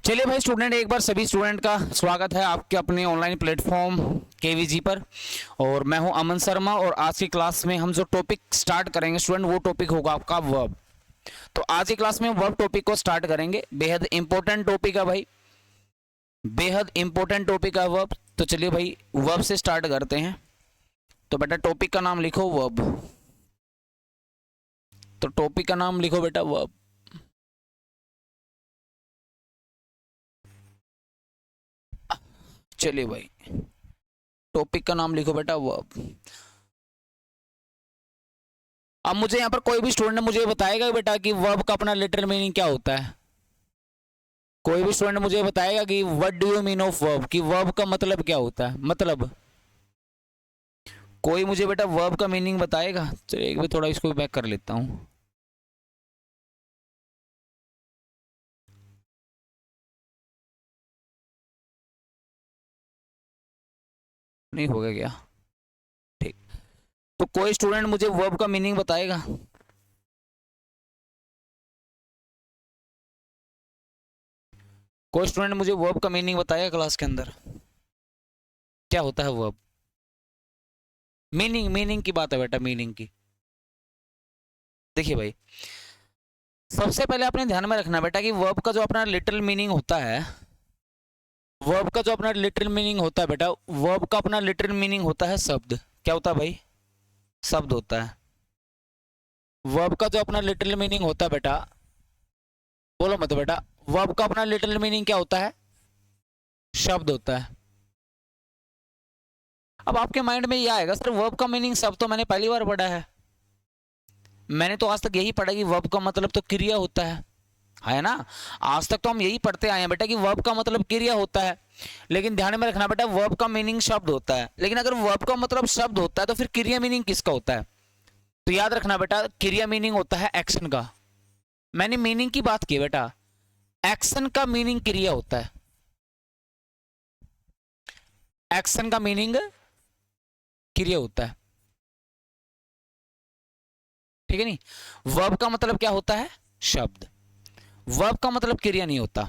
चलिए भाई स्टूडेंट, एक बार सभी स्टूडेंट का स्वागत है आपके अपने ऑनलाइन प्लेटफॉर्म केवीजी पर। और मैं हूं अमन शर्मा और आज की क्लास में हम जो टॉपिक स्टार्ट करेंगे स्टूडेंट, वो टॉपिक होगा आपका वर्ब। तो आज की क्लास में वर्ब टॉपिक को स्टार्ट करेंगे। बेहद इंपॉर्टेंट टॉपिक है भाई, बेहद इंपॉर्टेंट टॉपिक है वर्ब। तो चलिए भाई वर्ब से स्टार्ट करते हैं। तो बेटा टॉपिक का नाम लिखो वर्ब। तो टॉपिक का नाम लिखो बेटा वर्ब। चलिए भाई टॉपिक का नाम लिखो बेटा वर्ब। अब मुझे यहाँ पर कोई भी स्टूडेंट मुझे बताएगा बेटा कि वर्ब का अपना लिटरल मीनिंग क्या होता है। कोई भी स्टूडेंट मुझे बताएगा कि what do you mean of verb, कि वर्ब का मतलब क्या होता है। मतलब कोई मुझे बेटा वर्ब का मीनिंग बताएगा। चलिए एक बार थोड़ा इसको बैक कर लेता हूँ। नहीं होगा क्या? ठीक। तो कोई स्टूडेंट मुझे वर्ब का मीनिंग बताएगा। कोई स्टूडेंट मुझे वर्ब का मीनिंग बताएगा क्लास के अंदर। क्या होता है वर्ब? मीनिंग की बात है बेटा, मीनिंग की। देखिए भाई, सबसे पहले आपने ध्यान में रखना बेटा कि वर्ब का जो अपना लिटरल मीनिंग होता है, वर्ब का जो अपना लिटरल मीनिंग होता है बेटा, वर्ब का अपना लिटरल मीनिंग होता है शब्द। क्या होता है भाई? शब्द होता है। वर्ब का जो अपना लिटरल मीनिंग होता है बेटा, बोलो मत बेटा, वर्ब का अपना लिटरल मीनिंग क्या होता है? शब्द होता है। अब आपके माइंड में ये आएगा, सर वर्ब का मीनिंग शब्द तो मैंने पहली बार पढ़ा है। मैंने तो आज तक यही पढ़ा कि वर्ब का मतलब तो क्रिया होता है ना। आज तक तो हम यही पढ़ते आए हैं बेटा कि वर्ब का मतलब क्रिया होता है। लेकिन ध्यान में रखना बेटा, वर्ब का मीनिंग शब्द होता है। लेकिन अगर वर्ब का मतलब शब्द होता है तो फिर क्रिया मीनिंग किसका होता है? तो याद रखना बेटा, क्रिया मीनिंग होता है एक्शन का। मैंने मीनिंग की बात की बेटा, एक्शन का मीनिंग क्रिया होता है। एक्शन का मीनिंग क्रिया होता है, ठीक है नहीं। वर्ब का मतलब क्या होता है? शब्द। वर्ब का मतलब क्रिया नहीं होता।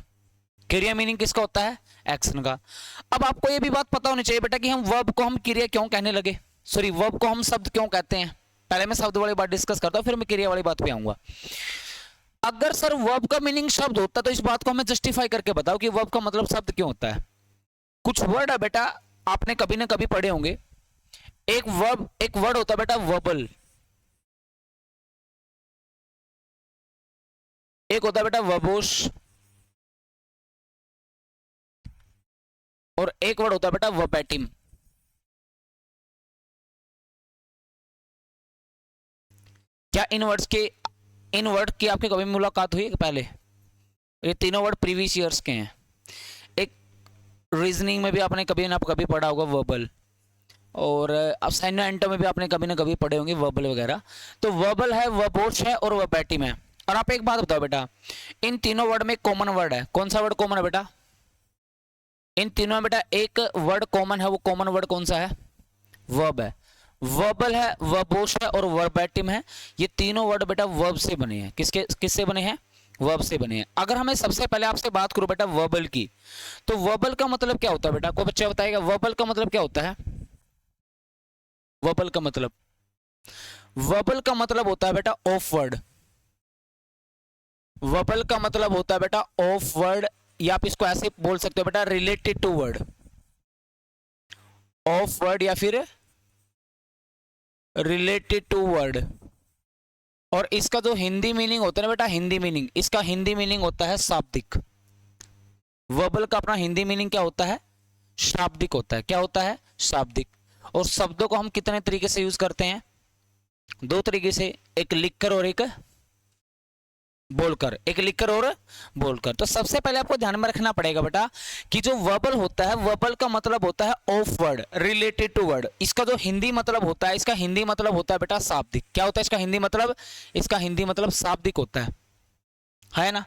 क्रिया मीनिंग किसका होता है? एक्शन का। अब आपको ये भी बात पता होनी चाहिए बेटा कि हम वर्ब को हम क्रिया क्यों कहने लगे, सॉरी वर्ब को हम शब्द क्यों कहते हैं। पहले मैं शब्द वाली बात डिस्कस करता हूं, फिर मैं क्रिया वाली बात पे आऊंगा। अगर सर वर्ब का मीनिंग शब्द होता तो इस बात को हमें जस्टिफाई करके बताओ कि वर्ब का मतलब शब्द क्यों होता है। कुछ वर्ड है बेटा, आपने कभी ना कभी पढ़े होंगे। एक वर्ड होता है बेटा वर्बल, एक होता है बेटा वर्बोस, और एक वर्ड होता है बेटा वर्बैटिम। क्या इन वर्ड की आपकी कभी मुलाकात हुई पहले? ये तीनों वर्ड प्रीवियस ईयर्स के हैं। एक रीजनिंग में भी आपने कभी ना कभी पढ़ा होगा वर्बल, और असाइनमेंट में भी आपने कभी ना कभी पढ़े होंगे वर्बल वगैरह। तो वर्बल है, वर्बोस है और वर्बैटिम है। और आप एक बात बताओ बेटा, इन तीनों वर्ड में कॉमन वर्ड है। कौन सा वर्ड कॉमन है बेटा? इन तीनों में बेटा एक वर्ड कॉमन है। वो कॉमन वर्ड कौन सा है? वर्ब है। वर्बल है, वर्बोस है और वर्बैटिम है। ये तीनों वर्ड बेटा वर्ब से बने हैं। किससे बने हैं? वर्ब से बने हैं। अगर हमें सबसे पहले आपसे बात करूं बेटा वर्बल की, तो वर्बल का मतलब क्या होता है बेटा? कोई बच्चा बताएगा वर्बल का मतलब क्या होता है? वर्बल का मतलब, वर्बल का मतलब होता है बेटा ऑफ वर्ड। वर्बल का मतलब होता है बेटा ऑफ वर्ड, या आप इसको ऐसे बोल सकते हो बेटा related to word. Of word या फिर रिलेटेड टू वर्ड। और इसका जो हिंदी मीनिंग होता है ना बेटा, हिंदी मीनिंग, इसका हिंदी मीनिंग होता है शाब्दिक। वर्बल का अपना हिंदी मीनिंग क्या होता है? शाब्दिक होता है। क्या होता है? शाब्दिक। और शब्दों को हम कितने तरीके से यूज करते हैं? दो तरीके से, एक लिखकर और एक बोलकर। एक लिखकर और बोलकर। तो सबसे पहले आपको ध्यान में रखना पड़ेगा बेटा कि जो वर्बल होता है, वर्बल का मतलब होता है of word, related to word. इसका जो हिंदी मतलब होता है, इसका हिंदी मतलब होता है बेटा शाब्दिक। क्या होता है इसका हिंदी मतलब? इसका हिंदी मतलब शाब्दिक होता है ना।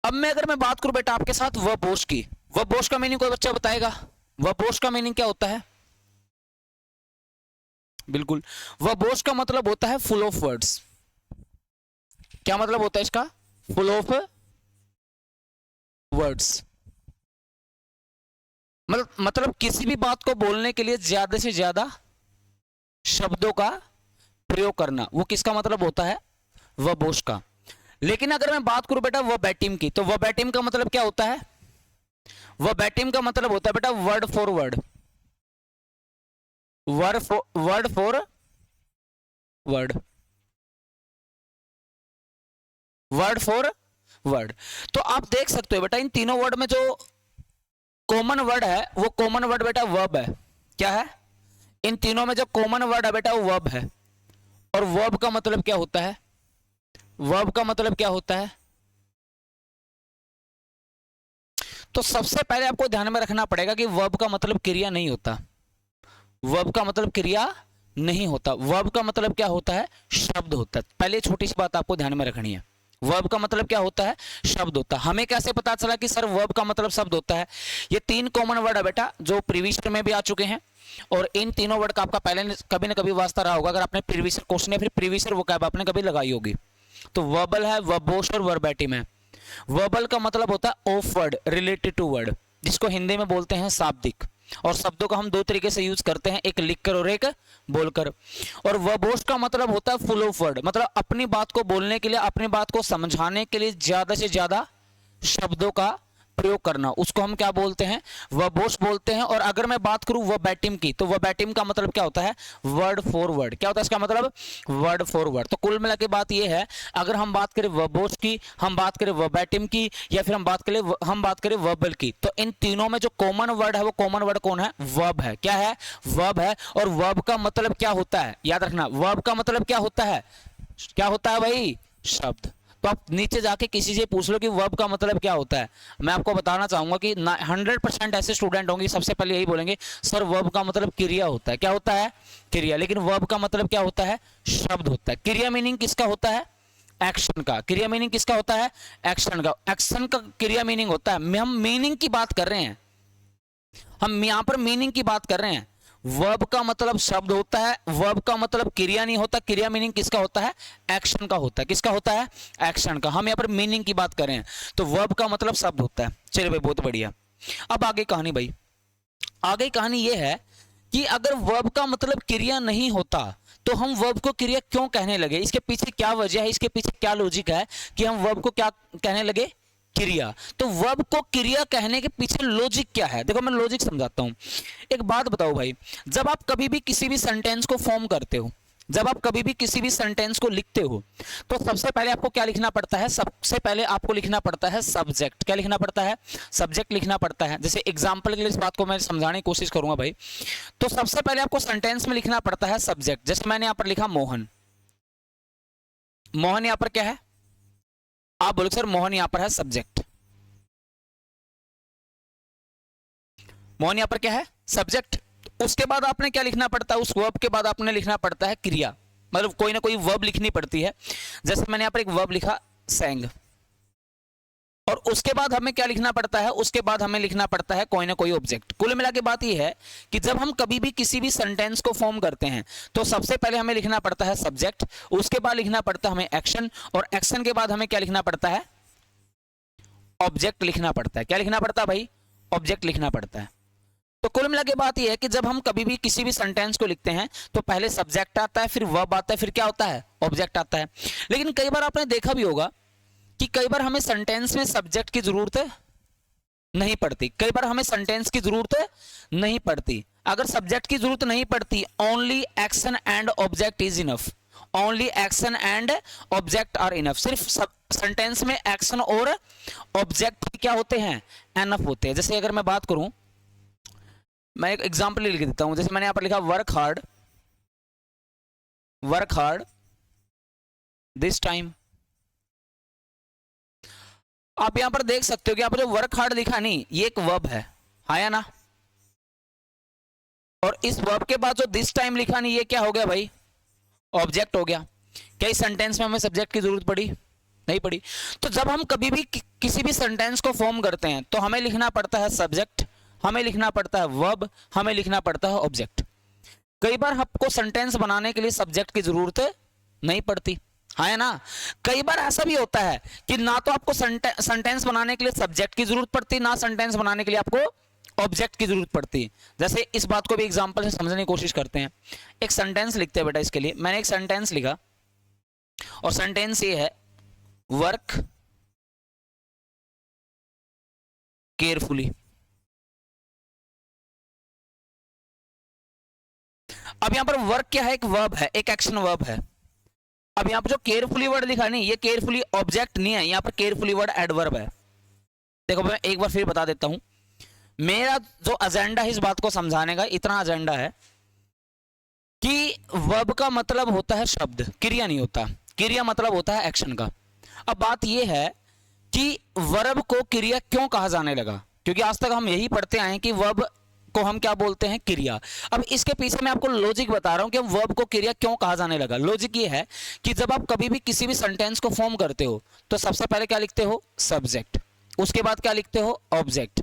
अब अगर मैं बात करूं बेटा आपके साथ वर्बोस की, वर्बोस का मीनिंग कोई बच्चा बताएगा? वर्बोस का मीनिंग क्या होता है? बिल्कुल, वर्बोस का मतलब होता है फुल ऑफ वर्ड्स। क्या मतलब होता है इसका? फुल ऑफ वर्ड्स, मतलब किसी भी बात को बोलने के लिए ज्यादा से ज्यादा शब्दों का प्रयोग करना, वो किसका मतलब होता है? वर्बोस का। लेकिन अगर मैं बात करूं बेटा वर्बैटिम की, तो वर्बैटिम का मतलब क्या होता है? वर्बैटिम का मतलब होता है बेटा word for word, word for word, word for word. तो आप देख सकते हो बेटा इन तीनों वर्ड में जो कॉमन वर्ड है वो कॉमन वर्ड बेटा वर्ब है। क्या है? इन तीनों में जो कॉमन वर्ड है बेटा वो वर्ब है। और वर्ब का मतलब क्या होता है? वर्ब का मतलब क्या होता है? तो सबसे पहले आपको ध्यान में रखना पड़ेगा कि वर्ब का मतलब क्रिया नहीं होता। वर्ब का मतलब क्रिया नहीं होता। वर्ब का मतलब क्या होता है? शब्द होता है। पहले छोटी सी बात आपको ध्यान में रखनी है, वर्ब का मतलब क्या होता है? शब्द होता है। हमें कैसे पता चला कि सर वर्ब का मतलब शब्द होता है? ये तीन कॉमन वर्ड है बेटा जो प्रीवियस में भी आ चुके हैं, और इन तीनों वर्ड का आपका पहले कभी ना कभी वास्ता रहा होगा अगर आपने प्रीवियस क्वेश्चन या फिर प्रीवियस वोकैब आपने कभी लगाई होगी। तो वर्बल है, वर्बोस और वर्बैटिम है। वर्बल का मतलब होता है of word related to word, जिसको हिंदी में बोलते हैं शाब्दिक। और शब्दों को हम दो तरीके से यूज करते हैं, एक लिखकर और एक बोलकर। और वर्बोस का मतलब होता है फुल ऑफ वर्ड, मतलब अपनी बात को बोलने के लिए, अपनी बात को समझाने के लिए ज्यादा से ज्यादा शब्दों का प्रयोग करना, उसको हम क्या बोलते हैं? वर्बोस बोलते हैं। और अगर मैं बात करूं वर्बैटिम की, तो वर्बैटिम का मतलब क्या होता है? Word for word. क्या होता है इसका मतलब? Word for word. तो कुल मिला के बात यह है, अगर हम बात करें वर्बोस की, हम बात करें वर्बैटिम की, या फिर हम बात करें वर्बल की, तो इन तीनों में जो कॉमन वर्ड है वो कॉमन वर्ड कौन है? वर्ब है। क्या है? वर्ब है। और वर्ब का मतलब क्या होता है? याद रखना, वर्ब का मतलब क्या होता है? क्या होता है भाई? शब्द। तो आप नीचे जाके किसी से पूछ लो कि वर्ब का मतलब क्या होता है। मैं आपको बताना चाहूंगा कि 100% ऐसे स्टूडेंट होंगे सबसे पहले यही बोलेंगे सर वर्ब का मतलब क्रिया होता है। क्या होता है? क्रिया। लेकिन वर्ब का मतलब क्या होता है? शब्द होता है। क्रिया मीनिंग किसका होता है? एक्शन का। क्रिया मीनिंग किसका होता है? एक्शन का। एक्शन का क्रिया मीनिंग होता है। हम मीनिंग की बात कर रहे हैं, हम यहां पर मीनिंग की बात कर रहे हैं। वर्ब का मतलब शब्द होता है, वर्ब का मतलब क्रिया नहीं होता। क्रिया मीनिंग किसका होता है? एक्शन का होता है। किसका होता है? एक्शन का। हम यहां पर मीनिंग की बात कर रहे हैं, तो वर्ब का मतलब शब्द होता है। चलिए भाई बहुत बढ़िया। अब आगे कहानी भाई, आगे कहानी यह है कि अगर वर्ब का मतलब क्रिया नहीं होता तो हम वर्ब को क्रिया क्यों कहने लगे? इसके पीछे क्या वजह है, इसके पीछे क्या लॉजिक है कि हम वर्ब को क्या कहने लगे? क्रिया। तो वर्ब को क्रिया कहने के पीछे लॉजिक क्या है? देखो मैं लॉजिक समझाता हूं। एक बात बताओ भाई, जब आप कभी भी किसी भी सेंटेंस को फॉर्म करते हो, जब आप कभी भी किसी भी सेंटेंस को लिखते हो, तो सबसे पहले आपको क्या लिखना पड़ता है? सबसे पहले आपको लिखना पड़ता है सब्जेक्ट। क्या लिखना पड़ता है? सब्जेक्ट लिखना पड़ता है। जैसे एग्जांपल के लिए इस बात को मैं समझाने की कोशिश करूंगा भाई। तो सबसे पहले आपको सेंटेंस में लिखना पड़ता है सब्जेक्ट। जैसे मैंने यहां पर लिखा मोहन। मोहन यहां पर क्या है? आप बोलो सर मोहन यहां पर है सब्जेक्ट। मोहन यहां पर क्या है? सब्जेक्ट। उसके बाद आपने क्या लिखना पड़ता है? उस वर्ब के बाद आपने लिखना पड़ता है क्रिया, मतलब कोई ना कोई वर्ब लिखनी पड़ती है। जैसे मैंने यहां पर एक वर्ब लिखा सेंग, और उसके बाद हमें क्या लिखना पड़ता है? उसके बाद हमें लिखना पड़ता है कोई ना कोई ऑब्जेक्ट। कुल मिला के बात यह है कि जब हम कभी भी किसी भी सेंटेंस को फॉर्म करते हैं तो सबसे पहले हमें लिखना पड़ता है सब्जेक्ट, उसके बाद लिखना पड़ता है हमें एक्शन, और एक्शन के बाद हमें क्या लिखना पड़ता है? ऑब्जेक्ट लिखना पड़ता है। क्या लिखना पड़ता है भाई? ऑब्जेक्ट लिखना पड़ता है। तो कुल मिला के बात यह है कि जब हम कभी भी किसी भी सेंटेंस को लिखते हैं तो पहले सब्जेक्ट आता है, फिर वर्ब आता है, फिर क्या होता है? ऑब्जेक्ट आता है। लेकिन कई बार आपने देखा भी होगा कि कई बार हमें सेंटेंस में सब्जेक्ट की जरूरत नहीं पड़ती, कई बार हमें सेंटेंस की जरूरत नहीं पड़ती। अगर सब्जेक्ट की जरूरत नहीं पड़ती, only action and object is enough. Only action and object are enough. सिर्फ सेंटेंस में एक्शन और ऑब्जेक्ट क्या होते हैं? एनफ होते हैं। जैसे अगर मैं बात करूं, मैं एक एग्जांपल लिख देता हूं। जैसे मैंने यहां पर लिखा वर्क हार्ड दिस टाइम। आप यहां पर देख सकते हो कि आप जो वर्क हार्ड लिखा नहीं, ये एक वर्ब है, हाँ या ना? और इस वर्ब के बाद जो दिस टाइम लिखा नहीं, ये क्या हो गया भाई? ऑब्जेक्ट हो गया। क्या इस सेंटेंस में हमें सब्जेक्ट की जरूरत पड़ी? नहीं पड़ी। तो जब हम कभी भी किसी भी सेंटेंस को फॉर्म करते हैं तो हमें लिखना पड़ता है सब्जेक्ट, हमें लिखना पड़ता है वर्ब, हमें लिखना पड़ता है ऑब्जेक्ट। कई बार आपको सेंटेंस बनाने के लिए सब्जेक्ट की जरूरत नहीं पड़ती, हाँ है ना। कई बार ऐसा भी होता है कि ना तो आपको सेंटेंस बनाने के लिए सब्जेक्ट की जरूरत पड़ती, ना सेंटेंस बनाने के लिए आपको ऑब्जेक्ट की जरूरत पड़ती। जैसे इस बात को भी एग्जांपल से समझने की कोशिश करते हैं। एक सेंटेंस लिखते हैं बेटा, इसके लिए मैंने एक सेंटेंस लिखा और सेंटेंस ये है, वर्क केयरफुली। अब यहां पर वर्क क्या है, एक वर्ब है, एक एक्शन वर्ब है। अब यहां पर जो केयरफुली वर्ड लिखा नहीं, ये केयरफुली ऑब्जेक्ट नहीं है, यहां पर केयरफुली वर्ड एडवर्ब है। देखो मैं एक बार फिर बता देता हूं, मेरा जो एजेंडा है इस बात को समझाने का, इतना एजेंडा है कि वर्ब का मतलब होता है शब्द, क्रिया नहीं होता। क्रिया मतलब होता है एक्शन का। अब बात यह है कि वर्ब को क्रिया क्यों कहा जाने लगा, क्योंकि आज तक हम यही पढ़ते आए हैं कि वर्ब को हम क्या बोलते हैं, क्रिया। अब इसके पीछे मैं आपको लॉजिक बता रहा हूं कि वर्ब को क्रिया क्यों कहा जाने लगा। लॉजिक ये है कि जब आप कभी भी किसी भी सेंटेंस को फॉर्म करते हो तो सबसे पहले क्या लिखते हो, सब्जेक्ट, उसके बाद क्या लिखते हो, ऑब्जेक्ट,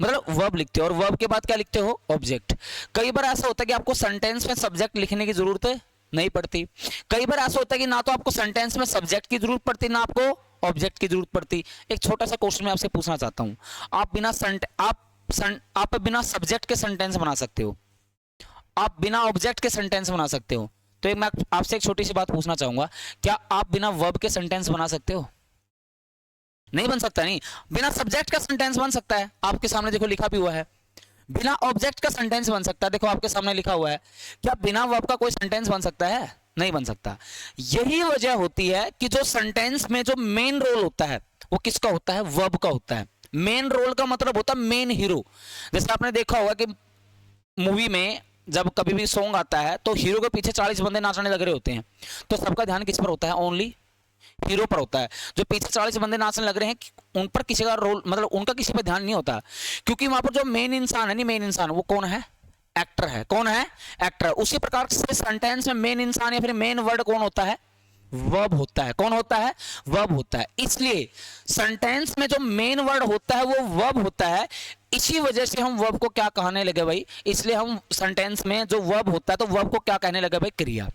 मतलब वर्ब लिखते हो, और वर्ब के बाद क्या लिखते हो, ऑब्जेक्ट। कई बार ऐसा होता है कि आपको सेंटेंस में सब्जेक्ट लिखने की जरूरत नहीं पड़ती। कई बार ऐसा होता है कि ना तो आपको सेंटेंस में सब्जेक्ट की जरूरत पड़ती, ना आपको ऑब्जेक्ट की जरूरत पड़ती। एक छोटा सा क्वेश्चन मैं आपसे पूछना चाहता हूं, आप बिना सब्जेक्ट के सेंटेंस बना सकते हो, आप बिना ऑब्जेक्ट के सेंटेंस बना सकते हो। तो एक मैं आपसे एक छोटी सी बात पूछना चाहूंगा, क्या आप बिना वर्ब के सेंटेंस बना सकते हो? नहीं बन सकता। नहीं, बिना सब्जेक्ट का सेंटेंस बन सकता है, आपके सामने देखो लिखा भी हुआ है। बिना ऑब्जेक्ट का सेंटेंस बन सकता है, देखो आपके सामने लिखा हुआ है। क्या बिना वर्ब का कोई सेंटेंस बन सकता है? नहीं बन सकता। यही वजह होती है कि जो सेंटेंस में जो मेन रोल होता है वो किसका होता है, वर्ब का होता है। मेन रोल का मतलब होता है मेन हीरो। जैसे आपने देखा होगा कि मूवी में जब कभी भी सॉन्ग आता है तो हीरो के पीछे 40 बंदे नाचने लग रहे होते हैं, तो सबका ध्यान किस पर होता है, ओनली हीरो पर होता है। जो पीछे 40 बंदे नाचने लग रहे हैं उन पर किसी का रोल, मतलब उनका किसी पर ध्यान नहीं होता, क्योंकि वहां पर जो मेन इंसान है, नहीं मेन इंसान वो कौन है, एक्टर है। कौन है, एक्टर। उसी प्रकार से सेंटेंस में मेन इंसान या फिर मेन वर्ड कौन होता है, वर्ब होता है। कौन होता है, वर्ब होता है। इसलिए सेंटेंस में जो मेन वर्ड होता है वो वर्ब होता है। इसी वजह से हम वर्ब को क्या कहने लगे भाई, इसलिए हम सेंटेंस में जो वर्ब होता है तो वर्ब को क्या कहने लगे भाई, क्रिया।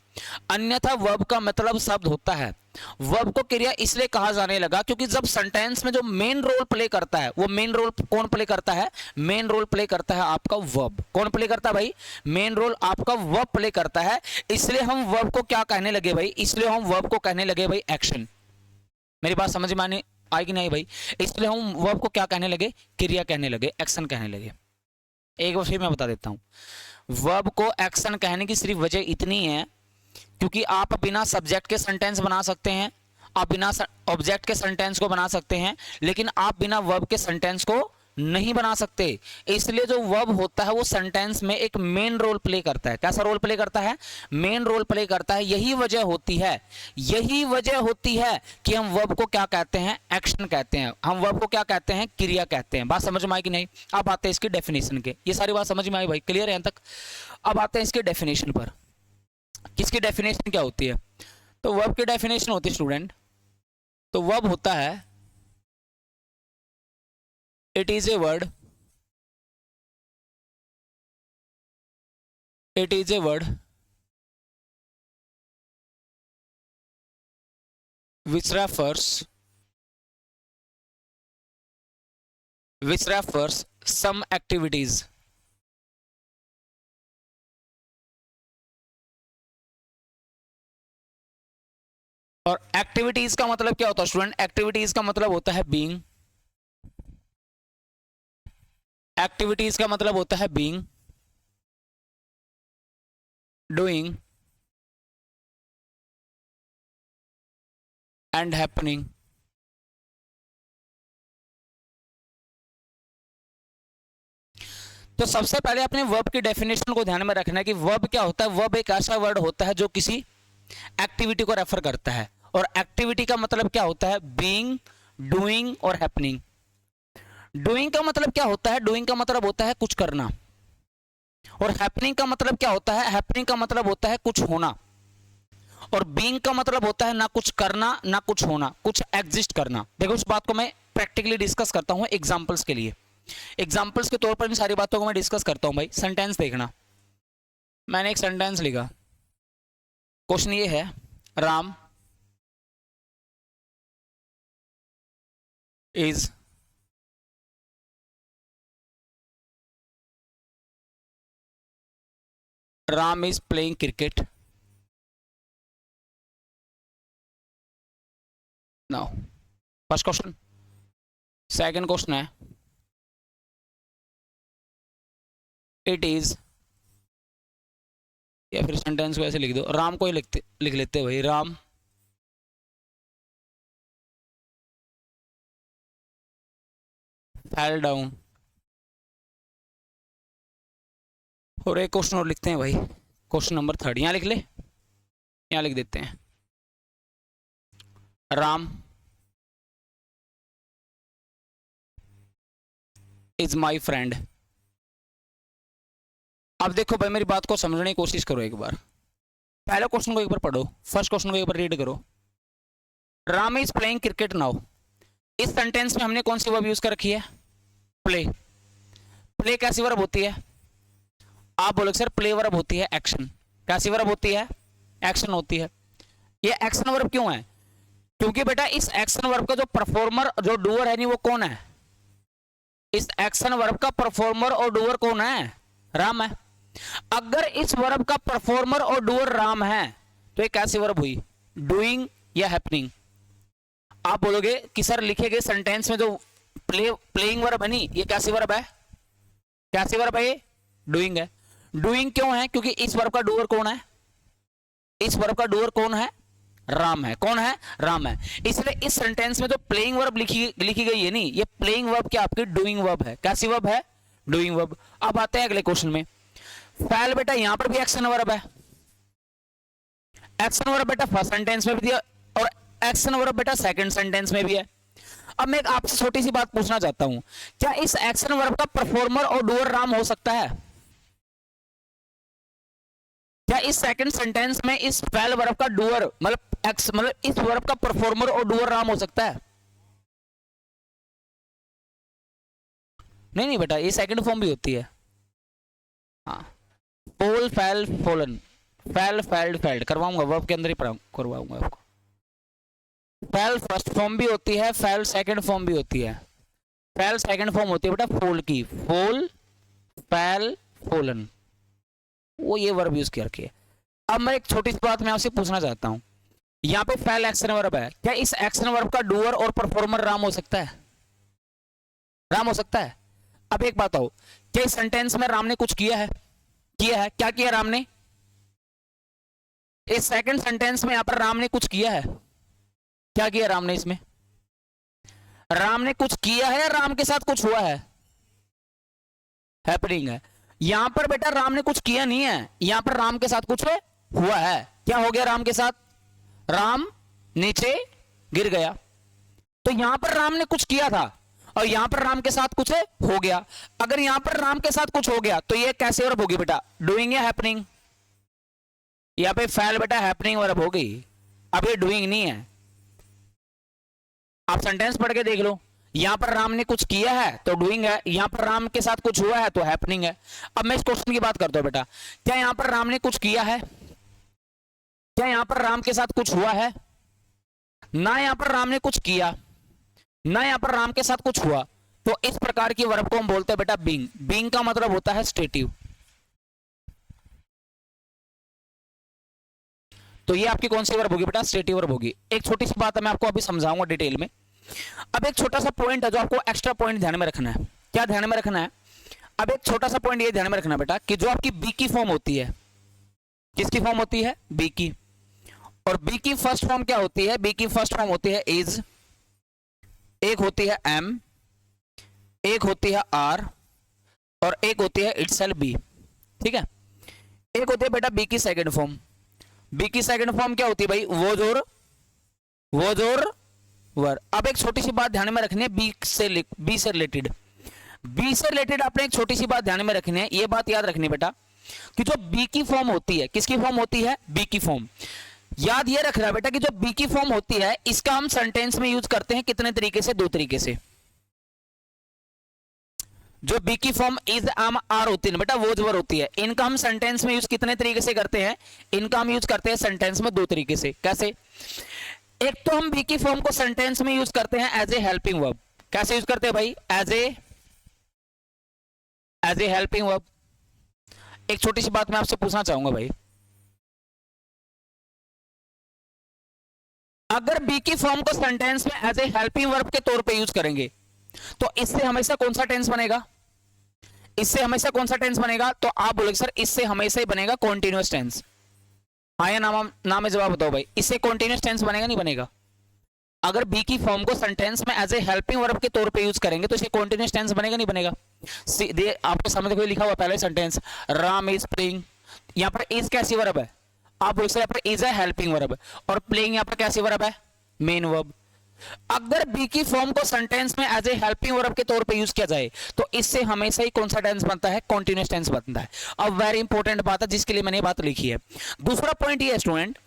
अन्यथा वर्ब का मतलब शब्द होता है। वर्ब को क्रिया इसलिए कहा जाने लगा क्योंकि जब सेंटेंस में जो मेन रोल प्ले करता है, वो मेन रोल कौन प्ले करता है, मेन रोल प्ले करता है आपका वर्ब। कौन प्ले करता है भाई, मेन रोल आपका वर्ब प्ले करता है। इसलिए हम वर्ब को क्या कहने लगे भाई, इसलिए हम वर्ब को कहने लगे भाई एक्शन। मेरी बात समझ में आने आई कि नहीं भाई? इसलिए हम वर्ब को क्या कहने लगे, क्रिया कहने लगे, एक्शन कहने लगे। एक बार फिर मैं बता देता हूं, वर्ब को एक्शन कहने की सिर्फ वजह इतनी है क्योंकि आप बिना सब्जेक्ट के सेंटेंस बना सकते हैं, आप बिना ऑब्जेक्ट के सेंटेंस को बना सकते हैं, लेकिन आप बिना वर्ब के सेंटेंस को नहीं बना सकते। इसलिए जो वर्ब होता है वो सेंटेंस में एक मेन रोल प्ले करता है। कैसा रोल प्ले करता है, मेन रोल प्ले करता है। यही वजह होती है कि हम वर्ब को क्या कहते हैं, एक्शन कहते हैं। हम वर्ब को क्या कहते हैं, क्रिया कहते हैं। बात समझ में आई कि नहीं? अब आते हैं इसकी डेफिनेशन के। ये सारी बात समझ में आई भाई, क्लियर है यहां तक? अब आते हैं इसके डेफिनेशन पर। किसकी डेफिनेशन क्या होती है? तो वर्ब की डेफिनेशन होती है स्टूडेंट, तो वर्ब होता है it is a word, it is a word which refers some activities और एक्टिविटीज का मतलब क्या होता है स्टूडेंट, एक्टिविटीज का मतलब होता है बीइंग, एक्टिविटीज का मतलब होता है बीइंग, डूइंग एंड हैपनिंग। तो सबसे पहले अपने वर्ब की डेफिनेशन को ध्यान में रखना है कि वर्ब क्या होता है। वर्ब एक ऐसा वर्ड होता है जो किसी एक्टिविटी को रेफर करता है, और एक्टिविटी का मतलब क्या होता है, बीइंग, डूइंग और हैपनिंग। डूइंग का मतलब क्या होता है, डूइंग का मतलब होता है कुछ करना, और हैपनिंग का मतलब क्या होता है, हैपनिंग का मतलब होता है कुछ होना, और बीइंग का मतलब होता है ना कुछ करना ना कुछ होना, कुछ एग्जिस्ट करना। देखो उस बात को मैं प्रैक्टिकली डिस्कस करता हूं एग्जांपल्स के लिए। एग्जांपल्स के तौर पर इन सारी बातों को मैं डिस्कस करता हूं भाई। सेंटेंस देखना, मैंने एक सेंटेंस लिखा, क्वेश्चन ये है, Ram is Ram is playing cricket now. First question. Second question है इट इज, या फिर सेंटेंस को ऐसे लिख दो, राम को ही लिख लेते भाई, राम फैल डाउन। और एक क्वेश्चन और लिखते हैं भाई, क्वेश्चन नंबर 3 यहाँ लिख ले, यहाँ लिख देते हैं राम इज माई फ्रेंड। अब देखो भाई मेरी बात को समझने की कोशिश करो एक बार, पहले क्वेश्चन को एक बार पढ़ो, फर्स्ट क्वेश्चन को एक बार रीड करो। Ram is playing cricket now, इस सेंटेंस में हमने कौन सी वर्ब यूज कर रखी है? प्ले। प्ले कैसी वर्ब होती है? आप बोलोगे सर प्ले वर्ब होती है एक्शन। कैसी वर्ब होती है? एक्शन होती है। ये एक्शन वर्ब क्यों है? क्योंकि बेटा इस एक्शन वर्ब का जो परफॉर्मर, जो डूअर है नहीं, वो कौन है? इस एक्शन वर्ब का परफॉर्मर और डूअर कौन है? राम है। अगर इस वर्ब का परफॉर्मर और डूअर राम है तो ये कैसी वर्ब हुई? डूइंग या हैपनिंग? आप बोलोगे कि सर लिखे गए सेंटेंस में जो प्लेइंग वर्ब है नहीं, ये कैसी वर्ब है? कैसी वर्ब है ये? डूइंग है। डूइंग क्यों है? क्योंकि इस वर्ब का डूअर कौन है? इस वर्ब का डूअर कौन है? राम है। कौन है? राम है। इसलिए इस सेंटेंस में जो प्लेइंग वर्ब लिखी गई है नहीं, ये प्लेइंग वर्ब क्या आपकी डूइंग वर्ब है। कैसी वर्ब है? Doing verb. अब आते हैं अगले क्वेश्चन में। फैल बेटा यहां पर भी एक्शन वर्ब है। एक्शन वर्ब बेटा फर्स्ट सेंटेंस में भी दिया और एक्शन वर्ब बेटा सेकंड सेंटेंस में भी है। अब मैं आपसे छोटी सी बात पूछना चाहता हूं, क्या इस एक्शन वर्ब का परफॉर्मर और डूअर राम हो सकता है? क्या इस सेकंड सेंटेंस में इस फैल वर्ब का डूअर मतलब इस वर्ब का परफॉर्मर और डूअर राम हो सकता है? नहीं नहीं बेटा, ये सेकंड फॉर्म भी होती है। हाँ, पोल फैल फोलन, फैल फैल्ड फैल्ड करवाऊंगा, वर्ब के अंदर ही करवाऊंगा आपको। फैल फर्स्ट फॉर्म भी होती है, फैल सेकंड फॉर्म भी होती है। फैल सेकंड फॉर्म होती है बेटा फोल की, फोल फैल फोलन, वो ये वर्ब यूज किया रखी है। अब मैं एक छोटी सी बात मैं आपसे पूछना चाहता हूं, यहाँ पे फैल एक्शन वर्ब है, क्या इस एक्शन वर्ब का डूअर और परफॉर्मर राम हो सकता है? राम हो सकता है। अब एक बात आओ, क्या इस सेंटेंस में राम ने कुछ किया है? किया है। क्या किया राम ने? इस सेकंड सेंटेंस में यहां पर राम ने कुछ किया है। क्या किया राम ने? इसमें राम ने कुछ किया है, राम के साथ कुछ हुआ है? हैपनिंग है। यहां पर बेटा राम ने कुछ किया नहीं है, यहां पर राम के साथ कुछ हुआ है। क्या हो गया राम के साथ? राम नीचे गिर गया। तो यहां पर राम ने कुछ किया था और यहां पर राम के साथ कुछ हो गया। अगर यहां पर राम के साथ कुछ हो गया तो ये कैसे वर्ब होगी बेटा? डूइंग या हैपनिंग? यहां पे फैल बेटा हैपनिंग वर्ब होगी। अब ये डूइंग नहीं है। आप सेंटेंस पढ़ के देख लो, यहां पर राम ने कुछ किया है तो डूइंग है, यहां पर राम के साथ कुछ हुआ है तो हैपनिंग है। अब मैं इस क्वेश्चन की बात करता हूं बेटा, क्या यहां पर राम ने कुछ किया है? क्या यहां पर राम के साथ कुछ हुआ है? ना यहां पर राम ने कुछ किया, ना यहां पर राम के साथ कुछ हुआ, तो इस प्रकार की वर्ब को हम बोलते हैं बेटा बीइंग। बीइंग का मतलब होता है स्टेटिव। तो ये आपकी कौन सी वर्ब होगी बेटा? स्टेटिव वर्ब होगी। एक छोटी सी बात है मैं आपको अभी समझाऊंगा डिटेल में। अब एक छोटा सा पॉइंट है जो आपको एक्स्ट्रा पॉइंट ध्यान में रखना है। क्या ध्यान में रखना है? अब एक छोटा सा पॉइंट ये ध्यान में रखना बेटा कि जो आपकी बी की फॉर्म होती है, किसकी फॉर्म होती है? बी की। और बी की फर्स्ट फॉर्म क्या होती है? बी की फर्स्ट फॉर्म होती है इज, एक होती है एम, एक होती है आर और एक होती है इटसेल्फ बी। ठीक है, एक होती है बेटा बी की सेकंड फॉर्म। बी की सेकंड फॉर्म क्या होती है भाई? वोज और वर। अब एक छोटी सी बात ध्यान में रखनी है बी से रिलेटेड। बी से रिलेटेड आपने एक छोटी सी बात ध्यान में रखनी है, ये बात याद रखनी है बेटा कि जो बी की फॉर्म होती है, किसकी फॉर्म होती है? बी की फॉर्म। याद ये रखना बेटा कि जो बी की फॉर्म होती है इसका हम सेंटेंस में यूज करते हैं कितने तरीके से? 2 तरीके से। जो बी की फॉर्म इज एम आर होती है बेटा, वोज वर होती है, इनका हम सेंटेंस में यूज कितने तरीके से करते हैं? इनका हम यूज करते हैं सेंटेंस में 2 तरीके से। कैसे? एक तो हम बी की फॉर्म को सेंटेंस में यूज करते हैं एज ए हेल्पिंग वर्ब। कैसे यूज करते हैं भाई? As a helping verb. एक छोटी सी बात मैं आपसे पूछना चाहूंगा भाई, अगर बी की फॉर्म को सेंटेंस में एज ए हेल्पिंग वर्ब के तौर पे यूज करेंगे तो इससे हमेशा कौन सा टेंस बनेगा? इससे हमेशा कौन सा टेंस बनेगा? तो आप बोलोगे सर इससे हमेशा ही बनेगा कॉन्टिन्यूअस टेंस। हाँ या नाम में जवाब बताओ भाई, इससे कॉन्टिन्यूअस टेंस बनेगा नहीं बनेगा? अगर बी की फॉर्म को सेंटेंस में एज ए हेल्पिंग वर्ब के तौर पे यूज करेंगे तो इसे कॉन्टिन्यूअस टेंस बनेगा नहीं बनेगा? आपके सामने देखो लिखा हुआ पहले सेंटेंस, राम इज प्लेइंग, यहां पर इज कैसी वर्ब है? आप बोल सकते हैं यहाँ पर इज ए हेल्पिंग वर्ब, और प्लेइंग यहां पर कैसी वर्ब है? Main verb. अगर बी की फॉर्म को सेंटेंस में एज ए हेल्पिंग वर्ब के तौर पे यूज किया जाए तो इससे हमेशा ही कौन सा टेंस बनता है? कॉन्टिन्यूअस टेंस बनता है। अब वेरी इंपॉर्टेंट बात है जिसके लिए मैंने बात लिखी है। दूसरा पॉइंट ये है स्टूडेंट,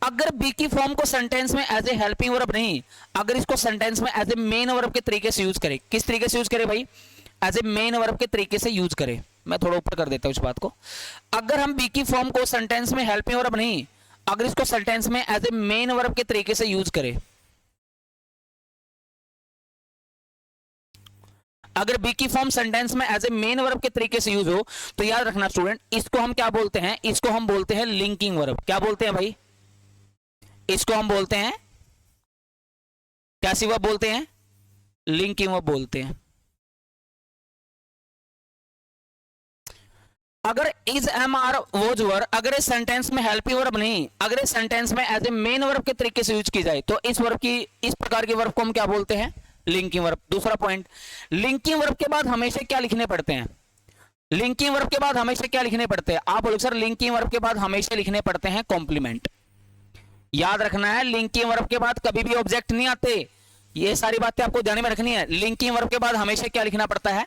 अगर बी की फॉर्म को सेंटेंस में एज ए हेल्पिंग वर्ब नहीं, अगर इसको सेंटेंस में एज ए मेन वर्ब के तरीके से यूज करे, किस तरीके से यूज करे भाई? एज ए मेन वर्ब के तरीके से यूज करे। मैं थोड़ा ऊपर कर देता हूं इस बात को। अगर हम बी की फॉर्म को सेंटेंस में हेल्पिंग वर्ब नहीं, अगर इसको सेंटेंस में एज ए मेन वर्ब के तरीके से यूज करे, अगर बी की फॉर्म सेंटेंस में एज ए मेन वर्ब के तरीके से यूज हो तो याद रखना स्टूडेंट, इसको हम क्या बोलते हैं? इसको हम बोलते हैं लिंकिंग वर्ब। क्या बोलते हैं भाई? इसको हम बोलते हैं कैसी वर्ब बोलते हैं? लिंकिंग वर्ब बोलते हैं। अगर is am are was verb, अगर इस सेंटेंस में हेल्पिंग वर्ब नहीं, अगर इस सेंटेंस में एज ए मेन वर्ब के तरीके से यूज की जाए तो इस वर्ब की, इस प्रकार की वर्ब को हम क्या बोलते हैं? Linking verb. दूसरा पॉइंट, लिंकिंग वर्ब के बाद हमेशा क्या लिखने पड़ते हैं? लिंकिंग वर्ब के बाद हमेशा क्या लिखने पड़ते हैं? आप बोलोगे सर लिंकिंग वर्ब के बाद हमेशा लिखने पड़ते हैं कॉम्प्लीमेंट। याद रखना है, लिंकिंग वर्ब के बाद कभी भी ऑब्जेक्ट नहीं आते। ये सारी बातें आपको ध्यान में रखनी है। लिंकिंग वर्ब के बाद हमेशा क्या लिखना पड़ता है?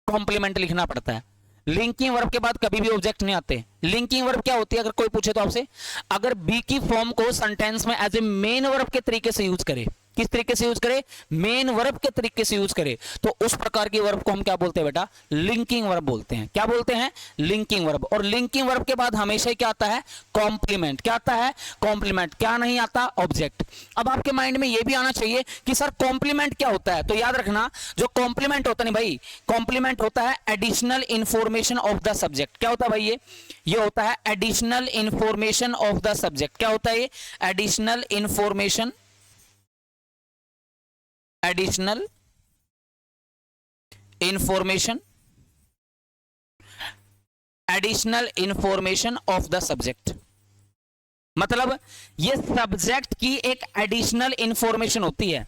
कॉम्प्लीमेंट लिखना पड़ता है। लिंकिंग वर्ब के बाद कभी भी ऑब्जेक्ट नहीं आते। लिंकिंग वर्ब क्या होती है? अगर कोई पूछे तो आपसे, अगर बी की फॉर्म को सेंटेंस में एज ए मेन वर्ब के तरीके से यूज करे, किस तरीके से यूज करे? मेन वर्ब के तरीके से यूज करे, तो उस प्रकार की वर्ब को हम क्या बोलते हैं बेटा? लिंकिंग वर्ब बोलते हैं। क्या बोलते हैं? Linking verb. और लिंकिंग वर्ब के बाद हमेशा क्या आता है? कॉम्प्लीमेंट। क्या आता है? कॉम्प्लीमेंट। क्या नहीं आता? ऑब्जेक्ट। अब आपके माइंड में यह भी आना चाहिए कि सर कॉम्प्लीमेंट क्या होता है? तो याद रखना, जो कॉम्प्लीमेंट होता नहीं भाई, कॉम्प्लीमेंट होता है additional information of the subject. क्या होता है भाई? ये होता है additional information of the subject. क्या होता है ये? Additional information, additional information, additional information of the subject. मतलब ये सब्जेक्ट की एक एडिशनल इंफॉर्मेशन होती है,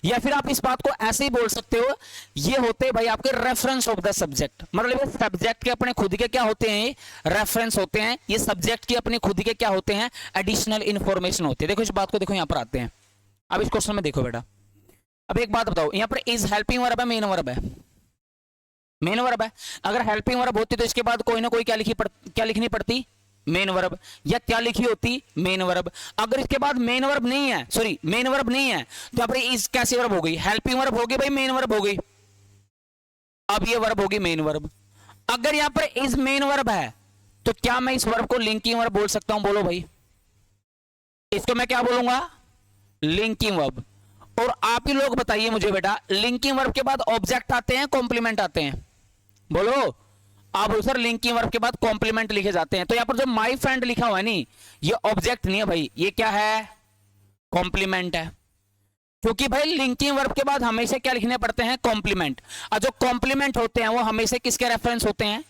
या फिर आप इस बात को ऐसे ही बोल सकते हो, ये होते हैं भाई आपके रेफरेंस ऑफ द सब्जेक्ट। मतलब ये सब्जेक्ट के अपने खुद के क्या होते हैं? रेफरेंस होते हैं। ये सब्जेक्ट के अपने खुद के क्या होते हैं? एडिशनल इंफॉर्मेशन होती है। देखो इस बात को देखो, यहां पर आते हैं। अब इस क्वेश्चन में देखो बेटा, अब एक बात बताओ, यहां पर इज हेल्पिंग वर्ब है, मेन वर्ब है? मेन वर्ब है। अगर हेल्पिंग वर्ब होती तो इसके बाद कोई ना कोई क्या लिखनी पड़ती? Main verb. या क्या लिखी होती? Main verb. अगर इसके बाद मेन वर्ब नहीं है, सॉरी मेन वर्ब नहीं है, तो यहां पर इज कैसी वर्ब हो गई? हेल्पिंग वर्ब हो गई भाई, मेन वर्ब हो गई। अब ये वर्ब होगी मेन वर्ब। अगर यहां पर इज मेन वर्ब है तो क्या मैं इस वर्ब को लिंकिंग वर्ब बोल सकता हूं? बोलो भाई, इसको मैं क्या बोलूंगा? Linking verb. और आप ही लोग बताइए मुझे बेटा, लिंकिंग वर्ब के बाद ऑब्जेक्ट आते हैं, कॉम्प्लीमेंट आते हैं? बोलो। आप बोलो सर लिंकिंग वर्ब के बाद कॉम्प्लीमेंट लिखे जाते हैं। तो यहां पर जो माय फ्रेंड लिखा हुआ है नहीं, ये ऑब्जेक्ट नहीं है भाई, ये क्या है? कॉम्प्लीमेंट है। क्योंकि भाई लिंकिंग वर्ब के बाद हमेशा क्या लिखने पड़ते हैं? कॉम्प्लीमेंट। और जो कॉम्प्लीमेंट होते हैं वो हमेशा किसके रेफरेंस होते हैं?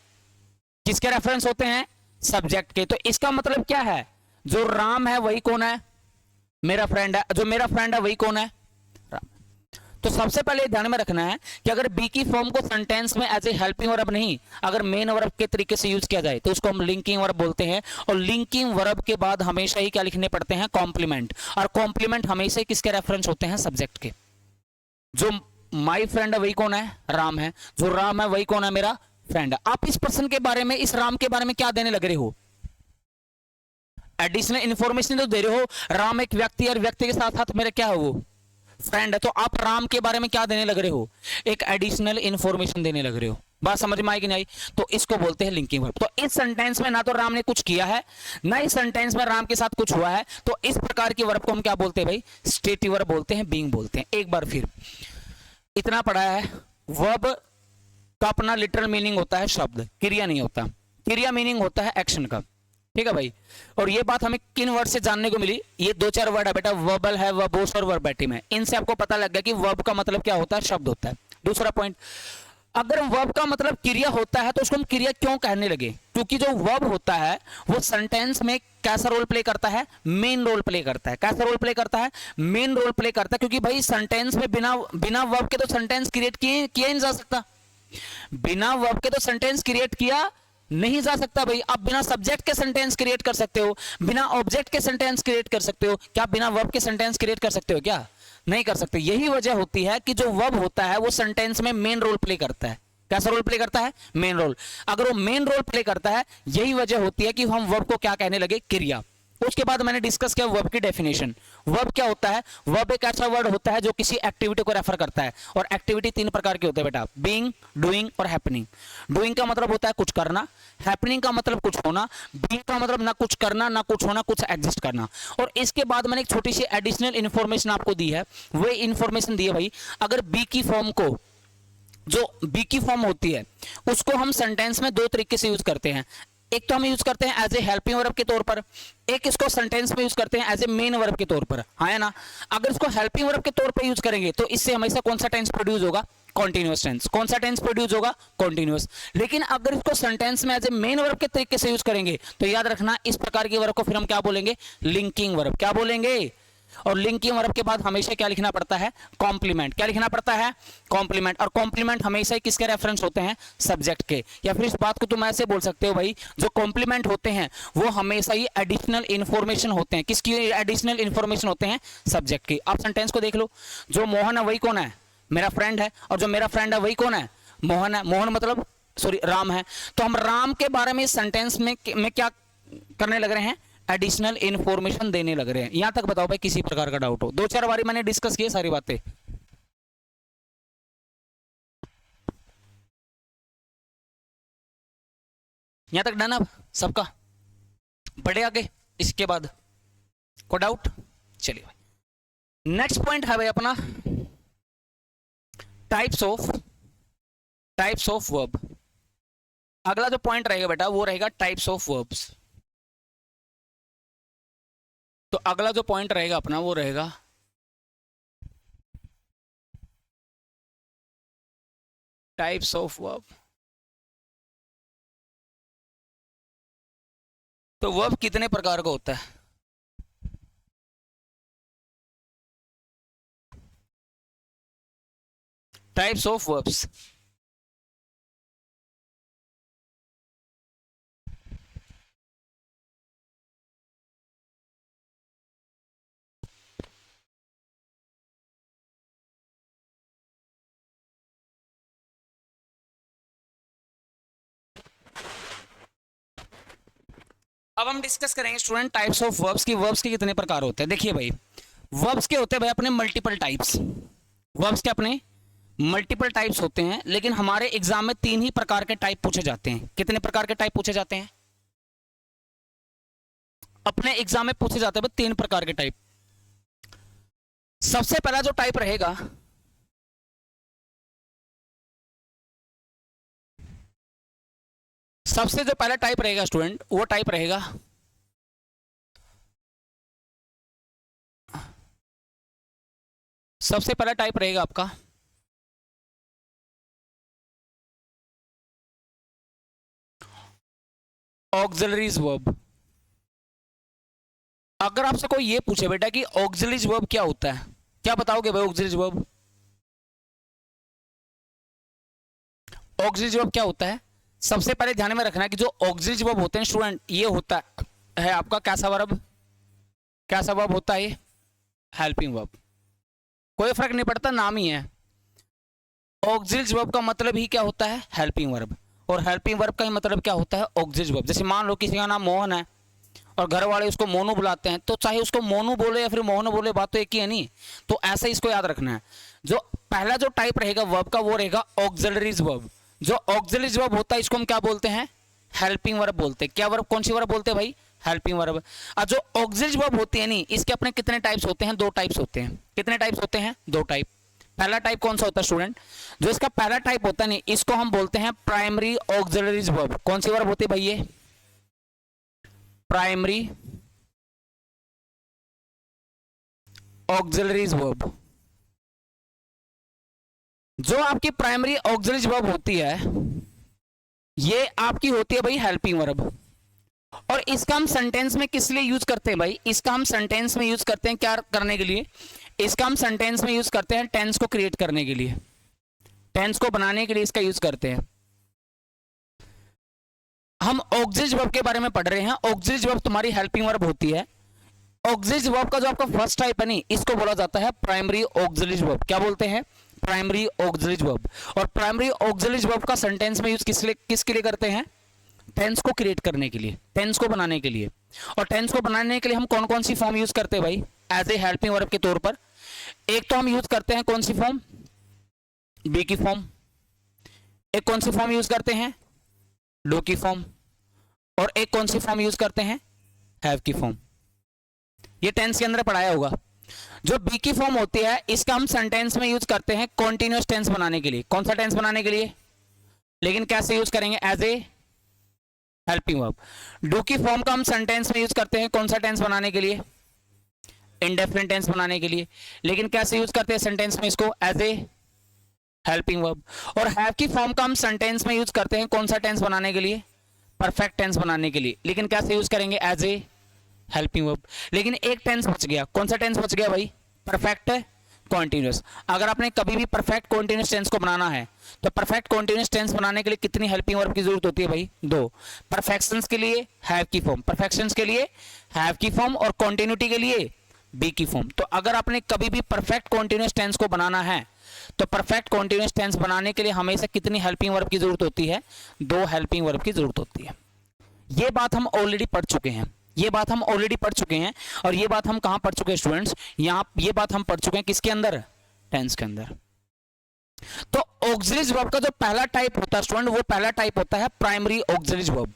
किसके रेफरेंस होते हैं? सब्जेक्ट के। तो इसका मतलब क्या है? जो राम है वही कौन है? मेरा फ्रेंड है। जो मेरा फ्रेंड है वही कौन है? तो सबसे पहले ध्यान में रखना है कि अगर बी की फॉर्म को सेंटेंस में एज ए हेल्पिंग वर्ब नहीं, अगर मेन वर्ब के तरीके से यूज किया जाए तो उसको हम लिंकिंग वर्ब बोलते हैं। और लिंकिंग वर्ब के बाद हमेशा ही क्या लिखने पड़ते हैं? कॉम्प्लीमेंट। और कॉम्प्लीमेंट हमेशा किसके रेफरेंस होते हैं? सब्जेक्ट के। जो माय फ्रेंड है वही कौन है? राम है। जो राम है वही कौन है? मेरा फ्रेंड है। आप इस पर्सन के बारे में, इस राम के बारे में क्या देने लग रहे हो? एडिशनल इंफॉर्मेशन तो दे रहे हो। राम एक व्यक्ति, और व्यक्ति के साथ साथ मेरा क्या है? वो फ्रेंड है। तो आप राम के बारे में क्या देने लग रहे हो? एक एडिशनल इंफॉर्मेशन देने लग रहे हो। बात समझ में आई कि नहीं आई? तो इसको बोलते हैं लिंकिंग वर्ब। तो इस सेंटेंस में ना तो राम ने कुछ किया है, ना इस सेंटेंस में राम के साथ कुछ हुआ है, तो इस प्रकार की वर्ब को हम क्या बोलते हैं भाई? स्टेटिव वर्ब बोलते हैं, बीइंग बोलते हैं। एक बार फिर इतना पढ़ा है, वर्ब का अपना लिटरल मीनिंग होता है शब्द, क्रिया नहीं होता। क्रिया मीनिंग होता है एक्शन का, ठीक है भाई। और ये बात हमें किन वर्ड से जानने को मिली, ये दो चार वर्ड है बेटा, वर्बल है, वर्बोस और वर्बैटिम है, इनसे आपको पता लग गया कि वर्ब का मतलब क्या होता है, शब्द होता है। दूसरा पॉइंट, अगर वर्ब का मतलब क्रिया होता है तो उसको हम क्रिया क्यों कहने लगे, क्योंकि जो वर्ब होता है वो सेंटेंस में कैसा रोल प्ले करता है, मेन रोल प्ले करता है। कैसा रोल प्ले करता है, मेन रोल प्ले करता है, क्योंकि भाई सेंटेंस में बिना वर्ब के तो सेंटेंस क्रिएट किया नहीं जा सकता, बिना वर्ब के तो सेंटेंस क्रिएट किया नहीं जा सकता भाई। आप बिना सब्जेक्ट के सेंटेंस क्रिएट कर सकते हो, बिना ऑब्जेक्ट के सेंटेंस क्रिएट कर सकते हो, क्या आप बिना वर्ब के सेंटेंस क्रिएट कर सकते हो, क्या नहीं कर सकते। यही वजह होती है कि जो वर्ब होता है वो सेंटेंस में मेन रोल प्ले करता है। कैसा रोल प्ले करता है, मेन रोल। अगर वो मेन रोल प्ले करता है, यही वजह होती है कि हम वर्ब को क्या कहने लगे, क्रिया। उसके बाद मैंने डिस्कस किया वर्ब की डेफिनेशन। वर्ब क्या होता है, वर्ब एक ऐसा वर्ड होता है जो किसी एक्टिविटी को रेफर करता है, और एक्टिविटी तीन प्रकार की होती है बेटा, बीइंग, डूइंग और हैपनिंग। डूइंग का मतलब होता है कुछ करना, हैपनिंग का मतलब कुछ होना, बीइंग का मतलब ना कुछ करना ना कुछ होना, कुछ एग्जिस्ट करना। और इसके बाद मैंने एक छोटी सी एडिशनल इंफॉर्मेशन आपको दी है, वो इंफॉर्मेशन दी है भाई, अगर बी की फॉर्म को, जो बी की फॉर्म होती है उसको हम सेंटेंस में दो तरीके से यूज करते हैं। एक तो हम यूज करते हैं एज ए हेल्पिंग वर्ब के तौर पर, एक इसको सेंटेंस में यूज करते हैं एज ए मेन वर्ब के तौर पर, हाँ है ना। अगर इसको हेल्पिंग वर्ब के तौर पर यूज करेंगे तो इससे हमेशा कौन सा टेंस प्रोड्यूस होगा, कॉन्टिन्यूअस टेंस। कौन सा टेंस प्रोड्यूस होगा, कॉन्टिन्यूअस। लेकिन अगर इसको सेंटेंस में एज ए मेन वर्ब के तरीके से यूज करेंगे तो याद रखना, इस प्रकार के वर्ब को फिर हम क्या बोलेंगे, लिंकिंग वर्ब। क्या बोलेंगे, और लिंकिंग वर्ब के बाद हमेशा क्या लिखना पड़ता है, कॉम्प्लीमेंट। क्या लिखना पड़ता है, कॉम्प्लीमेंट। और कॉम्प्लीमेंट हमेशा ही किसके रेफरेंस होते हैं, सब्जेक्ट के। या फिर इस बात को तुम ऐसे बोल सकते हो भाई, जो कॉम्प्लीमेंट होते हैं वो हमेशा ही एडिशनल इंफॉर्मेशन होते हैं। किसकी एडिशनल इंफॉर्मेशन होते हैं, सब्जेक्ट की। आप सेंटेंस को देख लो, जो मोहन है वही कौन है, मेरा फ्रेंड है, और जो मेरा फ्रेंड है वही कौन है, मोहन है। मोहन मतलब सॉरी राम है, तो हम राम के बारे में सेंटेंस में क्या करने लग रहे हैं, एडिशनल इंफॉर्मेशन देने लग रहे हैं। यहां तक बताओ भाई, किसी प्रकार का डाउट हो। दो चार बारी मैंने डिस्कस किए सारी बातें। यहां तक डन अब सबका, बढ़े आगे इसके बाद कोई डाउट। चलिए भाई, नेक्स्ट पॉइंट है भाई अपना टाइप्स ऑफ वर्ब। अगला जो पॉइंट रहेगा बेटा वो रहेगा टाइप्स ऑफ वर्ब्स। तो अगला जो पॉइंट रहेगा अपना वो रहेगा टाइप्स ऑफ वर्ब। तो वर्ब कितने प्रकार का होता है, टाइप्स ऑफ वर्ब्स। अब हम डिस्कस करेंगे स्टूडेंट टाइप्स ऑफ वर्ब्स की। वर्ब्स के कितने प्रकार होते हैं। देखिए भाई, वर्ब्स के होते हैं भाई अपने मल्टीपल टाइप्स। वर्ब्स के अपने मल्टीपल टाइप्स होते हैं, लेकिन हमारे एग्जाम में तीन ही प्रकार के टाइप पूछे जाते हैं। कितने प्रकार के टाइप पूछे जाते हैं अपने एग्जाम में, पूछे जाते हैं तीन प्रकार के टाइप। सबसे पहला जो टाइप रहेगा सबसे जो पहला टाइप रहेगा स्टूडेंट, वो टाइप रहेगा सबसे पहला टाइप रहेगा आपका ऑक्सिलरीज वर्ब। अगर आपसे कोई ये पूछे बेटा कि ऑक्सिलरीज वर्ब क्या होता है, क्या बताओगे भाई ऑक्सिलरीज वर्ब? ऑक्सिलरीज वर्ब क्या होता है, सबसे पहले ध्यान में रखना है कि जो ऑक्सिलरीज वर्ब होते हैं स्टूडेंट, ये होता है आपका कैसा वर्ब, कैसा वर्ब होता है, हेल्पिंग वर्ब। कोई फर्क नहीं पड़ता, नाम ही है। ऑक्सिलरीज वर्ब का मतलब ही क्या होता है, हेल्पिंग वर्ब। और हेल्पिंग वर्ब का ही मतलब क्या होता है, ऑक्सिलरीज वर्ब। जैसे मान लो किसी का नाम मोहन है और घर वाले उसको मोनू बुलाते हैं, तो चाहे उसको मोनू बोले या फिर मोहन बोले, बात तो एक ही है नहीं। तो ऐसा ही इसको याद रखना है। जो पहला जो टाइप रहेगा वर्ब का वो रहेगा ऑक्सिलरीज वर्ब। जो ऑक्सिलरीज वर्ब होता है इसको हम क्या बोलते हैं, हेल्पिंग वर्ब बोलते हैं। क्या वर्ब, कौन सी वर्ब बोलते हैं भाई, हेल्पिंग वर्ब। और जो ऑक्सिलरीज वर्ब होती है नहीं, इसके अपने कितने टाइप्स होते हैं, दो टाइप्स होते हैं। कितने टाइप्स होते हैं, दो टाइप। पहला टाइप कौन सा होता है स्टूडेंट? जो इसका पहला टाइप होता है नहीं, इसको हम बोलते हैं प्राइमरी ऑक्सिलरीज वर्ब। कौन सी वर्ब होती है भाई ये? Primary auxiliaries verb. जो आपकी प्राइमरी ऑक्सिलरीज वर्ब होती है ये आपकी होती है भाई हेल्पिंग वर्ब। और इसका हम सेंटेंस में किस लिए यूज करते हैं भाई? इसका हम सेंटेंस में यूज करते हैं क्या करने के लिए? इसका हम सेंटेंस में यूज करते हैं टेंस को क्रिएट करने के लिए, टेंस को बनाने के लिए इसका यूज करते हैं। हम ऑक्सिलरीज वर्ब के बारे में पढ़ रहे हैं। ऑक्सिलरीज वर्ब तुम्हारी हेल्पिंग वर्ब होती है। ऑक्सिलरीज वर्ब का जो आपका फर्स्ट टाइप है नहीं, इसको बोला जाता है प्राइमरी ऑक्सिलरीज वर्ब। क्या बोलते हैं? Primary auxiliaries verb. और प्राइमरी ऑक्सिलरीज वर्ब का सेंटेंस में यूज किसके लिए करते हैं? टेंस को क्रिएट करने के लिए, टेंस को बनाने के लिए। और टेंस को बनाने के लिए हम कौन कौन सी फॉर्म यूज करते हैं भाई एज ए हेल्पिंग वर्ब के तौर पर? एक तो हम यूज करते हैं कौन सी फॉर्म? बी की फॉर्म। एक कौन सी फॉर्म यूज करते हैं? डू की फॉर्म। और एक कौन सी फॉर्म यूज करते हैं? हैव की फॉर्म। ये टेंस के अंदर पढ़ाया होगा। जो बी की फॉर्म होती है इसका हम सेंटेंस में यूज करते हैं कॉन्टिन्यूअस टेंस बनाने के लिए। कौन सा टेंस बनाने के लिए? लेकिन कैसे यूज करेंगे? As a helping verb. Do की फॉर्म का हम सेंटेंस में यूज करते हैं कौन सा टेंस बनाने के लिए? इंडेफिनिट टेंस बनाने के लिए। लेकिन कैसे यूज करते हैं सेंटेंस में इसको? As a helping verb. और हैव की फॉर्म का हम सेंटेंस में यूज करते हैं कौन सा टेंस बनाने के लिए? परफेक्ट टेंस बनाने के लिए। लेकिन कैसे यूज करेंगे? As a helping verb. लेकिन एक टेंस बच गया। कौन सा टेंस बच गया भाई? Perfect continuous. अगर आपने कभी भी परफेक्ट कॉन्टिन्यूअस टेंस को बनाना है तो परफेक्ट कॉन्टिन्यूअस टेंस बनाने के लिए कितनी हेल्पिंग वर्ब की जरूरत होती है भाई? दो। परफेक्शंस के लिए हैव की फॉर्म, परफेक्शंस के लिए हैव की फॉर्म, और कॉन्टिन्यूटी के लिए बी की फॉर्म। तो अगर आपने कभी भी परफेक्ट कॉन्टिन्यूअस टेंस को बनाना है तो परफेक्ट कॉन्टिन्यूअस टेंस बनाने के लिए हमेशा कितनी हेल्पिंग वर्ब की जरूरत होती है? दो हेल्पिंग वर्ब की जरूरत होती है। ये बात हम ऑलरेडी पढ़ चुके हैं। ये बात हम ऑलरेडी पढ़ चुके हैं। और ये बात हम कहां पढ़ चुके हैं स्टूडेंट्स? यहां ये बात हम पढ़ चुके हैं किसके अंदर? टेंस के अंदर। तो ऑक्सिलरीज वर्ब का जो पहला टाइप होता है स्टूडेंट, वो पहला टाइप होता है primary auxiliaries verb.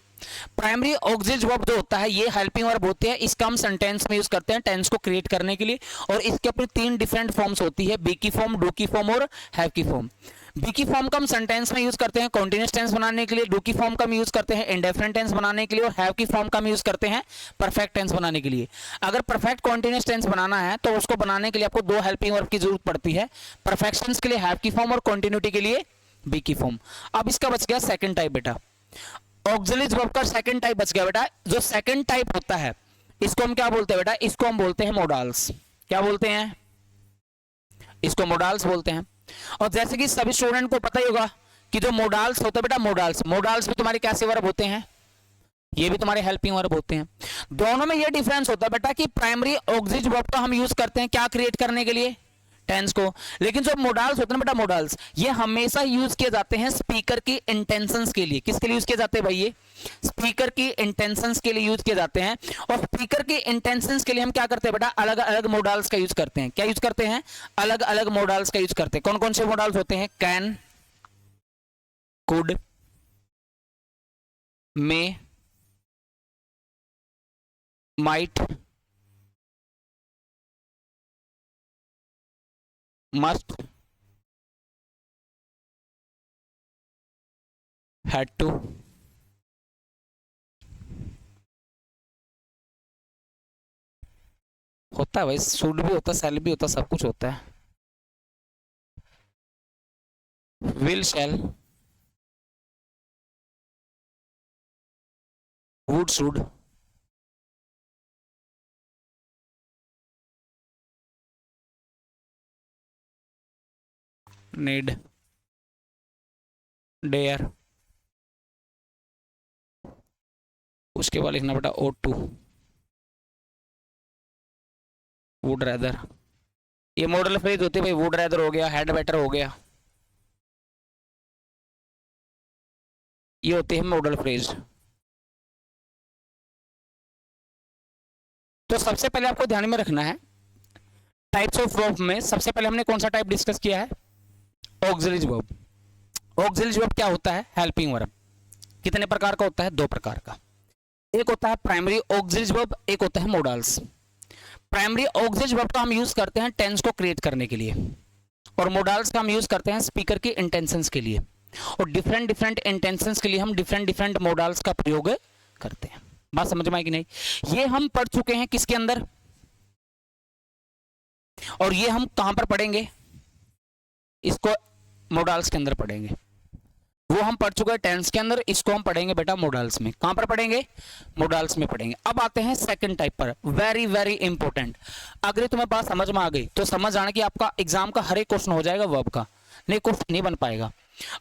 Primary auxiliaries verb जो होता है ये हेल्पिंग वर्ब होती है। इसका हम सेंटेंस में यूज करते हैं टेंस को क्रिएट करने के लिए। और इसके अपनी तीन डिफरेंट फॉर्म्स होती है, बी की फॉर्म, डू की फॉर्म और हैव की फॉर्म। बी की फॉर्म का हम सेंटेंस में यूज करते हैं कॉन्टिन्यूअस टेंस बनाने के लिए, डू की फॉर्म का हम यूज करते हैं इंडेफिनिट टेंस बनाने के लिए, और हैव की फॉर्म का हम यूज करते हैं परफेक्ट टेंस बनाने के लिए। अगर परफेक्ट कॉन्टिन्यूअस टेंस बनाना है तो उसको बनाने के लिए आपको दो हेल्पिंग वर्ब की जरूरत पड़ती है, परफेक्शंस के लिए हैव की फॉर्म और कॉन्टिन्यूटी के लिए बी की फॉर्म। अब इसका बच गया सेकंड टाइप बेटा। ऑक्सिलरीज वर्ब का सेकंड टाइप बच गया बेटा। जो सेकंड टाइप होता है इसको हम क्या बोलते हैं बेटा? इसको हम बोलते हैं मोडाल्स। क्या बोलते हैं? इसको मोडाल्स बोलते हैं। और जैसे कि सभी स्टूडेंट को पता ही होगा कि जो मोडाल्स होते हैं बेटा, मोडाल्स भी तुम्हारे कैसे वर्ब होते हैं? ये भी तुम्हारे हेल्पिंग वर्ब होते हैं। दोनों में ये डिफरेंस होता है बेटा कि प्राइमरी ऑक्सिलरीज वर्ब का हम यूज करते हैं क्या क्रिएट करने के लिए? टेंस को। लेकिन जो मोडाल्स होते हैं बेटा, मोडाल्स ये हमेशा यूज किए जाते हैं स्पीकर की इंटेंशंस के लिए। किसके लिए यूज किए जाते हैं भाई? ये स्पीकर की इंटेंशंस के लिए यूज किए जाते हैं। और स्पीकर की इंटेंशंस के लिए हम क्या करते हैं बेटा? अलग अलग मोडाल्स का यूज करते हैं। क्या यूज करते हैं? अलग अलग मोडाल्स का यूज करते हैं। कौन कौन से मोडाल्स होते हैं? Can, could, may, might, must, had to, होता है भाई, शुड भी होता है, शैल भी होता है, सब कुछ होता है। Will, shall, would, should, need, dare. उसके बाद लिखना बेटा ought to, वुड रैदर। ये मॉडल फ्रेज होती है भाई। वुड रैदर हो गया, हैड बेटर हो गया, ये होते हैं मॉडल फ्रेज। तो सबसे पहले आपको ध्यान में रखना है टाइप्स ऑफ वर्ब में सबसे पहले हमने कौन सा टाइप डिस्कस किया है? Auxiliaries verb. ऑक्सिलरीज वर्ब क्या होता है? Helping verb. कितने प्रकार का होता है? दो प्रकार का। एक होता है प्राइमरी ऑक्सिलरीज वर्ब, एक होता है मोडाल्स। प्राइमरी ऑक्सिलरीज वर्ब का हम यूज करते हैं टेंस को क्रिएट करने के लिए, और मोडाल्स का हम यूज करते हैं स्पीकर की इंटेंशंस के लिए, और डिफरेंट डिफरेंट इंटेंशंस के लिए हम डिफरेंट डिफरेंट मोडाल्स का प्रयोग करते हैं। बात समझ में आई कि नहीं? ये हम पढ़ चुके हैं किसके अंदर, और ये हम कहां पर पढ़ेंगे, इसको मोडाल्स के अंदर पढ़ेंगे। वो हम पढ़ चुके हैं टेंस के अंदर, इसको हम पढ़ेंगे बेटा मोडाल्स में। कहां पर पढ़ेंगे? मोडाल्स में पढ़ेंगे। अब आते हैं सेकंड टाइप पर, वेरी वेरी इंपॉर्टेंट। अगर तुम्हें बात समझ में आ गई तो समझ आना कि आपका एग्जाम का हर एक क्वेश्चन हो जाएगा वर्ब का, नहीं क्वेश्चन नहीं बन पाएगा।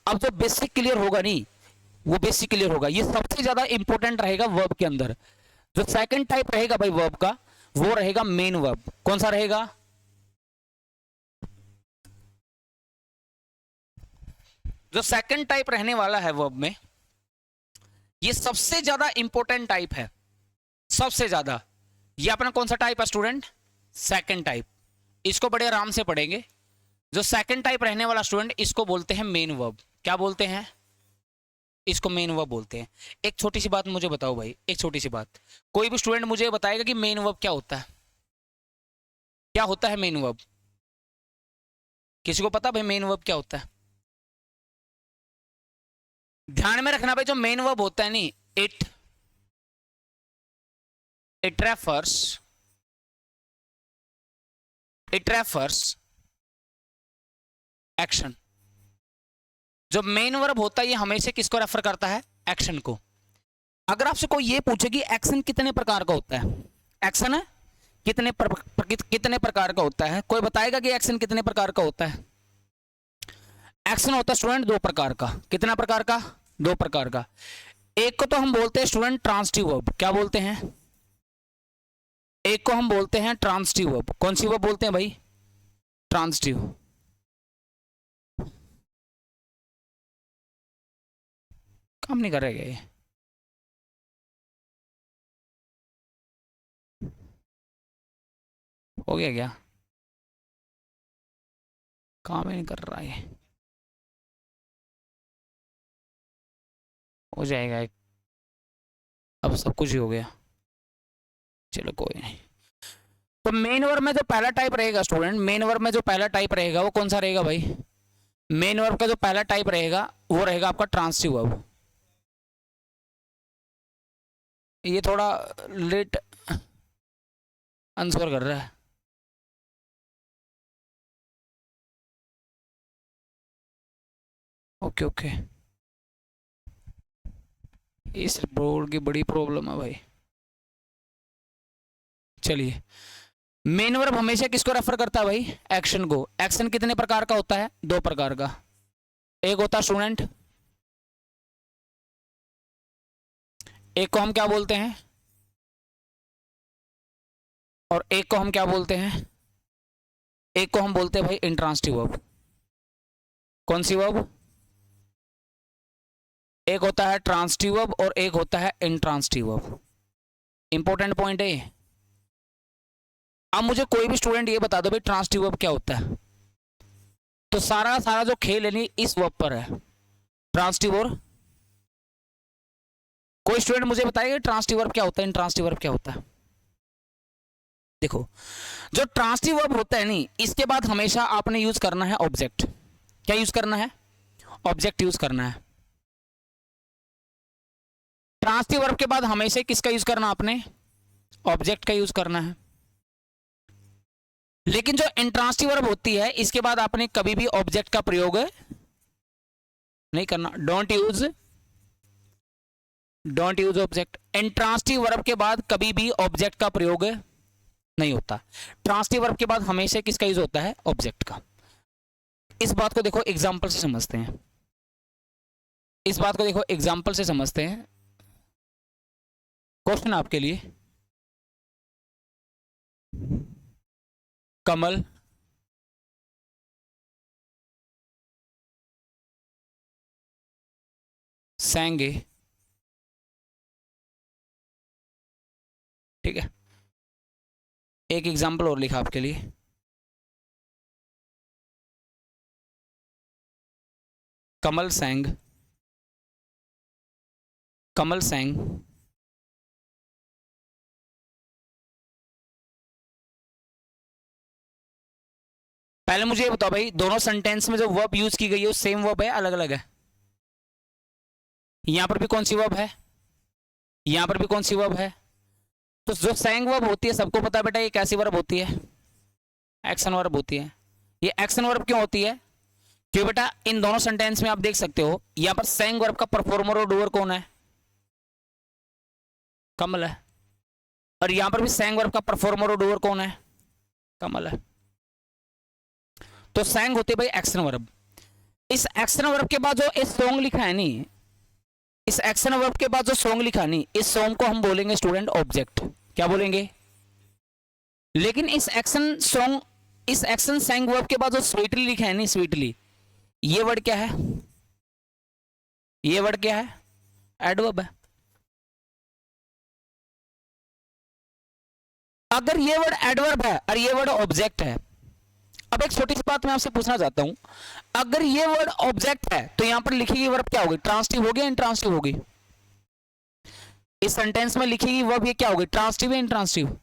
अब जो बेसिक क्लियर होगा नहीं, वो बेसिक क्लियर होगा, ये सबसे ज्यादा इंपॉर्टेंट रहेगा वर्ब के अंदर। जो सेकंड टाइप रहेगा भाई वर्ब का, वो रहेगा मेन वर्ब। कौन सा रहेगा? जो सेकंड टाइप रहने वाला है वर्ब में, ये सबसे ज्यादा इंपॉर्टेंट टाइप है, सबसे ज्यादा। ये अपना कौन सा टाइप है स्टूडेंट? Second type. इसको बड़े आराम से पढ़ेंगे। जो सेकंड टाइप रहने वाला स्टूडेंट, इसको बोलते हैं मेन वर्ब। क्या बोलते हैं? इसको मेन वर्ब बोलते हैं। एक छोटी सी बात मुझे बताओ भाई, एक छोटी सी बात, कोई भी स्टूडेंट मुझे बताएगा कि मेन वर्ब क्या होता है? क्या होता है मेन वर्ब? किसी को पता भाई मेन वर्ब क्या होता है? ध्यान में रखना भाई, जो मेन वर्ब होता है नहीं, इट रेफर्स एक्शन। जो मेन वर्ब होता है ये हमेशा किसको रेफर करता है? एक्शन को। अगर आपसे कोई ये पूछे कि एक्शन कितने प्रकार का होता है, एक्शन है कितने प्रकार का होता है, कोई बताएगा कि एक्शन कितने प्रकार का होता है? एक्शन होता है स्टूडेंट दो प्रकार का। कितना प्रकार का? दो प्रकार का। एक को तो हम बोलते हैं स्टूडेंट ट्रांसिटिव वर्ब। क्या बोलते हैं? एक को हम बोलते हैं ट्रांसिटिव वर्ब। कौन सी वर्ब बोलते हैं भाई? ट्रांसिटिव। काम नहीं कर रहे क्या ये? हो गया क्या? काम ही नहीं कर रहा है। हो जाएगा एक, अब सब कुछ ही हो गया। चलो कोई नहीं। तो मेन वर्ब में जो पहला टाइप रहेगा स्टूडेंट, मेन वर्ब में जो पहला टाइप रहेगा वो कौन सा रहेगा भाई? मेन वर्ब का जो पहला टाइप रहेगा वो रहेगा आपका ट्रांसिटिव वर्ब। ये थोड़ा लेट आंसर कर रहा है। ओके ओके, इस बोर्ड की बड़ी प्रॉब्लम है भाई। चलिए, मेन वर्ब हमेशा किसको रेफर करता है भाई? एक्शन को। एक्शन कितने प्रकार का होता है? दो प्रकार का। एक होता है स्टूडेंट, एक को हम क्या बोलते हैं, और एक को हम क्या बोलते हैं? एक को हम बोलते हैं भाई इंट्रांसिटिव वर्ब। कौन सी वर्ब? एक होता है ट्रांसिटिव वर्ब और एक होता है इंट्रांसिटिव वर्ब। इंपॉर्टेंट पॉइंट है। अब मुझे कोई भी स्टूडेंट ये बता दो भाई ट्रांसिटिव वर्ब क्या होता है, तो सारा सारा जो खेल है इस वर्ब पर है, ट्रांसिटिव। और कोई स्टूडेंट मुझे बताएगा ट्रांसिटिव वर्ब क्या होता है, इंट्रांसिटिव वर्ब क्या होता है? देखो, जो ट्रांसिटिव वर्ब होता है नहीं, इसके बाद हमेशा आपने यूज करना है ऑब्जेक्ट। क्या यूज करना है? ऑब्जेक्ट यूज करना है। ट्रांसिटिव वर्ब के बाद हमेशा किसका यूज करना आपने? ऑब्जेक्ट का यूज करना है। लेकिन जो इंट्रांसिटिव वर्ब होती है, इसके बाद आपने कभी भी ऑब्जेक्ट का प्रयोग नहीं करना। Don't use object. Intransitive verb के बाद कभी भी ऑब्जेक्ट का प्रयोग नहीं होता। ट्रांसिटिव वर्ब के बाद हमेशा किसका यूज होता है? ऑब्जेक्ट का। इस बात को देखो एग्जाम्पल से समझते हैं, इस बात को देखो एग्जाम्पल से समझते हैं। क्वेश्चन आपके लिए, कमल सेंगे, ठीक है। एक एग्जाम्पल और लिखा आपके लिए, कमल सेंग पहले मुझे ये बताओ भाई, दोनों सेंटेंस में जो वर्ब यूज की गई है वो सेम वर्ब है, अलग अलग है? यहां पर भी कौन सी वर्ब है, यहां पर भी कौन सी वर्ब है? तो जो सैंग वर्ब होती है सबको पता है बेटा, ये कैसी वर्ब होती है? एक्शन वर्ब होती है। ये एक्शन वर्ब क्यों होती है? क्यों बेटा, इन दोनों सेंटेंस में आप देख सकते हो यहां पर सैंग वर्ब का परफॉर्मर और डूअर कौन है? कमल है। और यहां पर भी सैंग वर्ब का परफॉर्मर और डूअर कौन है? कमल है। तो सैंग होती है भाई एक्शन वर्ब। इस एक्शन वर्ब के बाद जो इस सॉन्ग लिखा है नहीं, इस एक्शन वर्ब के बाद जो सॉन्ग लिखा नहीं, इस सॉन्ग को हम बोलेंगे स्टूडेंट ऑब्जेक्ट। क्या बोलेंगे? लेकिन इस एक्शन सॉन्ग, इस एक्शन सैंग वर्ब के बाद जो स्वीटली लिखा है नहीं, स्वीटली, ये वर्ड क्या है? ये वर्ड क्या है? एडवर्ब है। अगर ये वर्ड एडवर्ब है और ये वर्ड ऑब्जेक्ट है, अब एक छोटी सी बात मैं आपसे पूछना चाहता हूं, अगर ये वर्ड ऑब्जेक्ट है तो यहां पर लिखी गई वर्ब क्या होगी? ट्रांसटिव होगी या इंट्रांसटिव होगी? इस सेंटेंस में लिखी गई वर्ब ये क्या होगी? ट्रांसटिव या इंट्रांसटिव?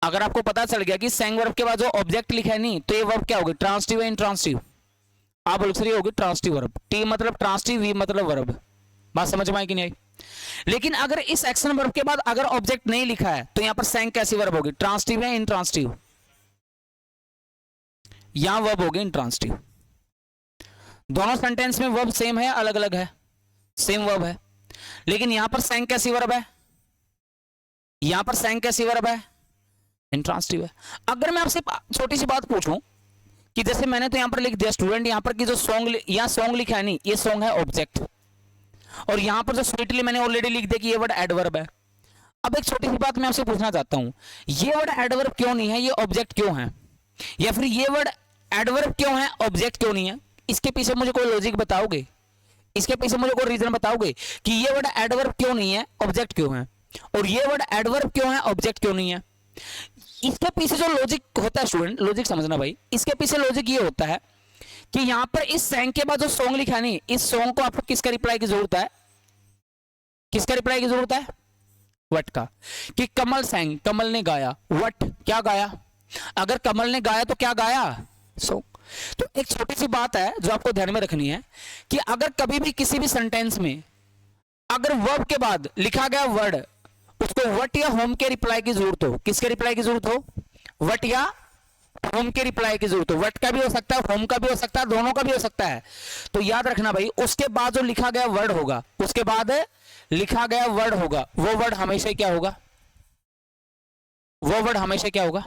अगर आपको पता चल गया कि सैंग वर्ब के बाद जो ऑब्जेक्ट लिखा है नहीं, तो ये वर्ब क्या होगी? ट्रांसटिव या इंट्रांसटिव? आप बोलो सर ये होगी ट्रांसटिव वर्ब। टी मतलब ट्रांसटिव, वी मतलब वर्ब। बात समझ में आई कि नहीं आई? लेकिन अगर इस एक्शन वर्ब के बाद अगर ऑब्जेक्ट नहीं लिखा है तो यहां पर सैंग कैसी वर्ब होगी? ट्रांसटिव या इंट्रांसटिव? यहां वर्ब होगी इंट्रांसटिव। दोनों सेंटेंस में वर्ब सेम है, अलग अलग है? सेम वर्ब है। लेकिन यहां पर सैंग कैसी वर्ब है? यहां पर सैंग कैसी वर्ब है? इंट्रांसटिव है। अगर मैं आपसे छोटी सी बात पूछूं कि जैसे मैंने तो यहां पर लिख दिया स्टूडेंट, यहां पर की जो सॉन्ग, यहां सॉन्ग लिखा है नहीं, ये सॉन्ग है ऑब्जेक्ट, और यहां पर जो स्वीटली मैंने ऑलरेडी लिख दिया कि ये वर्ड एडवर्ब है। अब एक छोटी सी बात मैं आपसे पूछना चाहता हूं, ये वर्ड एडवर्ब क्यों नहीं है, ये ऑब्जेक्ट क्यों है? या फिर ये वर्ड एडवर्ब क्यों है, ऑब्जेक्ट क्यों नहीं है? इसके पीछे मुझे कोई लॉजिक बताओगे? इसके पीछे मुझे कोई रीजन बताओगे कि ये वर्ड एडवर्ब क्यों नहीं है, ऑब्जेक्ट क्यों है? और ये वर्ड एडवर्ब क्यों है, ऑब्जेक्ट क्यों नहीं है? इसके पीछे जो लॉजिक होता है स्टूडेंट, लॉजिक समझना भाई, इसके पीछे लॉजिक ये होता है कि यहां पर इस सैंग के बाद जो सॉन्ग लिखा नहीं, इस सॉन्ग को आपको किसका रिप्लाई की जरूरत है? किसका रिप्लाई की जरूरत है? वट का। कि कमल सैंग, कमल ने गाया। वट, क्या गाया? अगर कमल ने गाया तो क्या गाया? सॉन्ग। तो एक छोटी सी बात है जो आपको ध्यान में रखनी है कि अगर कभी भी किसी भी सेंटेंस में अगर वर्ब के बाद लिखा गया वर्ड, उसको वट या होम के रिप्लाई की जरूरत हो, किसके रिप्लाई की जरूरत हो? वट या होम के रिप्लाई की जरूरत हो। वट का भी हो सकता है, होम का भी हो सकता है, दोनों का भी हो सकता है। तो याद रखना भाई, उसके बाद जो लिखा गया वर्ड होगा, उसके बाद लिखा गया वर्ड होगा, वो वर्ड हमेशा क्या होगा? वो वर्ड हमेशा क्या होगा?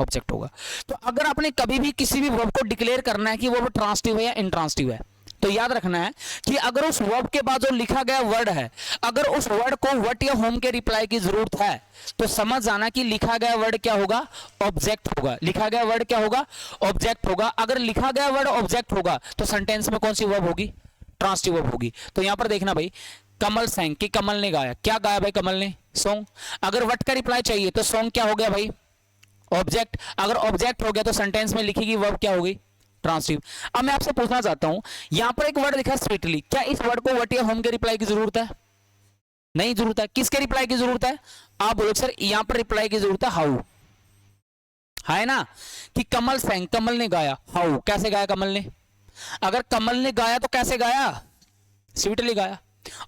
ऑब्जेक्ट होगा। तो अगर आपने कभी भी किसी भी वर्ब को डिक्लेयर करना है कि वो ट्रांसटिव है या इंट्रांसटिव है, तो याद रखना है कि अगर उस वर्ब के बाद जो लिखा गया वर्ड है, अगर उस वर्ड को वट या होम के रिप्लाई की जरूरत है, तो समझ जाना कि लिखा गया वर्ड क्या होगा? ऑब्जेक्ट होगा। लिखा गया वर्ड क्या होगा? ऑब्जेक्ट होगा। अगर लिखा गया वर्ड ऑब्जेक्ट होगा तो सेंटेंस में कौन सी वर्ब होगी? ट्रांसटिव वर्ब होगी। तो यहां पर देखना भाई, कमल सैंग, कि कमल ने गाया। क्या गाया भाई कमल ने? सॉन्ग। अगर वट का रिप्लाई चाहिए तो सॉन्ग क्या हो गया भाई? ऑब्जेक्ट। अगर ऑब्जेक्ट हो गया तो सेंटेंस में लिखी गई वर्ब क्या होगी? ट्रांसटिव। अब मैं आपसे पूछना चाहता हूं, यहां पर एक वर्ड लिखा है स्वीटली, क्या इस वर्ड को वट या होम के रिप्लाई की जरूरत है? नहीं जरूरत है। किसके रिप्लाई की जरूरत है? आप बोलो सर यहां पर रिप्लाई की जरूरत है हाउ, है ना? कि कमल सैंग, कमल ने गाया। हाउ, कैसे गाया कमल ने? अगर कमल ने गाया तो कैसे गाया? स्वीटली गाया।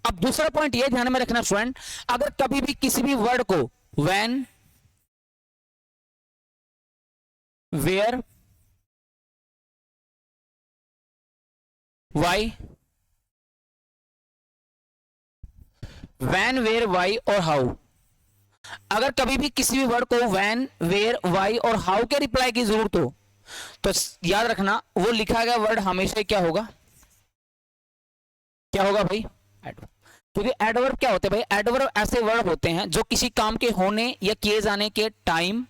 अब दूसरा पॉइंट ये ध्यान में रखना स्टूडेंट, अगर कभी भी किसी भी वर्ड को when, where, why, when, where, why और हाउ, अगर कभी भी किसी भी वर्ड को वैन, वेयर, वाई और हाउ के रिप्लाई की जरूरत हो, तो याद रखना वो लिखा गया वर्ड हमेशा क्या होगा? क्या होगा भाई? एडवर्ब। क्योंकि एडवर्ब क्या होते हैं भाई? एडवर्ब ऐसे वर्ड होते हैं जो किसी काम के होने या किए जाने के टाइम,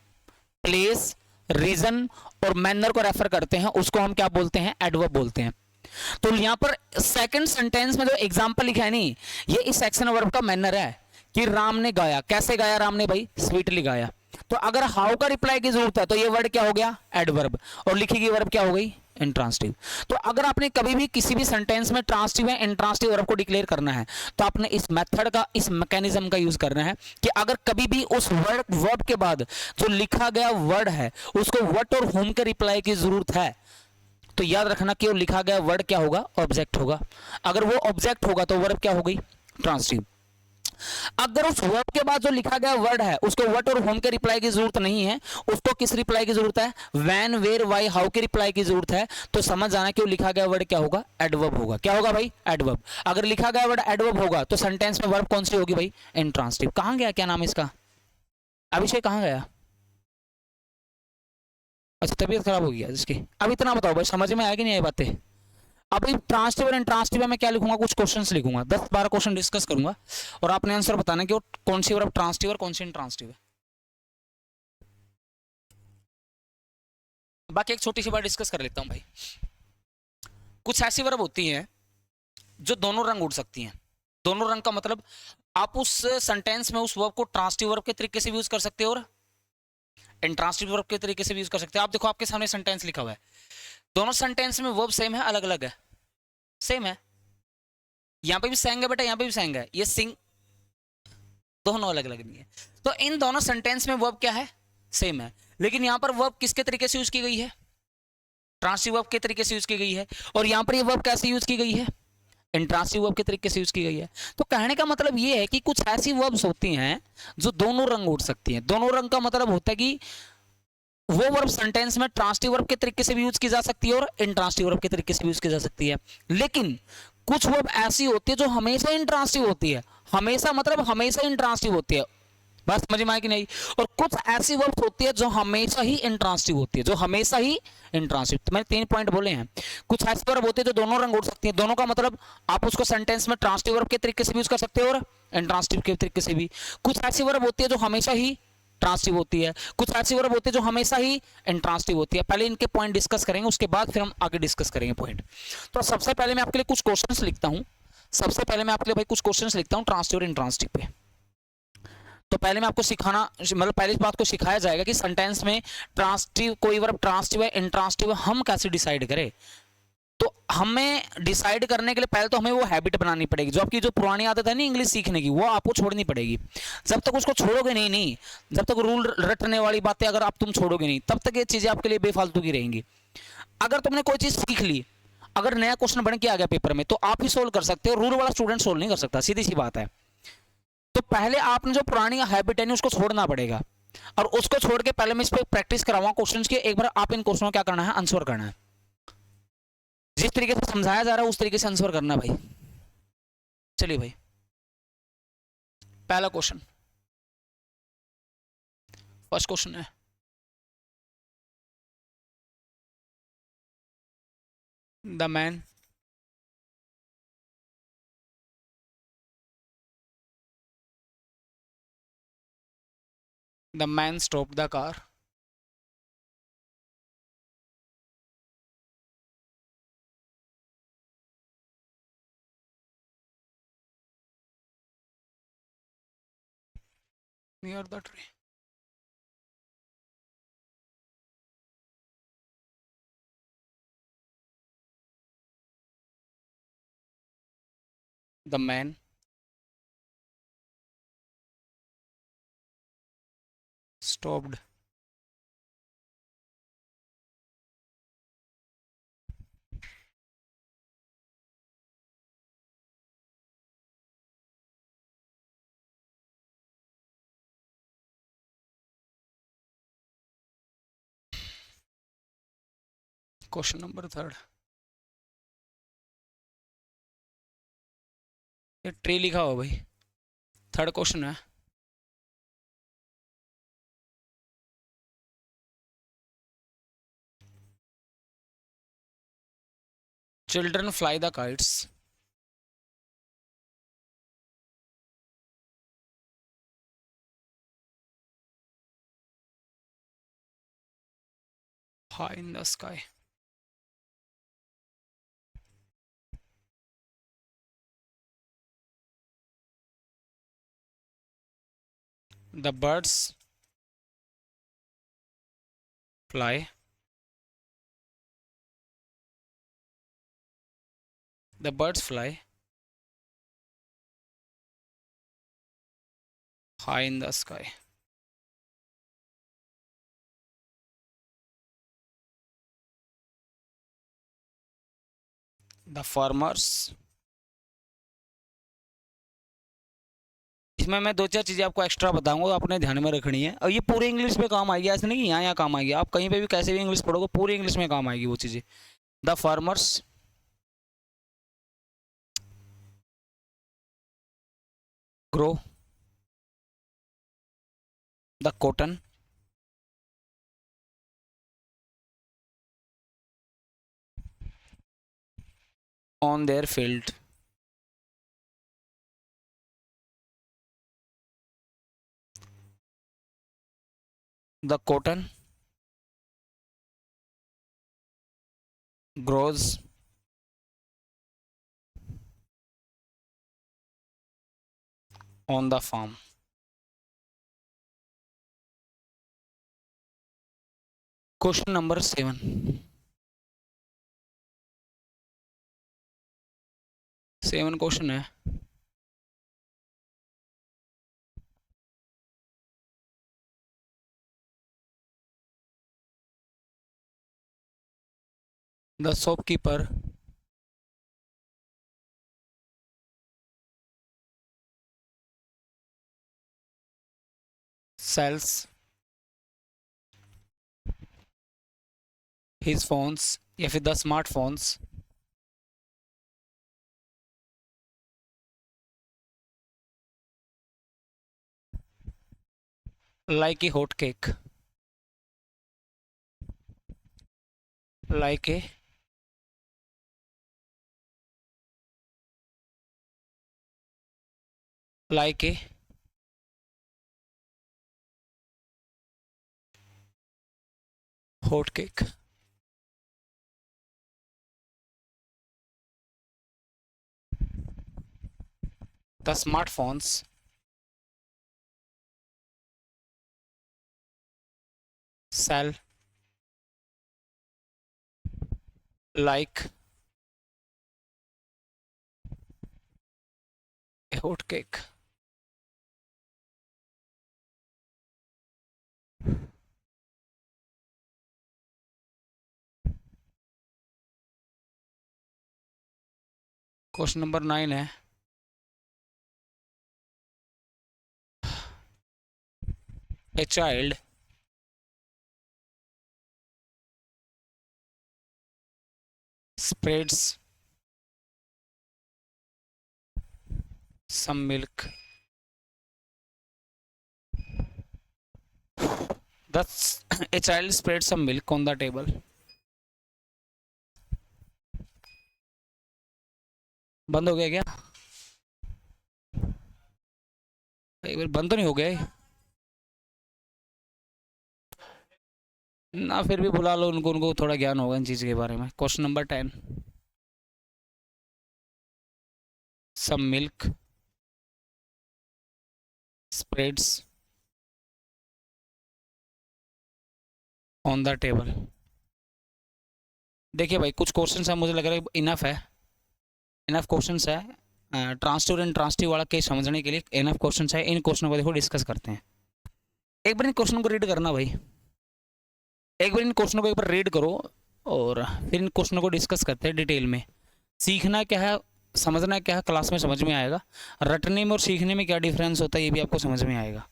प्लेस, रीजन और मैनर को रेफर करते हैं, उसको हम क्या बोलते हैं? एडवर्ब बोलते हैं। तो यहां पर सेकंड सेंटेंस में जो एग्जांपल लिखा है नहीं, ये इस एक्शन वर्ब का मैनर है कि राम ने गाया। कैसे गाया राम ने भाई? स्वीटली गाया। तो अगर हाउ का रिप्लाई की जरूरत है तो ये वर्ड क्या हो गया? एडवर्ब। और लिखी गई वर्ब क्या हो गई? इंट्रांसिटिव। तो अगर आपने कभी भी किसी भी सेंटेंस में ट्रांसिटिव या इंट्रांसिटिव वर्ब को डिक्लेयर करना है तो आपने इस मेथड का, इस मैकेनिज्म का यूज करना है कि अगर कभी भी उस वर्ब के बाद जो लिखा गया वर्ड है उसको व्हाट और whom के रिप्लाई की जरूरत है तो याद रखना कि वो लिखा गया वर्ड क्या होगा, ऑब्जेक्ट होगा। अगर वो ऑब्जेक्ट होगा तो वर्ब क्या हो गई, ट्रांसिटिव। अगर उस वर्ब के बाद जो लिखा गया वर्ड है उसको व्हाट और होम के रिप्लाई की जरूरत नहीं है, उसको किस रिप्लाई की जरूरत है, व्हेन, वेयर, व्हाई, हाउ के रिप्लाई की जरूरत है, तो समझ जाना कि वो लिखा गया वर्ड क्या होगा, एडवर्ब होगा। क्या होगा भाई, एडवर्ब। अगर लिखा गया वर्ड एडवर्ब होगा तो सेंटेंस में वर्ब कौन सी होगी भाई, इंट्रांसिटिव। कहां गया, क्या नाम है इसका, अभिषेक कहां गया? अच्छा तबीयत खराब हो गया इसकी। अब इतना बताओ भाई, समझ में आएगी नहीं ये बातें? अभी ट्रांसिटिव और इंट्रांसिटिव में क्या लिखूंगा, कुछ क्वेश्चंस लिखूंगा, 10-12 क्वेश्चन डिस्कस करूंगा और आपने आंसर बताना कि वो कौन सी वर्ब ट्रांसिटिव और कौन सी इंट्रांसिटिव है। बाकी एक छोटी सी बात डिस्कस कर लेता हूं भाई। कुछ ऐसी वर्ब होती हैं जो दोनों रंग उड़ सकती हैं। दोनों रंग का मतलब आप उस सेंटेंस में उस वर्ब को ट्रांसिटिव वर्ब के तरीके से भी यूज कर सकते हो और इंट्रांसिटिव वर्ब के तरीके से भी यूज कर सकते हो। आप देखो आपके सामने सेंटेंस लिखा हुआ है, दोनों सेंटेंस में वर्ब सेम है, अलग अलग है, सेम है। यहां पे भी सेंग है बेटा, यहां पे भी सेंग है, ये सिंग, दोनों अलग अलग नहीं है। तो इन दोनों सेंटेंस में वर्ब क्या है, सेम है। लेकिन यहां पर वर्ब किसके तरीके से यूज की गई है, ट्रांसिटिव वर्ब के तरीके से यूज की गई है। और यहां पर ये वर्ब कैसे यूज की गई है, इंट्रांसिटिव वर्ब के तरीके से यूज की गई है। तो कहने का मतलब ये है कि कुछ ऐसी वर्ब्स होती हैं जो दोनों रंग उड़ सकती हैं। दोनों रंग का मतलब होता है कि वो वर्ब सेंटेंस में ट्रांसिटिव वर्ब के तरीके से भी यूज की जा सकती है और इंट्रांसिटिव वर्ब के तरीके से भी यूज की जा सकती है। लेकिन कुछ वर्ब ऐसी होती है जो हमेशा इंट्रांसिटिव होती है, हमेशा मतलब हमेशा इंट्रांसिटिव होती है, बात समझ में आए कि नहीं। और कुछ ऐसी वर्ब होती है जो हमेशा ही इंट्रांसिटिव होती है, जो हमेशा ही इंट्रांसिटिव। तो मैंने 3 पॉइंट बोले हैं। कुछ ऐसी वर्ब होती है जो दोनों रंग उड़ सकती है, दोनों का मतलब आप उसको सेंटेंस में ट्रांसिटिव वर्ब के तरीके से भी यूज कर सकते हो और इंट्रांसिटिव के तरीके से भी। कुछ ऐसी वर्ब होती है जो हमेशा ही ट्रांसिटिव होती है, कुछ ऐसी वर्ब होती है जो हमेशा ही इंट्रांसिटिव होती है। पहले इनके पॉइंट डिस्कस करेंगे, उसके बाद फिर हम आगे डिस्कस करेंगे पॉइंट। तो सबसे पहले मैं आपके लिए कुछ क्वेश्चंस लिखता हूं, सबसे पहले मैं आपके लिए भाई कुछ क्वेश्चंस लिखता हूं ट्रांसिटिव और इंट्रांसिटिव पे। तो पहले मैं आपको सिखाना, मतलब पहली बात को सिखाया जाएगा कि सेंटेंस में ट्रांसिटिव, कोई वर्ब ट्रांसिटिव है इंट्रांसिटिव है, हम कैसे डिसाइड करें। तो हमें डिसाइड करने के लिए पहले तो हमें वो हैबिट बनानी पड़ेगी, जो आपकी जो पुरानी आदत है ना इंग्लिश सीखने की, वो आपको छोड़नी पड़ेगी। जब तक उसको छोड़ोगे नहीं, जब तक रूल रटने वाली बातें अगर आप तुम छोड़ोगे नहीं, तब तक ये चीजें आपके लिए बेफालतू की रहेंगी। अगर तुमने कोई चीज सीख ली, अगर नया क्वेश्चन बन के आ गया पेपर में, तो आप ही सोल्व कर सकते हो, रूल वाला स्टूडेंट सोल्व नहीं कर सकता, सीधी सी बात है। तो पहले आपने जो पुरानी हैबिट है उसको छोड़ना पड़ेगा, और उसको छोड़ के पहले मैं इस पर प्रैक्टिस कराऊंगा क्वेश्चंस की। एक बार आप इन क्वेश्चनों को क्या करना है, आंसर करना है। जिस तरीके से समझाया जा रहा है उस तरीके से आंसर करना भाई। चलिए भाई, पहला क्वेश्चन, फर्स्ट क्वेश्चन है, the man stopped the car near the tree. The man stopped question number third. ये ट्री लिखा हो भाई, थर्ड क्वेश्चन है। Children fly the kites high in the sky. The birds fly the birds fly high in the sky. The farmers. इसमें मैं दो चार चीज़ें आपको एक्स्ट्रा बताऊंगा, आपने ध्यान में रखनी है. और ये पूरे इंग्लिश में काम आएगी, ऐसे नहीं कि यहाँ काम आएगी. आप कहीं पे भी कैसे भी इंग्लिश पढ़ोगे पूरी इंग्लिश में काम आएगी वो चीज़ें. The farmers grow the cotton on their field. The cotton grows on the farm. Question number 7. 7 question है. The shopkeeper sells his phones या फिर the smartphones like a hot cake. Like a hot cake. The smartphones sell like a hot cake. Question number 9 है. A child spreads some milk. Thus, a child spread some milk on the table. बंद हो गया क्या? एक बार बंद तो नहीं हो गया है? ना फिर भी बुला लो उनको, उनको थोड़ा ज्ञान होगा इन चीज़ के बारे में. Question number 10. Some milk spreads on the table. देखिए भाई कुछ क्वेश्चंस है, मुझे लग रहा है इनफ है. इनफ क्वेश्चंस है. ट्रांसटिव एंड ट्रांसटिव वाला केस समझने के लिए इनफ क्वेश्चंस है. इन क्वेश्चनों को देखो डिस्कस करते हैं. एक बार इन क्वेश्चनों को रीड करना भाई. एक बार इन क्वेश्चनों को एक बार रीड करो और फिर इन क्वेश्चनों को डिस्कस करते हैं डिटेल में. सीखना क्या है, समझना क्या है, क्लास में समझ में आएगा. रटने में और सीखने में क्या डिफरेंस होता है ये भी आपको समझ में आएगा.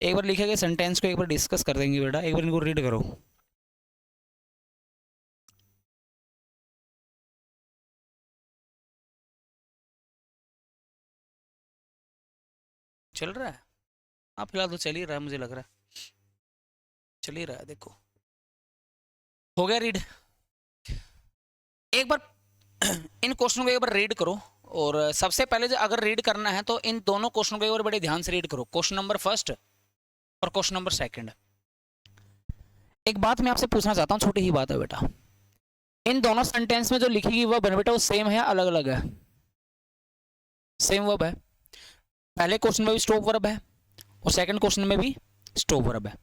एक बार लिखे गए सेंटेंस को एक बार डिस्कस कर देंगे बेटा. एक बार इनको रीड करो. चल रहा है? हाँ फिलहाल तो चल ही रहा है, मुझे लग रहा है चल ही रहा है. देखो हो गया रीड. एक बार इन क्वेश्चनों को एक बार रीड करो. और सबसे पहले जो अगर रीड करना है तो इन दोनों क्वेश्चनों को एक बार बड़े ध्यान से रीड करो. क्वेश्चन नंबर फर्स्ट और क्वेश्चन नंबर सेकंड. एक बात मैं आपसे पूछना चाहता हूँ, छोटी ही बात है बेटा. इन दोनों सेंटेंस में जो लिखी गई वर्ब है बेटा वो सेम है, अलग अलग है? सेम वर्ब है. पहले क्वेश्चन में भी स्टॉप वर्ब है और सेकंड क्वेश्चन में भी स्टॉप वर्ब है.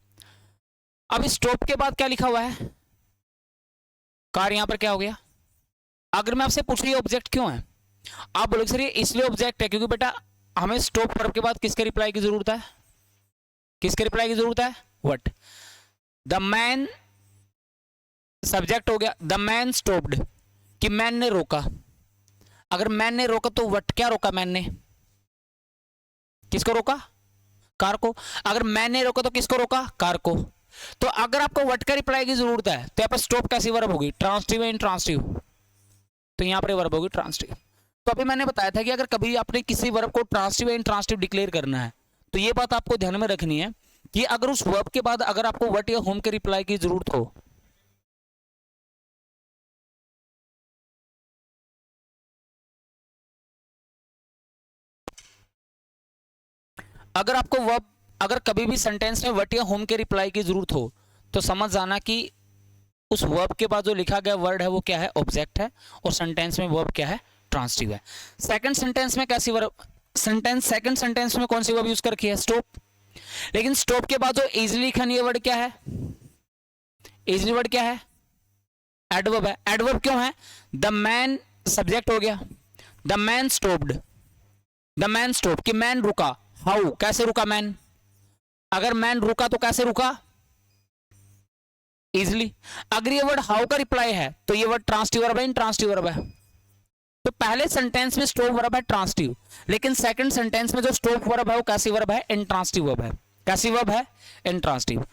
अब स्टॉप के बाद क्या लिखा हुआ है? कार. यहां पर क्या हो गया? अगर मैं आपसे पूछ रही ऑब्जेक्ट क्यों है आप बोलोगे सर ये इसलिए ऑब्जेक्ट है क्योंकि बेटा हमें स्टॉप वर्ब के बाद किसके रिप्लाई की जरूरत है, किसके रिप्लाई की जरूरत है, व्हाट। द मैन सब्जेक्ट हो गया, द मैन स्टॉप्ड कि मैन ने रोका, अगर मैन ने रोका तो व्हाट क्या रोका मैन ने, किसको रोका, कार को। अगर मैन ने रोका तो किसको रोका, कार को। तो अगर आपको व्हाट का रिप्लाई की जरूरत है तो यहाँ पर स्टॉप कैसी वर्ब होगी, ट्रांसटिव या इंट्रांसटिव, तो यहाँ पर वर्ब होगी ट्रांसटिव। तो अभी मैंने बताया था कि अगर कभी आपने किसी वर्ब को ट्रांसटिव या इंट्रांसटिव डिक्लेयर करना है तो ये बात आपको ध्यान में रखनी है कि अगर उस वर्ब के बाद अगर आपको व्हाट या होम के रिप्लाई की जरूरत हो, अगर आपको वर्ब, अगर कभी भी सेंटेंस में व्हाट या होम के रिप्लाई की जरूरत हो तो समझ जाना कि उस वर्ब के बाद जो लिखा गया वर्ड है वो क्या है, ऑब्जेक्ट है, और सेंटेंस में वर्ब क्या है, ट्रांसटिव है। सेकंड सेंटेंस में कैसी वर्ब, सेकंड सेंटेंस में कौन सी वर्ब यूज कर रखी है, स्टॉप। लेकिन स्टॉप के बाद जो इजीली लिखा नहीं है वर्ड क्या है, इजीली वर्ड क्या है, एडवर्ब है। एडवर्ब क्यों है, द मैन सब्जेक्ट हो गया, the man stopped, the man stop कि मैन रुका, हाउ कैसे रुका मैन, अगर मैन रुका तो कैसे रुका, इजिली। अगर ये वर्ड हाउ का रिप्लाई है तो ये वर्ड ट्रांसटिव वर्ब है, इंट्रांसटिव वर्ब है। तो पहले सेंटेंस में स्टॉप वर्ब है ट्रांसटिव, लेकिन सेकंड सेंटेंस में जो स्टॉप वर्ब है वो कैसी वर्ब है, इंट्रांसटिव वर्ब है। कैसी वर्ब है, इंट्रांसटिव।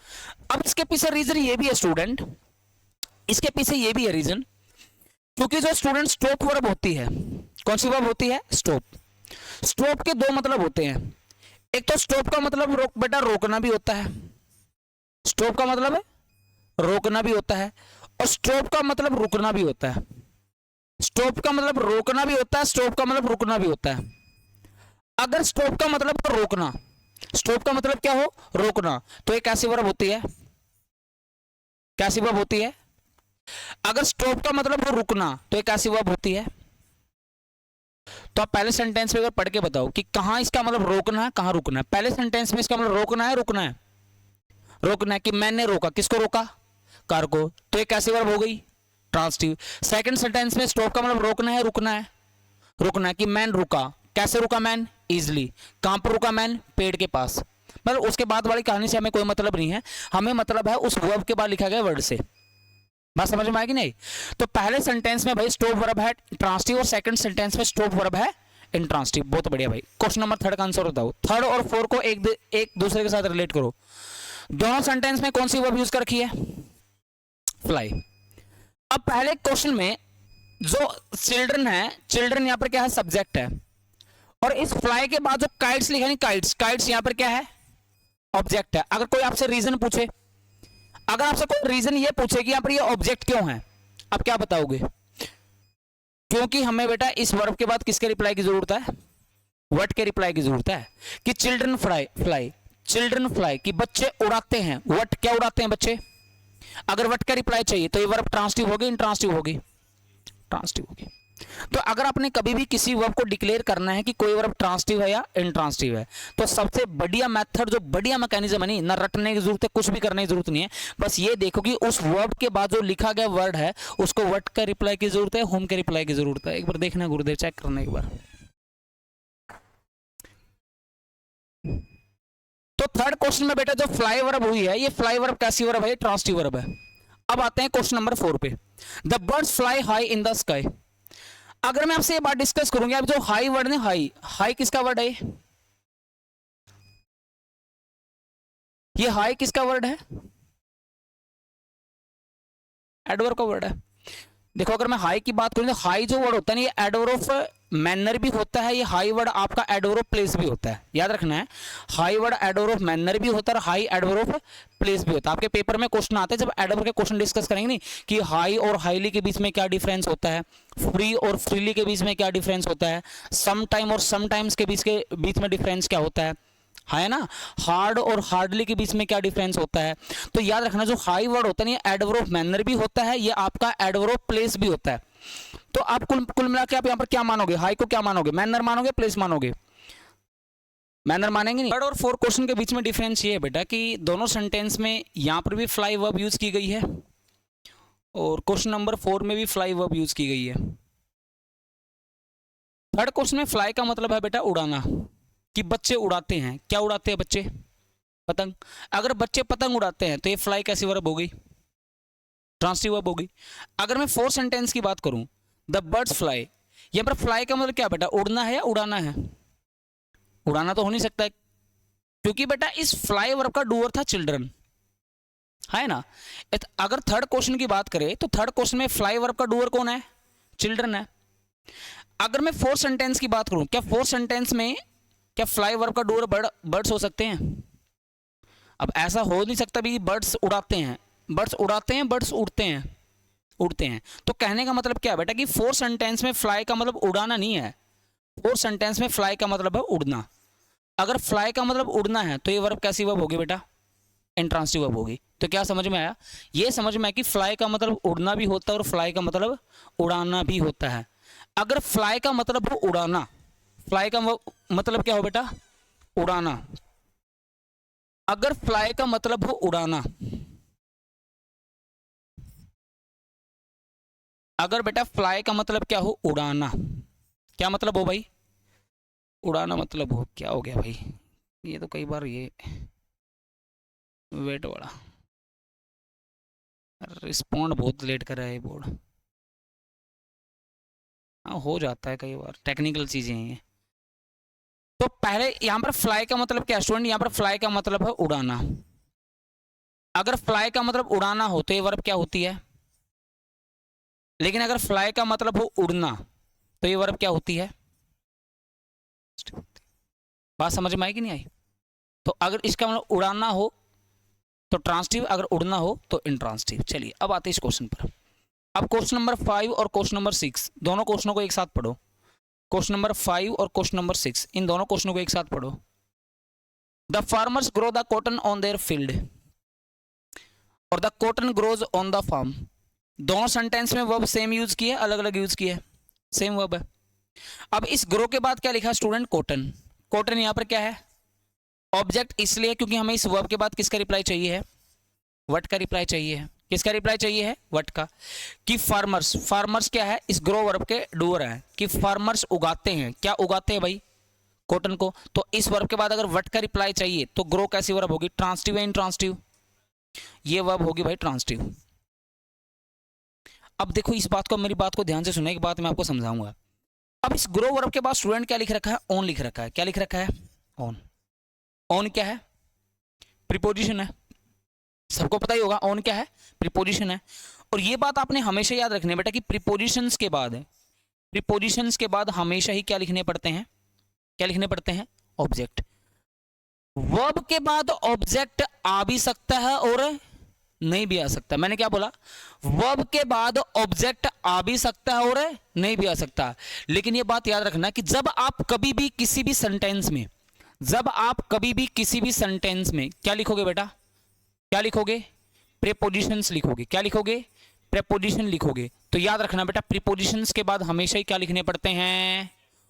अब इसके पीछे रीजन ये भी है स्टूडेंट, इसके पीछे ये भी है रीजन, क्योंकि जो स्टूडेंट स्टॉप वर्ब होती है, कौन सी वर्ब होती है, स्टॉप। स्टॉप के दो मतलब होते हैं, एक तो स्टॉप का मतलब रोक, बेटा रोकना भी होता है, स्टॉप का मतलब है रोकना भी होता है, और स्टॉप का मतलब रुकना भी होता है। स्टॉप का मतलब रोकना भी होता है, स्टॉप का मतलब रुकना भी होता है। अगर स्टॉप का मतलब तो रोकना, स्टॉप का मतलब क्या हो, रोकना, तो एक कैसी वर्ब होती है, कैसी वर्ब होती है। अगर स्टॉप का मतलब हो रुकना तो एक कैसी वर्ब होती है। तो आप पहले सेंटेंस में अगर पढ़ के बताओ कि कहां इसका मतलब रोकना है, कहां रुकना है। पहले सेंटेंस में इसका मतलब रोकना है, रुकना है, रोकना है कि मैंने रोका, किसको रोका, कार को, तो एक कैसी वर्ब हो गई, ट्रांसटिव। सेकंड सेंटेंस में स्टॉप का मतलब रोकना है, रुकना है, रुकना है कि मैन रुका, कैसे रुका मैन, इजिली। कहां पर रुका मैन, पेड़ के पास। मतलब उसके बाद वाली कहानी से हमें कोई मतलब नहीं है, हमें मतलब है उस वर्ब के बाद लिखा गया वर्ड से। बात समझ में आएगी नहीं। तो पहले सेंटेंस में भाई स्टॉप वर्ब है ट्रांसटिव और सेकंड सेंटेंस में स्टॉप वर्ब है इंट्रांसटिव। बहुत बढ़िया भाई। क्वेश्चन नंबर थर्ड का आंसर बताओ। थर्ड और फोर को एक दूसरे के साथ रिलेट करो। दोनों सेंटेंस में कौन सी वर्ब यूज कर रखी है, फ्लाई। अब पहले क्वेश्चन में जो चिल्ड्रन है, चिल्ड्रन यहां पर क्या है, सब्जेक्ट है, और इस फ्लाई के बाद जो काइट्स लिखा है, काइट्स, काइट्स यहां पर क्या है, ऑब्जेक्ट है। अगर कोई आपसे रीजन पूछे, अगर आपसे कोई रीजन ये पूछे कि यहां पर ये ऑब्जेक्ट क्यों है, आप क्या बताओगे। क्योंकि हमें बेटा इस वर्ब के बाद किसके रिप्लाई की जरूरत है, व्हाट के रिप्लाई की जरूरत है, कि children fly, fly, children fly कि बच्चे उड़ाते हैं। व्हाट क्या उड़ाते हैं बच्चे। अगर व्हाट का रिप्लाई चाहिए तो ये वर्ब ट्रांसटिव होगी, इंट्रांसटिव होगी, ट्रांसटिव होगी। तो अगर आपने कभी भी किसी वर्ब को डिक्लेयर करना है कि कोई वर्ब ट्रांसटिव है या इंट्रांसटिव है, तो सबसे बढ़िया मेथड, जो बढ़िया मैकेनिज्म है, नहीं ना रटने की जरूरत है, कुछ भी करने की जरूरत नहीं है, बस ये देखो कि उस वर्ब के बाद जो लिखा गया वर्ड है उसको व्हाट का रिप्लाई की जरूरत है, होम के रिप्लाई की जरूरत है। एक बार देखना गुरुदेव, चेक करना एक बार। तो थर्ड क्वेश्चन में बेटा जो फ्लाई वर्ब हुई है, ये फ्लाई वर्ब कैसी वर्ब है, ट्रांसटिव वर्ब है। अब आते हैं क्वेश्चन नंबर 4 पे। The birds fly high in the sky. अगर मैं आपसे ये बात डिस्कस करूंगी, अब जो हाई वर्ड ने, हाई, हाई किसका वर्ड है, ये हाई किसका वर्ड है, एडवर्ब का वर्ड है। देखो अगर मैं हाई की बात करूं तो हाई जो वर्ड होता है ना, ये एडवर्ब ऑफ मैनर भी होता है, ये हाई वर्ड आपका एडवर्ब ऑफ प्लेस भी होता है। याद रखना है, high word adverb of manner भी होता है और हाई एडवर्ब ऑफ प्लेस भी होता है। आपके पेपर में क्वेश्चन आते हैं जब एडवर्ब के क्वेश्चन डिस्कस करेंगे नहीं, कि हाई और हाईली के बीच में क्या डिफरेंस होता है, फ्री और फ्रीली के बीच में क्या डिफरेंस होता है, सम टाइम और समटाइम्स के बीच में डिफरेंस क्या होता है ना, हार्ड और हार्डली के बीच में क्या डिफरेंस होता है। तो याद रखना जो हाई वर्ड होता है ये एडवर्ब ऑफ मैनर भी होता है, ये आपका एडवर्ब ऑफ प्लेस भी होता है। तो आप कुल मिला के आप यहाँ पर क्या मानोगे, हाई को क्या मानोगे, मैनर मानोगे, प्लेस मानोगे, मैनर मानेंगे नहीं। थर्ड और फोर्थ क्वेश्चन के बीच में डिफरेंस ये है बेटा कि दोनों सेंटेंस में यहाँ पर भी फ्लाई वर्ब यूज की गई है और क्वेश्चन नंबर 4 में भी फ्लाई वर्ब यूज की गई है। थर्ड क्वेश्चन में फ्लाई का मतलब है बेटा उड़ाना, कि बच्चे उड़ाते हैं। क्या उड़ाते हैं बच्चे? पतंग। अगर बच्चे पतंग उड़ाते हैं तो ये फ्लाई कैसी वर्ब हो गई? ट्रांसिटिव वर्ब हो गई। अगर मैं फोर सेंटेंस की बात करूं, द बर्ड्स फ्लाई, यहां पर फ्लाई का मतलब क्या बेटा? उड़ना है या उड़ाना है? उड़ाना तो हो नहीं सकता है, क्योंकि बेटा इस फ्लाई वर्ब का डूअर था चिल्ड्रन, है ना। अगर थर्ड क्वेश्चन की बात करें तो थर्ड क्वेश्चन में फ्लाई वर्ब का डूअर कौन है? चिल्ड्रन है। अगर मैं फोर सेंटेंस की बात करूं, क्या फोर सेंटेंस में क्या फ्लाई वर्ब का डूअर बर्ड्स हो सकते हैं? अब ऐसा हो नहीं सकता भी बर्ड्स उड़ाते हैं, बर्ड्स उड़ाते हैं, बर्ड्स उड़ते हैं, उड़ते हैं। तो कहने का मतलब क्या है बेटा कि फोर सेंटेंस में फ्लाई का मतलब उड़ाना नहीं है, फोर सेंटेंस में फ्लाई का मतलब है उड़ना। अगर फ्लाई का मतलब उड़ना है तो ये वर्ब कैसी वर्ब होगी बेटा? इंट्रांसिटिव वर्ब होगी। तो क्या समझ में आया? ये समझ में आया कि फ्लाई का मतलब उड़ना भी होता है और फ्लाई का मतलब उड़ाना भी होता है। अगर फ्लाई का मतलब हो उड़ाना, फ्लाई का मतलब क्या हो बेटा? उड़ाना। अगर फ्लाई का मतलब हो उड़ाना, अगर बेटा फ्लाई का मतलब क्या हो? उड़ाना। क्या मतलब हो भाई? उड़ाना मतलब हो, क्या हो गया भाई? ये तो कई बार ये वेट वाला रिस्पॉन्ड बहुत लेट कर रहा है बोर्ड। हाँ हो जाता है कई बार, टेक्निकल चीजें हैं ये। तो पहले यहां पर फ्लाई का मतलब क्या स्टूडेंट? यहां पर फ्लाई का मतलब है उड़ाना। अगर फ्लाई का मतलब उड़ाना हो तो ये वर्ब क्या होती है? लेकिन अगर फ्लाई का मतलब हो उड़ना तो ये वर्ब क्या होती है? बात समझ में आई कि नहीं आई? तो अगर इसका मतलब उड़ाना हो तो ट्रांसिटिव, अगर उड़ना हो तो इंट्रांसिटिव। चलिए अब आते हैं इस क्वेश्चन पर। अब क्वेश्चन नंबर 5 और क्वेश्चन नंबर 6 दोनों क्वेश्चनों को एक साथ पढ़ो। क्वेश्चन नंबर 5 और क्वेश्चन नंबर 6 इन दोनों क्वेश्चनों को एक साथ पढ़ो। The farmers grow the cotton on their field और the cotton grows on the farm. दोनों सेंटेंस में वर्ब सेम यूज किए, अलग अलग यूज किए? सेम वर्ब है। अब इस ग्रो के बाद क्या लिखा स्टूडेंट? कॉटन। कॉटन यहां पर क्या है? ऑब्जेक्ट इसलिए क्योंकि हमें इस वर्ब के बाद किसका रिप्लाई चाहिए है? व्हाट का रिप्लाई चाहिए है। किसका रिप्लाई चाहिए है? व्हाट का। कि फार्मर्स, फार्मर्स क्या है? इस ग्रो वर्ब के डूअर है, कि फार्मर्स उगाते हैं। क्या उगाते हैं भाई? कॉटन को। तो इस वर्ब के बाद अगर व्हाट का रिप्लाई चाहिए तो ग्रो कैसी वर्ब होगी? ट्रांसिटिव या इंट्रांसिटिव? ये वर्ब होगी भाई ट्रांसिटिव। अब देखो इस बात को, मेरी बात को ध्यान से सुनने के बाद मैं आपको समझाऊंगा। अब इस ग्रो वर्ब के बाद स्टूडेंट क्या लिख रखा है? ऑन लिख रखा है। क्या लिख रखा है? ऑन। ऑन क्या है? प्रीपोजिशन है, सबको पता ही होगा। ऑन क्या है? प्रीपोजिशन है। और ये बात आपने हमेशा याद रखनी है बेटा कि प्रीपोजिशंस के बाद, प्रीपोजिशंस के बाद हमेशा ही क्या लिखने पड़ते हैं? क्या लिखने पड़ते हैं? ऑब्जेक्ट। वर्ब के बाद ऑब्जेक्ट आ भी सकता है और नहीं भी आ सकता। मैंने क्या बोला? वर्ब के बाद ऑब्जेक्ट आ भी सकता है और नहीं भी आ सकता। लेकिन ये बात याद रखना कि जब आप कभी भी किसी भी सेंटेंस में, जब आप कभी भी किसी भी सेंटेंस में क्या लिखोगे बेटा? क्या लिखोगे? प्रीपोजिशंस लिखोगे। क्या लिखोगे? प्रीपोजिशन लिखोगे। तो याद रखना बेटा प्रीपोजिशंस के बाद हमेशा ही क्या लिखने पड़ते हैं?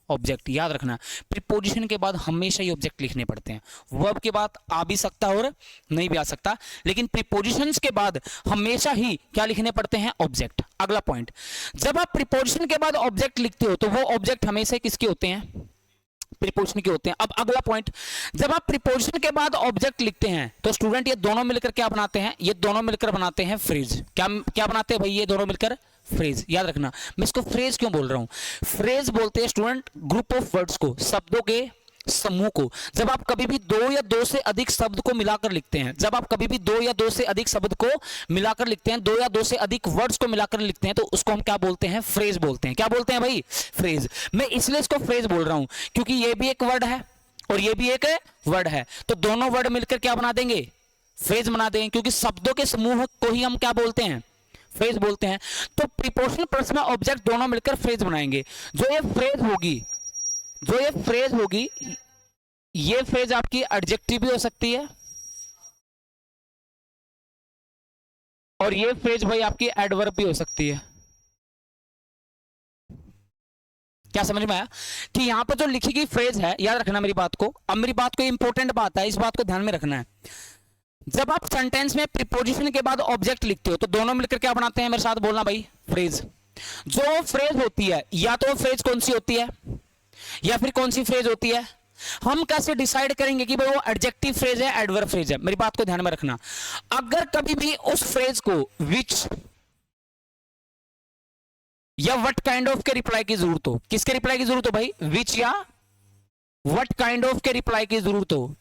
ऑब्जेक्ट। याद रखना प्रीपोजिशन के बाद हमेशा ही ऑब्जेक्ट लिखने पड़ते हैं। वर्ब के बाद आ भी सकता है और नहीं भी आ सकता, लेकिन प्रीपोजिशंस के बाद हमेशा ही क्या लिखने पड़ते हैं? ऑब्जेक्ट। अगला पॉइंट, जब आप प्रीपोजिशन के बाद ऑब्जेक्ट लिखते हो तो वो ऑब्जेक्ट हमेशा किसके होते हैं? प्रीपोजिशन के होते हैं। अब अगला पॉइंट, जब आप प्रीपोजिशन के बाद ऑब्जेक्ट लिखते हैं तो स्टूडेंट ये दोनों मिलकर क्या बनाते हैं? ये दोनों मिलकर बनाते हैं फ्रेज। क्या क्या बनाते हैं भाई? ये दोनों मिलकर फ्रेज। याद रखना मैं इसको फ्रेज क्यों बोल रहा हूं? फ्रेज बोलते हैं स्टूडेंट ग्रुप ऑफ वर्ड्स को, शब्दों के समूह को। जब आप कभी भी दो या दो से अधिक शब्द को मिलाकर लिखते हैं, जब आप कभी भी दो या दो से अधिक शब्द को मिलाकर लिखते हैं, दो या दो से अधिक वर्ड्स को मिलाकर लिखते हैं, तो उसको हम क्या बोलते हैं? फ्रेज बोलते हैं। क्या बोलते हैं भाई? फ्रेज। मैं इसलिए इसको फ्रेज बोल रहा हूं क्योंकि ये भी एक वर्ड है और ये भी एक वर्ड है, तो दोनों वर्ड मिलकर क्या बना देंगे? फ्रेज बना देंगे, क्योंकि शब्दों के समूह को ही हम क्या बोलते हैं? फ्रेज बोलते हैं। तो प्रीपोजिशन प्लस में ऑब्जेक्ट दोनों मिलकर फ्रेज बनाएंगे। जो ये फ्रेज होगी, जो ये फ्रेज होगी, ये फ्रेज आपकी एडजेक्टिव भी हो सकती है और ये फ्रेज भाई आपकी एडवर्ब भी हो सकती है। क्या समझ में आया? कि यहां पर जो लिखी गई फ्रेज है, याद रखना मेरी बात को। अब मेरी बात को इंपॉर्टेंट बात है, इस बात को ध्यान में रखना है। जब आप सेंटेंस में प्रीपोजिशन के बाद ऑब्जेक्ट लिखते हो तो दोनों मिलकर क्या बनाते हैं? मेरे साथ बोलना भाई, फ्रेज। जो फ्रेज होती है, या तो फ्रेज कौन सी होती है? या फिर कौन सी फ्रेज होती है? हम कैसे डिसाइड करेंगे कि भाई वो एडजेक्टिव फ्रेज है, एडवर्ब फ्रेज है? मेरी बात को ध्यान में रखना। अगर कभी भी उस फ्रेज को विच या व्हाट काइंड ऑफ के रिप्लाई की जरूरत हो, किसके रिप्लाई की जरूरत हो भाई? विच या व्हाट काइंड ऑफ के रिप्लाई की जरूरत हो,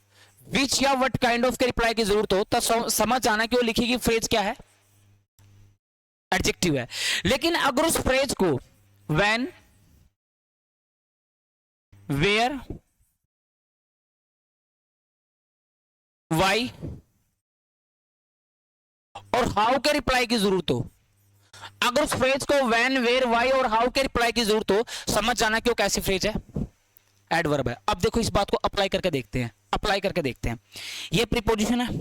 विच या व्हाट काइंड ऑफ के रिप्लाई की जरूरत हो, तो समझ आना कि वो लिखी फ्रेज क्या है? एडजेक्टिव है। लेकिन अगर उस फ्रेज को व्हेन, वेयर, वाई और हाउ के रिप्लाई की जरूरत हो, अगर उस फ्रेज को व्हेन, वेयर, वाई और हाउ के रिप्लाई की जरूरत हो, समझ जाना कि वो कैसी फ्रेज है? एडवर्ब है। अब देखो इस बात को अप्लाई करके देखते हैं, अप्लाई करके देखते हैं। ये प्रीपोजिशन है,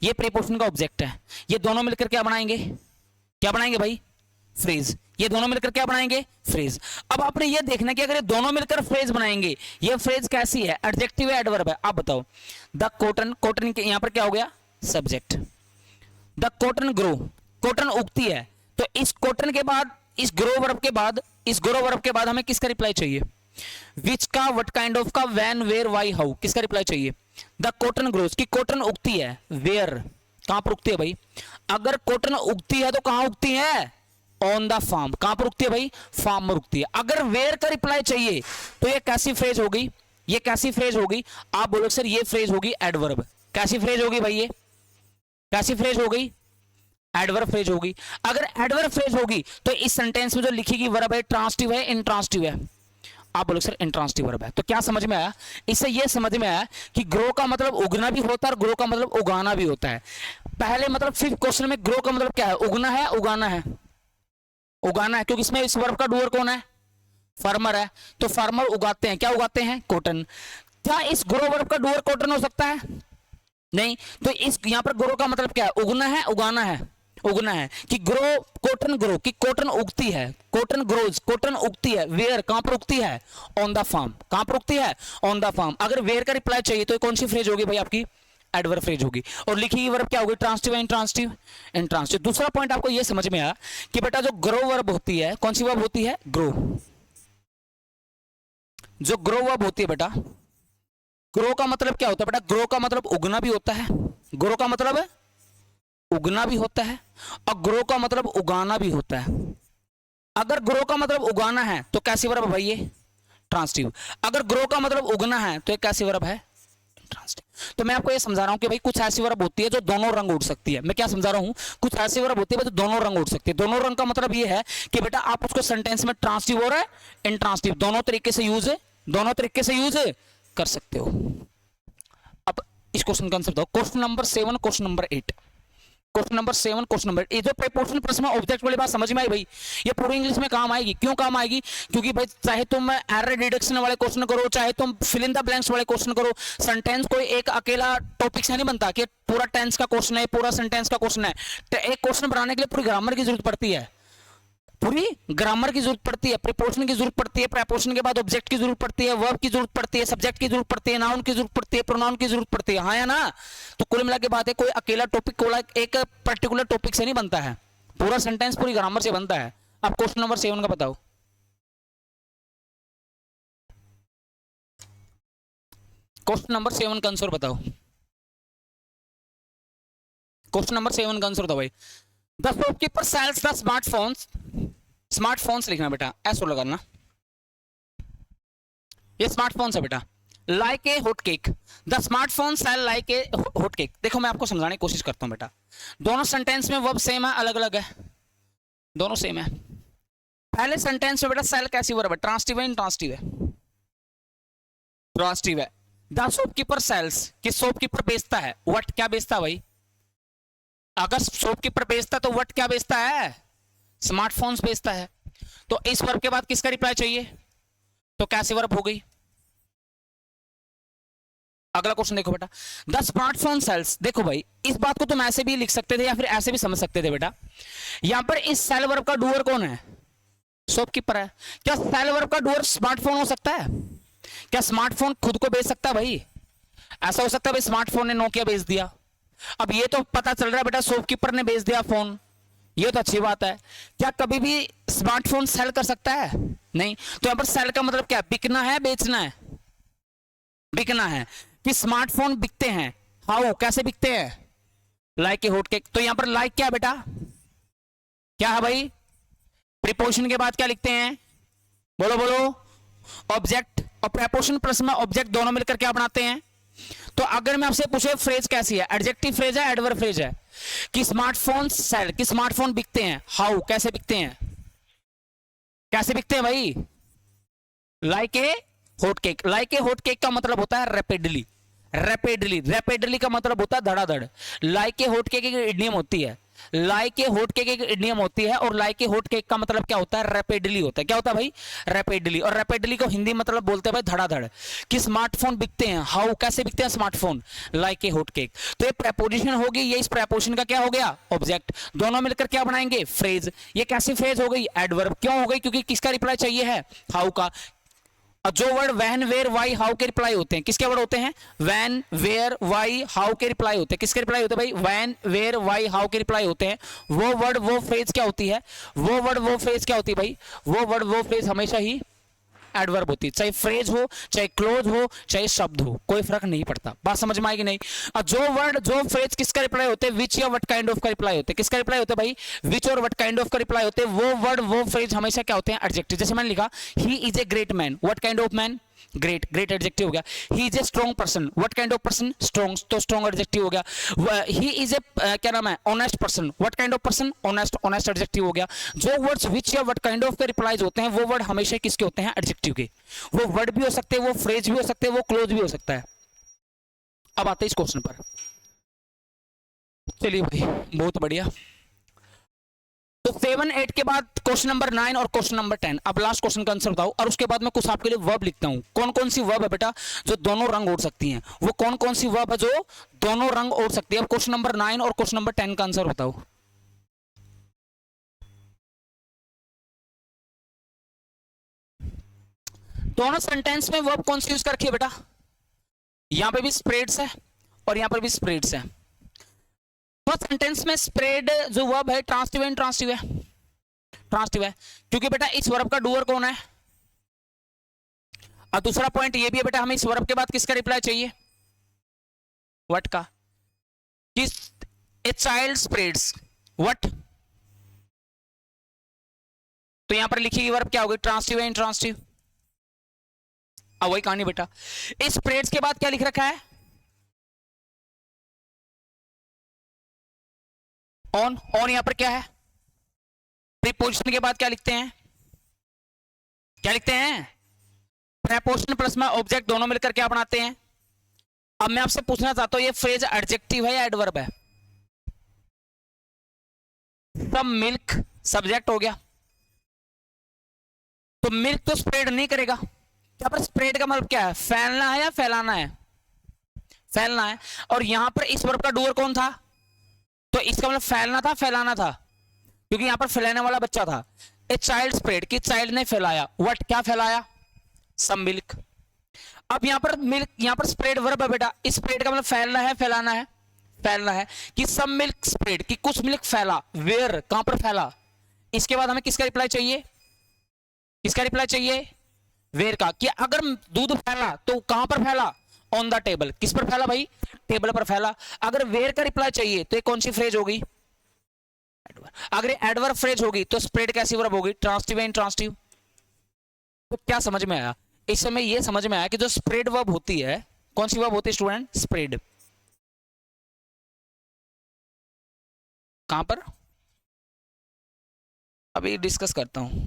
ये प्रीपोजिशन का ऑब्जेक्ट है, ये दोनों मिलकर क्या बनाएंगे? क्या बनाएंगे भाई? फ्रेज। ये दोनों मिलकर क्या बनाएंगे? फ्रेज। अब आपने ये देखना कि अगर ये दोनों मिलकर फ्रेज बनाएंगे, ये फ्रेज कैसी है? एडजेक्टिव है, एडवर्ब है? आप बताओ। द कॉटन, कॉटन के यहां पर क्या हो गया? Subject. The cotton grow, cotton उगती है, तो इस कॉटन के बाद, इस ग्रो वर्ब के बाद, इस ग्रो वर्ब के बाद हमें किसका रिप्लाई चाहिए? विच का, व्हाट काइंड ऑफ का, व्हेन, वेयर, वाई, हाउ, किसका रिप्लाई चाहिए? द कॉटन ग्रोज, की कॉटन उगती है। वेयर, कहां पर उगती है भाई? अगर कॉटन उगती है तो कहां उगती है? On the farm. कहां पर उगती है भाई? फार्म में उगती है। अगर वेयर का रिप्लाई चाहिए तो ये कैसी फ्रेज होगी? ये कैसी फ्रेज होगी? आप बोलो सर ये फ्रेज होगी एडवर्ब। कैसी फ्रेज होगी भाई? ये कैसी फ्रेज होगी? एडवर्ब फ्रेज होगी। अगर एडवर्ब फ्रेज होगी तो इस सेंटेंस में जो लिखी वर्ब है ट्रांसिटिव है, इंट्रांसिटिव है? आप बोलो सर इंट्रांसिटिव वर्ब है। तो क्या समझ में आया? इससे यह समझ में आया कि ग्रो का मतलब उगना भी होता है और ग्रो का मतलब उगाना भी होता है। पहले मतलब फिफ्थ क्वेश्चन में ग्रो का मतलब क्या है? उगना है, उगाना है? उगाना है, क्योंकि इसमें इस वर्ब का डूअर कौन है? फार्मर है। तो फार्मर उगाते हैं, क्या उगाते हैं? कॉटन। क्या इस ग्रो वर्ब का डूअर कॉटन हो सकता है? नहीं। तो इस यहां पर ग्रो का मतलब क्या है? उगना है, उगाना है? उगना है। कि ग्रो, कॉटन ग्रो, कि कॉटन उगती है, कॉटन ग्रोज, कॉटन उगती है। वेयर, कहां पर उगती है? On the farm. कहां पर उगती है? On the farm. अगर वेयर का रिप्लाई चाहिए तो कौन सी फ्रेज होगी भाई आपकी? एडवर्ब फ्रेज होगी। और लिखी हुई वर्ब क्या होगी? ट्रांसिटिव है, इंट्रांसिटिव? इंट्रांसिटिव। दूसरा पॉइंट आपको यह समझ में आया कि बेटा जो ग्रो वर्ब होती है, कौन सी वर्ब होती है? ग्रो। जो ग्रो वर्ब होती है बेटा, ग्रो का मतलब क्या होता है बेटा? ग्रो का मतलब उगना भी होता है, ग्रो का मतलब उगना भी होता है, और ग्रो का मतलब उगाना भी होता है। अगर ग्रो का मतलब उगाना है तो कैसी वर्ब है भाई? ये ट्रांसिटिव। अगर ग्रो का मतलब उगना है तो ये कैसी वर्ब है? ट्रांसिटिव। तो मैं आपको ये समझा रहा हूं कि भाई कुछ ऐसी वर्ब होती है जो दोनों रंग उड़ सकती है। मैं क्या समझा रहा हूं? कुछ ऐसी वर्ब होती है जो दोनों रंग उड़ सकती है। दोनों रंग का मतलब ये है कि बेटा आप उसको सेंटेंस में ट्रांसिटिव और इंट्रांसिटिव दोनों तरीके से यूज, दोनों तरीके से यूज कर सकते हो। अब इस क्वेश्चन का आंसर बताओ। Question number 7, question number 8, question number 7, question number 8। ये जो प्रीपोजिशन प्रश्न में ऑब्जेक्ट वाली बात समझ में आई भाई? ये पूरी इंग्लिश में काम आएगी। क्यों काम आएगी? क्योंकि भाई चाहे तुम एरर डिडक्शन वाले क्वेश्चन करो, चाहे तुम फिल इन द ब्लैंक्स वाले क्वेश्चन करो, सेंटेंस कोई एक अकेला टॉपिक से नहीं बनता कि पूरा टेंस का क्वेश्चन है, पूरा सेंटेंस का क्वेश्चन है। एक क्वेश्चन बनाने के लिए पूरी ग्रामर की जरूरत पड़ती है, पूरी ग्रामर की जरूरत पड़ती है, प्रीपोजिशन की जरूरत पड़ती है, प्रीपोजिशन के बाद ऑब्जेक्ट की जरूरत पड़ती है, वर्ब की जरूरत पड़ती है, सब्जेक्ट की जरूरत पड़ती है, नाउन की जरूरत पड़ती है, प्रोनाउन की जरूरत पड़ती है। हाँ या ना? तो कुल मिला के बात है, कोई अकेला टॉपिक एक पर्टिकुलर टॉपिक से नहीं बनता है, पूरा सेंटेंस पूरी ग्रामर से बनता है। अब क्वेश्चन नंबर 7 का बताओ। क्वेश्चन नंबर 7 का आंसर बताओ। क्वेश्चन नंबर 7 का आंसर बताओ भाई। The shopkeeper sells the smartphones, smartphones लिखना बेटा, ऐसा लगाना, ये स्मार्टफोन्स है बेटा। Like a hot cake, the smartphone sell like a hot cake. देखो मैं आपको समझाने की कोशिश करता हूं बेटा, दोनों सेंटेंस में वर्ब सेम है, अलग अलग है? दोनों सेम है। पहले सेंटेंस में बेटा सेल कैसी वर्ब है? ट्रांसिटिव है, इंट्रांसिटिव है? ट्रांसिटिव है। द शॉपकीपर सेल्स, कि शॉपकीपर बेचता है। व्हाट, क्या बेचता है भाई? अगर शॉपकीपर बेचता तो व्हाट क्या बेचता है? स्मार्टफोन्स बेचता है। तो इस वर्ब के बाद किसका रिप्लाई चाहिए? तो कैसी वर्ब हो गई? अगला क्वेश्चन देखो बेटा, द स्मार्टफोन सेल्स। देखो भाई इस बात को तुम ऐसे भी लिख सकते थे या फिर ऐसे भी समझ सकते थे बेटा। यहां पर इस सेल वर्ब का डूअर कौन है? शॉपकीपर है। क्या सेल वर्ब का डूअर स्मार्टफोन हो सकता है? क्या स्मार्टफोन खुद को बेच सकता है भाई? ऐसा हो सकता है भाई स्मार्टफोन ने नोकिया बेच दिया। अब ये तो पता चल रहा है बेटा शॉपकीपर ने बेच दिया फोन, ये तो अच्छी बात है। क्या कभी भी स्मार्टफोन सेल कर सकता है? नहीं। तो यहां पर सेल का मतलब क्या, बिकना है, बेचना है? बिकना है। कि स्मार्टफोन बिकते हैं, हाउ, कैसे बिकते हैं? Like a hot cake. तो यहां पर लाइक क्या बेटा, क्या है भाई? प्रीपोजिशन के बाद क्या लिखते हैं, बोलो बोलो? ऑब्जेक्ट। और प्रीपोजिशन प्लस में ऑब्जेक्ट दोनों मिलकर क्या बनाते हैं? तो अगर मैं आपसे पूछे फ्रेज कैसी है, एडजेक्टिव फ्रेज है, एडवर्ब फ्रेज है? कि स्मार्टफोन सेल, कि स्मार्टफोन बिकते हैं, हाउ, कैसे बिकते हैं? कैसे बिकते हैं भाई? Like a hot cake. Like a hot cake का मतलब होता है रैपिडली। रैपिडली, रैपिडली का मतलब होता है धड़ाधड़। लाइक ए हॉट केक एक इडियम होती है, लाइक ए हॉट केक एक इडियम होती है, और लाइक ए हॉट केक का मतलब क्या होता है, रैपिडली होता है। क्या होता है भाई? रैपिडली। और रैपिडली को हिंदी मतलब बोलते हैं भाई धड़ाधड़। कि स्मार्टफोन बिकते हैं, हाउ, कैसे बिकते हैं smartphone? Like a hot cake. तो ये प्रेपोजिशन होगी, ये इस प्रेपोजिशन का क्या हो गया, ऑब्जेक्ट। दोनों मिलकर क्या बनाएंगे, फ्रेज। ये कैसी फ्रेज हो गई, एडवर्ब। क्यों हो गई? क्योंकि किसका रिप्लाई चाहिए है, हाउ का। जो word when, where, why, how के रिप्लाई होते हैं, किसके वर्ड होते हैं? वैन, वेयर, वाई, हाउ के रिप्लाई होते हैं। किसके रिप्लाई होते हैं भाई? वैन, वेयर, वाई, हाउ के रिप्लाई होते हैं। वो वर्ड वो फ्रेज क्या होती है, वो वर्ड वो फ्रेज क्या होती है भाई? वो वर्ड वो फ्रेज हमेशा ही एडवर्ब होती है। चाहे फ्रेज हो, चाहे क्लोज हो, चाहे शब्द हो, कोई फर्क नहीं पड़ता। बात समझ में आएगी नहीं? और जो वर्ड जो फ्रेज किसका रिप्लाई होते हैं, विच या व्हाट काइंड ऑफ का रिप्लाई होते हैं। किसका रिप्लाई होते हैं भाई? विच और व्हाट काइंड ऑफ का रिप्लाई होते हैं। वो वर्ड वो फ्रेज हमेशा क्या होते हैं, एडजेक्टिव। जैसे मैंने लिखा, he is a great man, what kind of man? Great. Great adjective हो गया। He is a strong person, what kind of person? Strong, तो स्ट्रॉन्ग एडजेक्टिव हो गया। ही इज ए क्या नाम है, honest person, what kind of person? Honest, honest adjective हो गया। जो वर्ड्स विच या व्हाट काइंड ऑफ के रिप्लाईज होते हैं, वो वर्ड हमेशा किसके होते हैं, एडजेक्टिव के। वो वर्ड भी हो सकते हैं, वो फ्रेज भी हो सकते हैं, वो क्लोज भी हो सकता है। अब आते हैं इस क्वेश्चन पर। चलिए भाई, बहुत बढ़िया। तो 7 8 के बाद क्वेश्चन नंबर 9 और क्वेश्चन नंबर 10। अब लास्ट क्वेश्चन का आंसर बताओ, और उसके बाद मैं कुछ आपके लिए वर्ब लिखता हूं। कौन कौन सी वर्ब है बेटा जो दोनों रंग ओढ़ सकती हैं? वो कौन कौन सी वर्ब है जो दोनों रंग ओढ़ सकती है? अब क्वेश्चन नंबर 9 और क्वेश्चन नंबर 10 का आंसर बताओ। दोनों सेंटेंस में वर्ब कौन सी यूज कर रखी है बेटा? यहां पे भी स्प्रेड्स है और यहां पर भी स्प्रेड्स है। फर्स्ट सेंटेंस में स्प्रेड जो वर्ब है, ट्रांसिटिव है, इंट्रांसिटिव है? ट्रांसिटिव है, क्योंकि बेटा इस वर्ब का डूअर कौन है। और दूसरा पॉइंट ये भी है बेटा, हमें इस वर्ब के बाद किसका रिप्लाई चाहिए, व्हाट का। किस, ए चाइल्ड स्प्रेड्स व्हाट। तो यहां पर लिखी गई वर्ब क्या होगी, ट्रांसिटिव है, इंट्रांसिटिव? अब वही कहानी बेटा, इस स्प्रेड्स के बाद क्या लिख रखा है, ऑन। ऑन यहां पर क्या है, प्रीपोजिशन के बाद क्या लिखते हैं, क्या लिखते हैं, प्रीपोजिशन प्लस में ऑब्जेक्ट, दोनों मिलकर क्या बनाते हैं। अब मैं आपसे पूछना चाहता हूं, ये फ्रेज एडजेक्टिव है या एडवर्ब है? सब मिल्क सब्जेक्ट हो गया, तो मिल्क तो स्प्रेड नहीं करेगा। क्या पर स्प्रेड का मतलब क्या है, फैलना है या फैलाना है? फैलना है। और यहां पर इस वर्ब का डूअर कौन था, तो इसका मतलब फैलना था, फैलाना था, क्योंकि यहां पर फैलाने वाला बच्चा था। ए चाइल्ड स्प्रेड, कि चाइल्ड ने फैलाया, व्हाट, क्या फैलाया, सम मिल्क। अब यहां पर मिल्क, यहां पर स्प्रेड वर्ब है बेटा, इस स्प्रेड का मतलब फैलना है, फैलाना है, फैलना है। कि सम मिल्क स्प्रेड, कि कुछ मिल्क फैला, वेयर, कहां पर फैला। इसके बाद हमें किसका रिप्लाई चाहिए, किसका रिप्लाई चाहिए, वेयर का। कि अगर दूध फैला तो कहां पर फैला, ऑन द टेबल। किस पर फैला भाई, टेबल पर फैला। अगर वेयर का रिप्लाई चाहिए तो ये कौन सी फ्रेज होगी, अगर एडवर्ब फ्रेज होगी तो स्प्रेड कैसी वर्ब होगी, ट्रांसिटिव है, इंट्रांसिटिव? तो क्या समझ में आया, इस समय ये समझ में आया कि जो स्प्रेड वर्ब होती है, कौन सी वर्ब होती है स्टूडेंट, स्प्रेड। कहां पर, अभी डिस्कस करता हूं।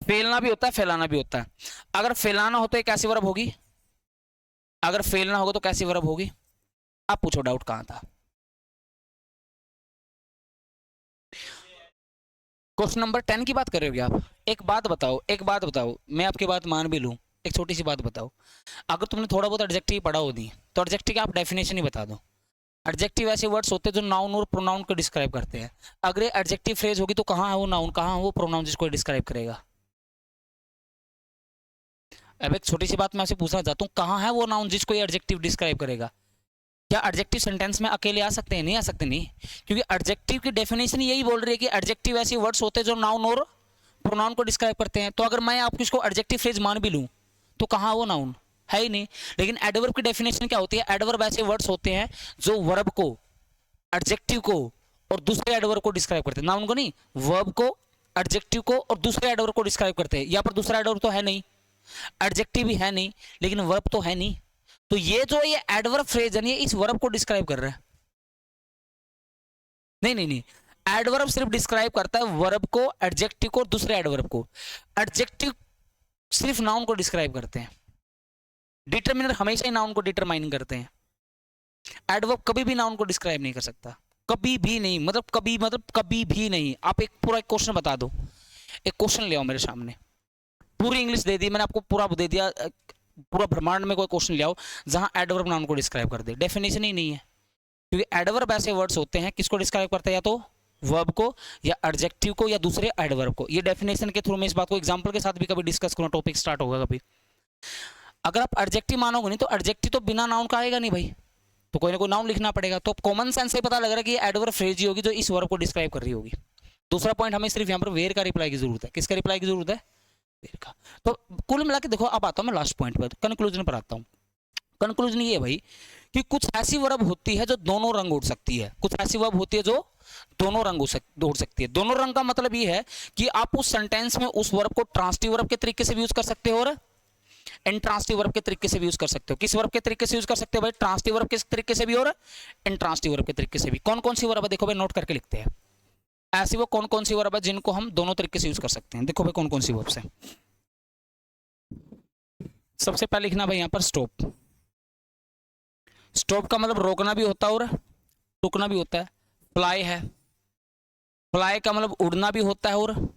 फैलना भी होता है, फैलाना भी होता है। अगर फैलाना हो तो एक कैसी वर्ब होगी, अगर फैलना होगा तो कैसी वर्ब होगी। आप पूछो डाउट कहां था। क्वेश्चन नंबर 10 की बात कर रहे हो आप। एक बात बताओ, एक बात बताओ, मैं आपकी बात मान भी लूं, एक छोटी सी बात बताओ। अगर तुमने थोड़ा बहुत एडजेक्टिव पढ़ा हो दी, तो एडजेक्टिव की आप डेफिनेशन ही बता दो। एडजेक्टिव ऐसे वर्ड्स होते हैं जो नाउन और प्रोनाउन को डिस्क्राइब करते हैं। अगर एडजेक्टिव फ्रेज होगी तो कहाँ है वो नाउन, कहाँ है वो प्रोनाउन जिसको डिस्क्राइब करेगा। अब एक छोटी सी बात मैं आपसे पूछना चाहता हूँ, कहाँ है वो नाउन जिसको ये एडजेक्टिव डिस्क्राइब करेगा। क्या एडजेक्टिव सेंटेंस में अकेले आ सकते हैं? नहीं आ सकते, नहीं, क्योंकि एडजेक्टिव की डेफिनेशन यही बोल रही है कि एडजेक्टिव ऐसे वर्ड्स होते हैं जो नाउन और प्रोनाउन को डिस्क्राइब करते हैं। तो अगर मैं आपको इसको एडजेक्टिव फ्रेज मान भी लूं तो कहाँ वो नाउन है ही नहीं। लेकिन एडवर्ब की डेफिनेशन क्या होती है? एडवर्ब ऐसे वर्ड्स होते हैं जो वर्ब को, एडजेक्टिव को और दूसरे एडवर्ब को डिस्क्राइब करते हैं, नाउन को नहीं, वर्ब को, एडजेक्टिव को और दूसरे एडवर्ब को डिस्क्राइब करते हैं। यहाँ पर दूसरा एडवर्ब तो है नहीं, एडजेक्टिव भी है नहीं, लेकिन वर्ब तो है नहीं। तो ये जो ये एडवर्ब फ्रेज है ये इस वर्ब को डिस्क्राइब कर रहा है। नहीं नहीं नहीं, एडवर्ब सिर्फ डिस्क्राइब करता है वर्ब को, एडजेक्टिव को, दूसरे एडवर्ब को। एडजेक्टिव सिर्फ नाउन को डिस्क्राइब करते हैं, डिटरमिनर हमेशा ही नाउन को डिटरमाइन करते हैं। एडवर्ब कभी भी नाउन को डिस्क्राइब नहीं कर सकता, कभी भी नहीं, मतलब कभी भी नहीं। आप एक पूरा एक क्वेश्चन बता दो, एक क्वेश्चन ले आओ मेरे सामने, पूरी इंग्लिश दे दी मैंने आपको, पूरा दे दिया, पूरा ब्रह्मांड में कोई क्वेश्चन ले आओ जहां एडवर्ब नाउन को डिस्क्राइब कर दे, डेफिनेशन ही नहीं है। क्योंकि एडवर्ब ऐसे वर्ड्स होते हैं किसको डिस्क्राइब करते हैं, या तो वर्ब को या एडजेक्टिव को या दूसरे एडवर्ब को। ये डेफिनेशन के थ्रू मैं इस बात को एग्जांपल के साथ भी कभी डिस्कस करूंगा, टॉपिक स्टार्ट होगा कभी। अगर आप एडजेक्टिव मानोगे नहीं तो एडजेक्टिव तो बिना नाउन का आएगा नहीं भाई, तो कोई ना कोई नाउन लिखना पड़ेगा। तो कॉमन सेंस से पता लग रहा है कि ये एडवर्ब फ्रेज ही होगी जो इस वर्ब को डिस्क्राइब कर रही होगी। दूसरा पॉइंट, हमें सिर्फ यहाँ पर वेयर का रिप्लाई की जरूरत है। किसका रिप्लाई की जरूरत है? वेयर का। तो कुल मिला के देखो, अब आता हूँ मैं लास्ट पॉइंट पर, कंक्लूजन पर आता हूँ। कंक्लूजन ये है भाई कि कुछ ऐसी वर्ब होती है जो दोनों रंग उड़ सकती है, कुछ ऐसी वर्ब होती है जो दोनों रंग उड़ सकती है। दोनों रंग का मतलब ये है कि आप उस सेंटेंस में उस वर्ब को ट्रांसिटिव वर्ब के तरीके से भी यूज कर सकते हो और इंट्रांसिटिव वर्ब के तरीके से भी यूज कर सकते हो। किस वर्ब के तरीके से यूज कर सकते हो भाई? ट्रांसिटिव वर्ब के तरीके से भी और इंट्रांसिटिव वर्ब के तरीके से भी। कौन कौन सी वर्ब है देखो भाई, नोट करके लिखते हैं। ऐसी वो कौन कौन सी वर्ब है जिनको हम दोनों तरीके से यूज कर सकते हैं? देखो भाई कौन कौन सी वर्ब्स है। सबसे पहले लिखना भाई यहाँ पर स्टॉप। स्टॉप का मतलब रोकना भी होता है और रुकना भी होता है। फ्लाई है, फ्लाई का मतलब उड़ना भी होता है और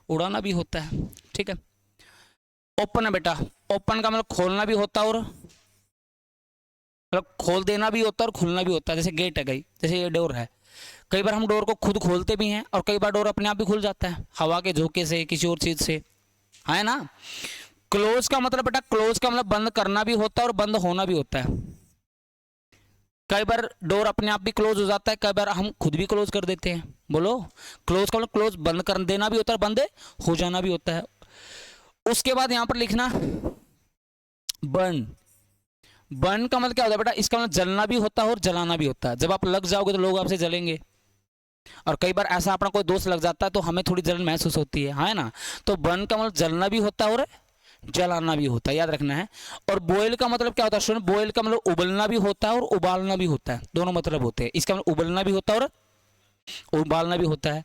उड़ाना भी होता है, ठीक है। ओपन है बेटा, ओपन का मतलब खोलना भी होता है और मतलब खोल देना भी होता है और खुलना भी होता है। जैसे गेट है गई, जैसे ये डोर है, कई बार हम डोर को खुद खोलते भी हैं और कई बार डोर अपने आप भी खुल जाता है हवा के झोंके से, किसी और चीज से, है ना। क्लोज का मतलब बेटा, क्लोज का मतलब बंद करना भी होता है और बंद होना भी होता है। कई बार डोर अपने आप भी क्लोज हो जाता है, कई बार हम खुद भी क्लोज कर देते हैं। बोलो, क्लोज का मतलब क्लोज बंद कर देना भी होता है, बंद हो जाना भी होता है। उसके बाद यहां पर लिखना बर्न। बर्न का मतलब क्या होता है बेटा? इसका मतलब जलना भी होता है और जलाना भी होता है। जब आप लग जाओगे तो लोग आपसे जलेंगे, और कई बार ऐसा अपना कोई दोस्त लग जाता है तो हमें थोड़ी जलन महसूस होती है ना। तो बर्न का मतलब जलना भी होता है और जलाना भी होता है, याद रखना है। और बॉयल का मतलब क्या होता है स्टूडेंट? बॉयल का मतलब उबलना भी होता है और उबालना भी होता है, दोनों मतलब होते हैं। इसका मतलब उबलना भी होता है और उबालना भी होता है।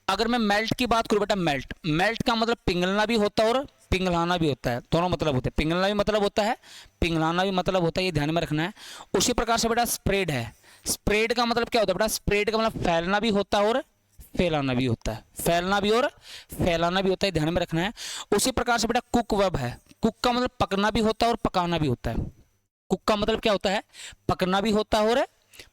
अगर मैं मेल्ट की बात करूं बेटा, मेल्ट, मेल्ट का मतलब पिघलना भी होता है और पिघलाना भी होता है, दोनों मतलब होते हैं। पिघलना भी मतलब होता है, पिघलाना भी मतलब होता है, ये ध्यान में रखना है। उसी प्रकार से बेटा स्प्रेड है। स्प्रेड का मतलब क्या होता है बेटा? स्प्रेड का मतलब फैलना भी होता है और फैलाना भी होता है, फैलना भी और फैलाना भी होता है, ध्यान में रखना है। उसी प्रकार से बेटा कुक वर्ब है। कुक का मतलब पकना भी होता है और पकाना भी होता है। कुक का मतलब क्या होता है? पकना भी होता है और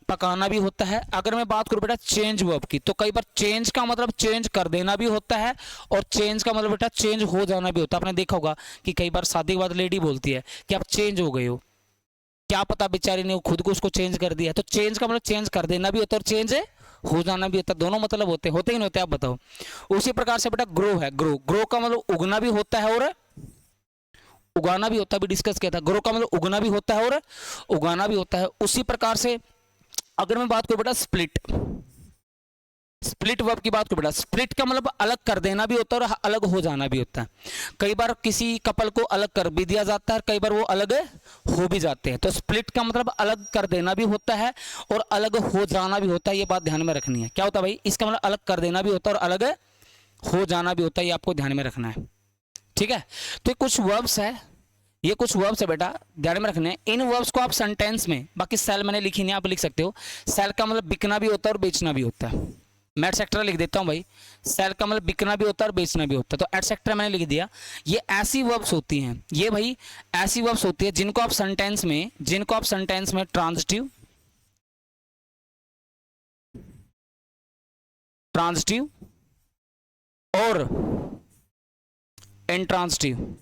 पकाना भी होता है। अगर मैं बात करूं बेटा चेंज वर्ब की, तो कई बार चेंज का मतलब चेंज कर देना भी होता है और चेंज का मतलब बेटा चेंज हो जाना भी होता है। आपने देखा होगा कि कई बार शादी के बाद लेडी बोलती है कि आप चेंज हो गए हो, क्या पता बेचारी ने खुद को उसको चेंज कर दिया। तो चेंज का मतलब चेंज कर देना भी होता है और चेंज हो जाना भी होता है, दोनों मतलब होते ही नहीं होते, आप बताओ। उसी प्रकार से बेटा ग्रो है। ग्रो, ग्रो का मतलब उगना भी होता है और उगाना भी होता है, भी डिस्कस किया था। ग्रो का मतलब उगना भी होता है और उगाना भी होता है। उसी प्रकार से अगर मैं बात करूं बेटा स्प्लिट, स्प्लिट वर्ब की बात करूं बेटा, स्प्लिट का मतलब अलग कर देना भी होता है और अलग हो जाना भी होता है। कई बार किसी कपल को अलग कर भी दिया जाता है, कई बार वो अलग हो भी जाते हैं। तो स्प्लिट का मतलब अलग कर देना भी होता है और अलग हो जाना भी होता है, ये बात ध्यान में रखनी है। क्या होता है भाई? इसका मतलब अलग कर देना भी होता है और अलग हो जाना भी होता है, ये आपको ध्यान में रखना है, ठीक है। तो कुछ वर्ब्स है, ये कुछ वर्ब्स है बेटा, ध्यान में रखने हैं। इन वर्ब्स को आप सेंटेंस में, बाकी सेल मैंने लिखी नहीं, आप लिख सकते हो। सेल का मतलब बिकना भी होता है और बेचना भी होता है। मैं एटसेट्रा लिख देता हूं भाई। सेल का मतलब बिकना भी होता है और बेचना भी होता है, तो एटसेट्रा मैंने लिख दिया। ये ऐसी वर्ब्स होती हैं, ये भाई ऐसी वर्ब्स होती है जिनको आप सेंटेंस में ट्रांजिटिव, और इंट्रांजिटिव,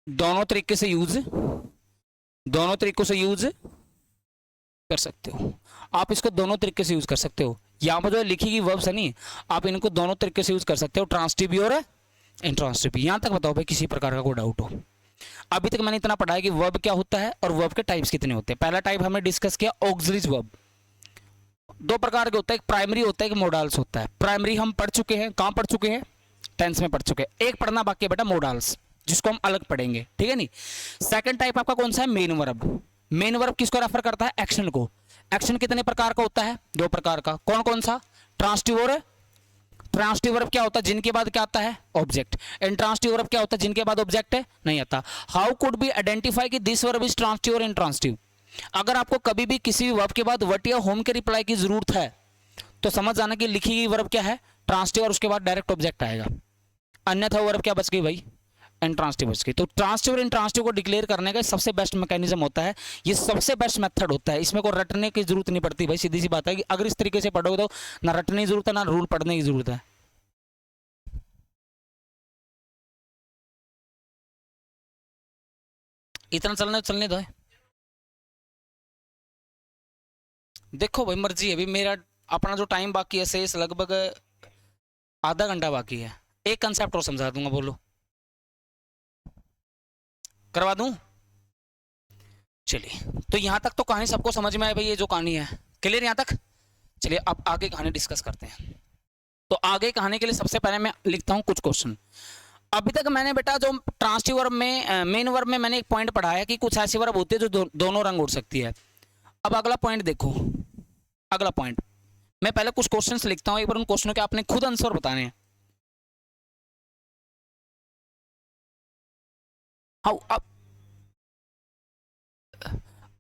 दोनों तरीके से यूज, दोनों तरीकों से यूज कर सकते हो। आप इसको दोनों तरीके से यूज कर सकते हो। यहाँ पर जो लिखी गई वर्ब्स है नहीं, आप इनको दोनों तरीके से यूज कर सकते हो, ट्रांसटिव भी और इंट्रांसटिव भी। यहाँ तक बताओ भाई किसी प्रकार का कोई डाउट हो। अभी तक मैंने इतना पढ़ा है कि वर्ब क्या होता है और वर्ब के टाइप्स कितने होते हैं। पहला टाइप हमने डिस्कस किया ऑक्सिलरीज वर्ब। दो प्रकार के होता है, एक प्राइमरी होता है, एक मोडाल्स होता है। प्राइमरी हम पढ़ चुके हैं, कहाँ पढ़ चुके हैं, टेंस में पढ़ चुके हैं। एक पढ़ना बाकी है बेटा मोडाल्स, जिसको हम अलग पढ़ेंगे, ठीक है नहीं। सेकंड टाइप आपका कौन सा है, मेन वर्ब। मेन वर्ब किसको रेफर करता है, एक्शन को। एक्शन कितने प्रकार का होता है, दो प्रकार का। कौन कौन सा, ट्रांसटिव और ट्रांसटिव वर्ब क्या होता है, जिनके बाद क्या आता है, ऑब्जेक्ट। इंट्रांसटिव वर्ब क्या होता है, जिनके बाद ऑब्जेक्ट है नहीं आता। हाउ कुड बी आइडेंटिफाई कि दिस वर्ब इज ट्रांसटिव और इंट्रांसटिव। अगर आपको कभी भी किसी भी वर्ब के बाद व्हाट या होम के रिप्लाई की जरूरत है तो समझ जाना कि लिखी गई वर्ब क्या है, ट्रांसटिव, और उसके बाद डायरेक्ट ऑब्जेक्ट आएगा। अन्यथा वर्ब क्या बच गई भाई, इंट्रांसटिव बच गई। तो ट्रांसटिव और इंट्रांसटिव को डिक्लेयर करने का सबसे बेस्ट मैकेनिज्म होता है, ये सबसे बेस्ट मेथड होता है। इसमें कोई रटने की जरूरत नहीं पड़ती भाई, सीधी सी बात है कि अगर इस तरीके से पढ़ोगे तो ना रटने की जरूरत है, ना रूल पढ़ने की जरूरत है। इतना चलने चलने दो है। देखो भाई मर्जी है, अभी मेरा अपना जो टाइम बाकी है शेष लगभग आधा घंटा बाकी है। एक कंसेप्ट और समझा दूंगा, बोलो करवा दूं। चलिए, तो यहां तक तो कहानी सबको समझ में आई भाई, ये जो कहानी है क्लियर यहां तक। चलिए अब आगे कहानी डिस्कस करते हैं। तो आगे कहानी के लिए सबसे पहले मैं लिखता हूं कुछ क्वेश्चन। अभी तक मैंने बेटा जो ट्रांसटिव वर्ब में मेन वर्ब में मैंने एक पॉइंट पढ़ा है कि कुछ ऐसी वर्ब होती है जो दोनों रंग उड़ सकती है। अब अगला पॉइंट देखो, अगला पॉइंट मैं पहले कुछ क्वेश्चंस लिखता हूं, एक बार उन क्वेश्चनों के आपने खुद आंसर बताने हैं। हाउ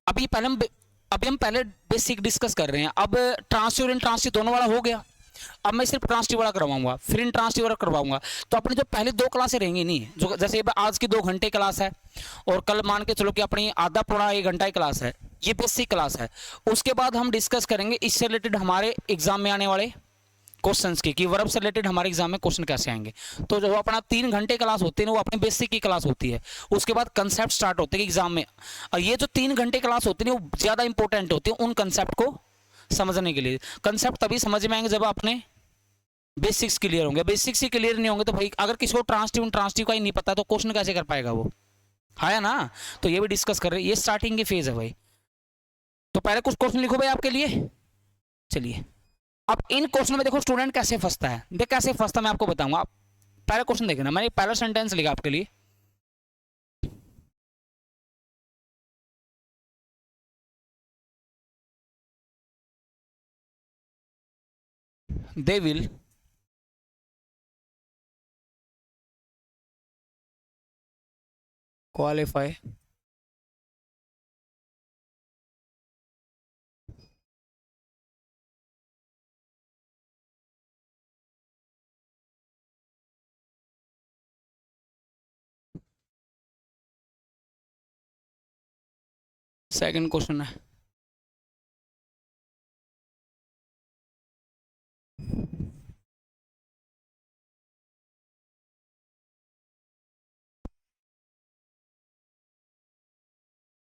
अभी पहले हम अभी हम पहले बेसिक डिस्कस कर रहे हैं। अब ट्रांसटिव और इंट्रांसटिव दोनों वाला हो गया। अब मैं सिर्फ ट्रांसटिव वाला करवाऊंगा, फिर इंट्रांसटिव वाला करवाऊंगा। तो अपनी जो पहले दो क्लासें रहेंगी नहीं, जो जैसे आज की 2 घंटे क्लास है और कल मान के चलो कि अपनी आधा पौना 1 घंटा की क्लास है, ये बेसिक क्लास है। उसके बाद हम डिस्कस करेंगे इससे रिलेटेड हमारे एग्जाम में आने वाले क्वेश्चंस की, कि वर्ब से रिलेटेड हमारे एग्जाम में क्वेश्चन कैसे आएंगे। तो जो अपना 3 घंटे क्लास होती है ना, वो अपने बेसिक की क्लास होती है। उसके बाद कंसेप्ट स्टार्ट होते हैं एग्जाम में। और ये जो 3 घंटे क्लास होती है वो ज़्यादा इंपॉर्टेंट होती है उन कंसेप्ट को समझने के लिए। कंसेप्ट तभी समझ में आएंगे जब अपने बेसिक्स क्लियर होंगे। बेसिक्स ही क्लियर नहीं होंगे तो भाई अगर किसी को ट्रांसटिव ट्रांसटिव का ही नहीं पता तो क्वेश्चन कैसे कर पाएगा वो, है ना। तो ये भी डिस्कस कर रहे हैं, ये स्टार्टिंग की फेज है भाई। तो पहले कुछ क्वेश्चन लिखो भाई आपके लिए। चलिए अब इन क्वेश्चन में देखो स्टूडेंट कैसे फंसता है। देख कैसे फंसता मैं आपको बताऊंगा। आप पहला क्वेश्चन देखना, मैंने पहला सेंटेंस लिखा आपके लिए। They will qualify second question है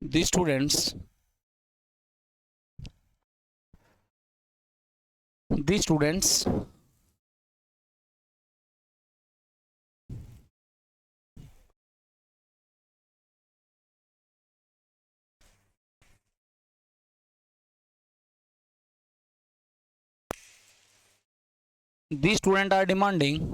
the students the students the student are demanding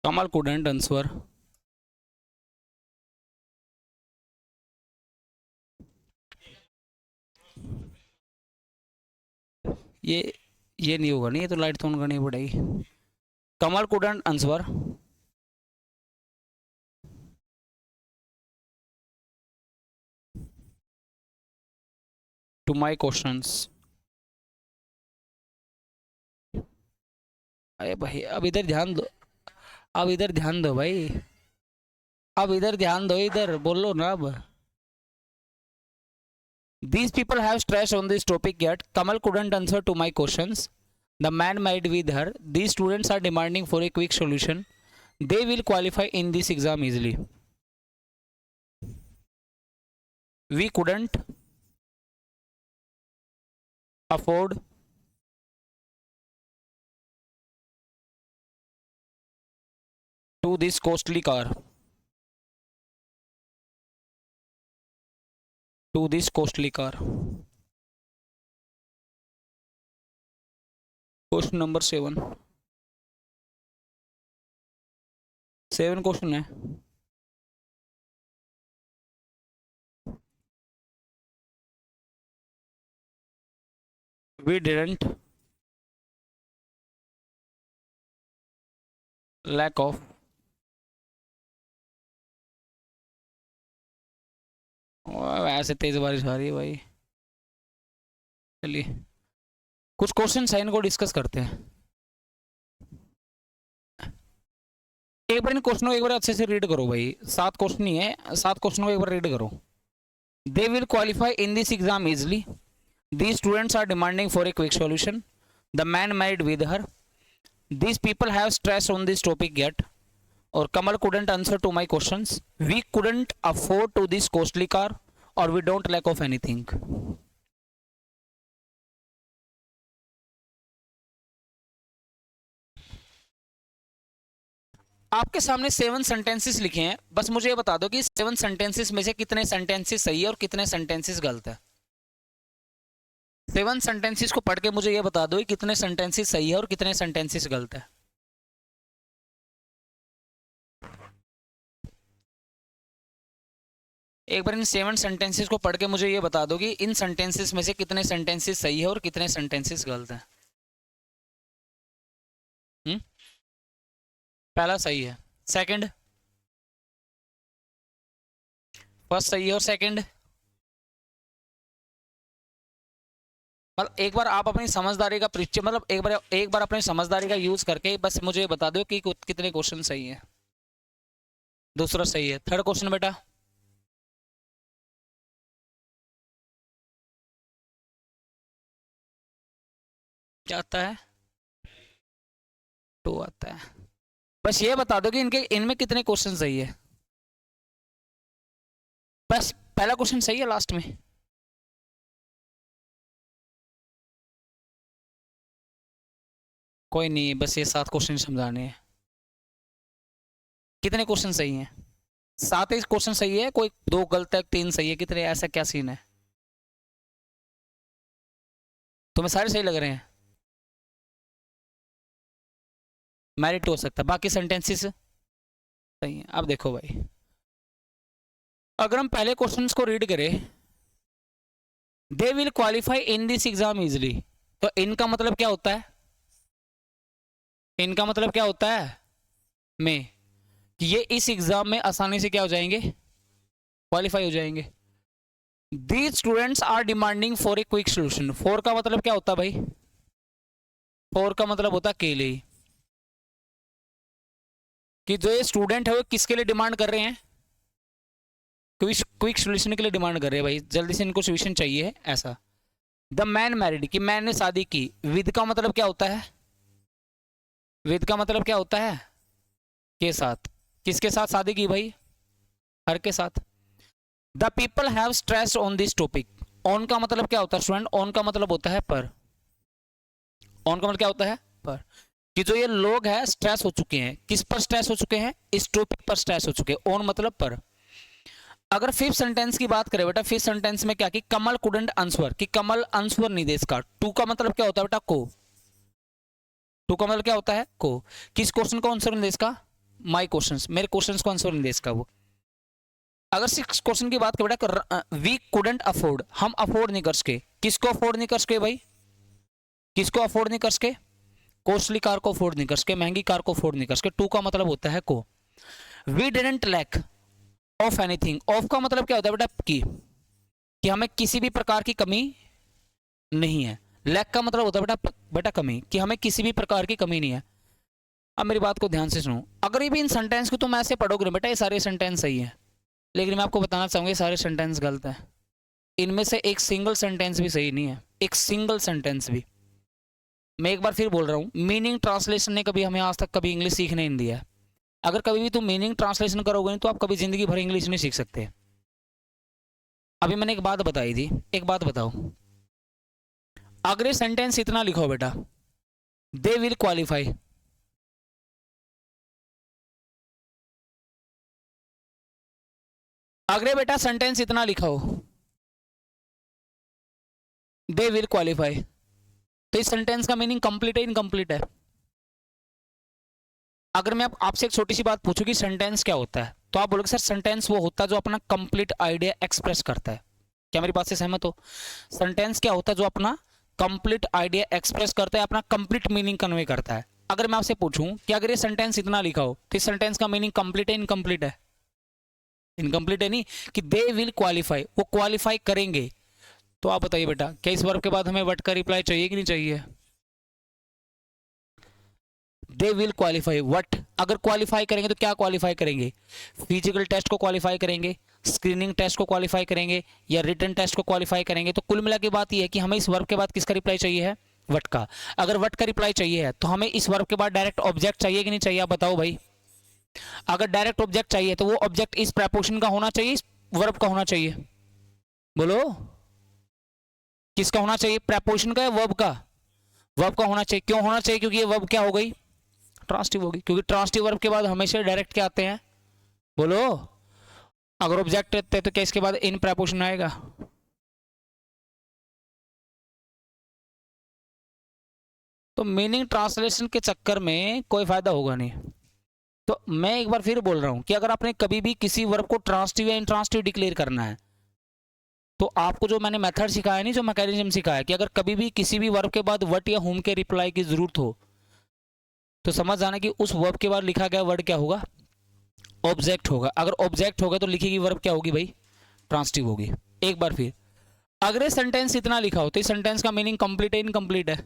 Kamal couldn't answer. ये नहीं होगा, नहीं, ये तो लाइट तो ऑन करनी पड़ेगी. Kamal couldn't answer to my questions. अरे भाई अब इधर ध्यान दो, अब इधर ध्यान दो भाई, अब इधर ध्यान दो, इधर बोलो ना अब. These people have stressed on this topic yet. Kamal couldn't answer to my questions. The man married with her. These students are demanding for a quick solution. They will qualify in this exam easily. We couldn't afford to this costly car. To this costly car. Question number 7. 7 question है. We didn't lack of ऐसे तेज बारिश आ रही है भाई. चलिए कुछ question है इनको डिस्कस करते हैं. एक बार इन क्वेश्चनों को एक बार अच्छे से रीड करो भाई. 7 क्वेश्चन ही है, 7 क्वेश्चनों को एक बार रीड करो. They will qualify in this exam easily. These students are demanding for a quick solution. The man married with her. These people have stressed on this topic yet. Or Kamal couldn't answer to my questions. We couldn't afford to this costly car. Or we don't lack of anything. आपके सामने 7 sentences लिखे हैं. बस मुझे ये बता दो कि 7 सेंटेंसेस में से कितने सेंटेंसेस सही है और कितने सेंटेंसेस गलत है. 7 सेंटेंसेस को पढ़ के मुझे ये बता दो कि कितने सेंटेंसेस सही है और कितने सेंटेंसेस गलत है. एक बार इन 7 सेंटेंसेस को पढ़ के मुझे ये बता दो कि इन सेंटेंसेस में से कितने सेंटेंसेस सही है और कितने सेंटेंसेस गलत है. पहला सही है. सेकंड, फर्स्ट सही है और सेकंड मतलब एक बार आप अपनी समझदारी का परिचय मतलब एक बार अपनी समझदारी का यूज करके बस मुझे बता दो कि कितने क्वेश्चन सही है. दूसरा सही है. थर्ड क्वेश्चन बेटा, क्या आता है? 2 आता है. बस ये बता दो कि इनमें कितने क्वेश्चन सही है. बस पहला क्वेश्चन सही है लास्ट में. कोई नहीं, बस ये 7 क्वेश्चन समझाने हैं. कितने क्वेश्चन सही हैं? 7 ही क्वेश्चन सही है, कोई 2 गलत है, 3 सही है, कितने, ऐसा क्या सीन है? तुम्हें सारे सही लग रहे हैं? मैरिट हो सकता है, बाकी सेंटेंसेस सही है. अब देखो भाई, अगर हम पहले क्वेश्चंस को रीड करें, दे will qualify in this exam easily, तो इनका मतलब क्या होता है? इनका मतलब क्या होता है में कि ये इस एग्जाम में आसानी से क्या हो जाएंगे? क्वालिफाई हो जाएंगे. These students are demanding for a quick solution. For का मतलब क्या होता है भाई? फॉर का मतलब होता है के लिए, कि जो ये स्टूडेंट है वो किसके लिए डिमांड कर रहे हैं? क्विक सोल्यूशन के लिए डिमांड कर रहे हैं भाई, जल्दी से इनको सोल्यूशन चाहिए ऐसा. द मैन मैरिड, कि मैन ने शादी की. विद का मतलब क्या होता है? विद का मतलब क्या होता है? के साथ. किसके साथ शादी की भाई? हर के साथ. The people have stress on this topic. On का मतलब क्या होता है स्टूडेंट? ऑन का मतलब होता है पर। ऑन का मतलब क्या होता है? पर। कि जो ये लोग हैं स्ट्रेस हो चुके हैं, किस पर स्ट्रेस हो चुके हैं? इस टॉपिक पर स्ट्रेस हो चुके हैं। ऑन मतलब पर। अगर फिफ्थ सेंटेंस की बात करें बेटा, फिफ्थ सेंटेंस में क्या कि कमल कुडंट आंसर, कि कमल आंसर नहीं दे इसका। टू का मतलब क्या होता है बेटा? को। टू का मतलब क्या होता है? को। किस क्वेश्चन को आंसर नहीं दे इसका? माय क्वेश्चंस, मेरे क्वेश्चंस को आंसर नहीं दे इसका वो। अगर सिक्स क्वेश्चन की बात करें बेटा, वी कुडंट अफोर्ड, हम अफोर्ड नहीं कर सके। किसको अफोर्ड नहीं कर सके भाई? किसको अफोर्ड नहीं कर सके? कॉस्टली कार को अफोर्ड नहीं कर सके, महंगी कार को अफोर्ड नहीं कर सके। टू का मतलब होता है को। We didn't lack of anything, of का मतलब क्या होता है बेटा? कि हमें किसी भी प्रकार की कमी नहीं है। लैक का मतलब होता है बेटा कमी, कि हमें किसी भी प्रकार की कमी नहीं है। अब मेरी बात को ध्यान से सुनो, अगर ये भी इन सेंटेंस को तुम ऐसे पढ़ोगे बेटा, ये सारे सेंटेंस सही है, लेकिन मैं आपको बताना चाहूंगा ये सारे सेंटेंस गलत है। इनमें से एक सिंगल सेंटेंस भी सही नहीं है, एक सिंगल सेंटेंस भी। मैं एक बार फिर बोल रहा हूँ, मीनिंग ट्रांसलेशन ने कभी हमें आज तक कभी इंग्लिश सीखने नहीं दिया है। अगर कभी भी तुम मीनिंग ट्रांसलेशन करोगे नहीं तो आप कभी जिंदगी भर इंग्लिश नहीं सीख सकते। अभी मैंने एक बात बताई थी, एक बात बताओ, अगर ये सेंटेंस इतना लिखो बेटा, दे विल क्वालिफाई, अगर बेटा सेंटेंस इतना लिखा हो, दे विल क्वालिफाई, तो इस सेंटेंस का मीनिंग कंप्लीट है इनकम्प्लीट है? अगर मैं आपसे एक छोटी सी बात पूछूं कि सेंटेंस क्या होता है, तो आप बोलोगे सर सेंटेंस वो होता है जो अपना कंप्लीट आइडिया एक्सप्रेस करता है। क्या मेरी बात से सहमत हो? सेंटेंस क्या होता है? जो अपना कंप्लीट आइडिया एक्सप्रेस करता है, अपना कंप्लीट मीनिंग कन्वे करता है। अगर मैं आपसे पूछूं कि अगर ये सेंटेंस इतना लिखा हो तो इस सेंटेंस का मीनिंग कंप्लीट है इनकम्प्लीट है? इनकम्प्लीट है नहीं, कि दे विल क्वालिफाई, वो क्वालिफाई करेंगे। तो आप बताइए बेटा, क्या इस वर्ब के बाद हमें व्हाट का रिप्लाई चाहिए कि नहीं चाहिए? दे विल क्वालिफाई व्हाट, अगर क्वालिफाई करेंगे तो क्या क्वालिफाई करेंगे? फिजिकल टेस्ट को क्वालिफाई करेंगे, स्क्रीनिंग टेस्ट को क्वालिफाई करेंगे, या रिटन टेस्ट को क्वालिफाई करेंगे? तो कुल मिला के बात यह है कि हमें इस वर्ब के बाद किसका रिप्लाई चाहिए है? व्हाट का। अगर व्हाट का रिप्लाई चाहिए है तो हमें इस वर्ब के बाद डायरेक्ट ऑब्जेक्ट चाहिए कि नहीं चाहिए? आप बताओ भाई। अगर डायरेक्ट ऑब्जेक्ट चाहिए तो वो ऑब्जेक्ट इस प्रेपोजिशन का होना चाहिए, इस वर्ब का होना चाहिए? बोलो, किसका होना चाहिए? प्रेपोजिशन का या वर्ब का? वर्ब का होना चाहिए। क्यों होना चाहिए? क्योंकि ये वर्ब क्या हो गई? ट्रांसिटिव होगी, क्योंकि ट्रांसिटिव वर्ब के बाद हमेशा डायरेक्ट क्या आते हैं? बोलो, अगर ऑब्जेक्ट रहते हैं तो क्या इसके बाद इन प्रेपोजिशन आएगा? तो मीनिंग ट्रांसलेशन के चक्कर में कोई फायदा होगा नहीं। तो मैं एक बार फिर बोल रहा हूं कि अगर आपने कभी भी किसी वर्ब को ट्रांसिटिव या इंट्रांसिटिव डिक्लेयर करना है, तो आपको जो मैंने मेथड सिखाया नहीं, जो मैकेनिज्म सिखाया, कि अगर कभी भी किसी भी वर्ब के बाद व्हाट या हुम के रिप्लाई की जरूरत हो तो समझ जाना कि उस वर्ब के बाद लिखा गया वर्ड क्या होगा? ऑब्जेक्ट होगा। अगर ऑब्जेक्ट होगा तो लिखी वर्ब क्या होगी भाई? ट्रांसिटिव होगी। एक बार फिर, अगर ये सेंटेंस इतना लिखा हो तो इस सेंटेंस का मीनिंग कंप्लीट है इनकम्प्लीट है?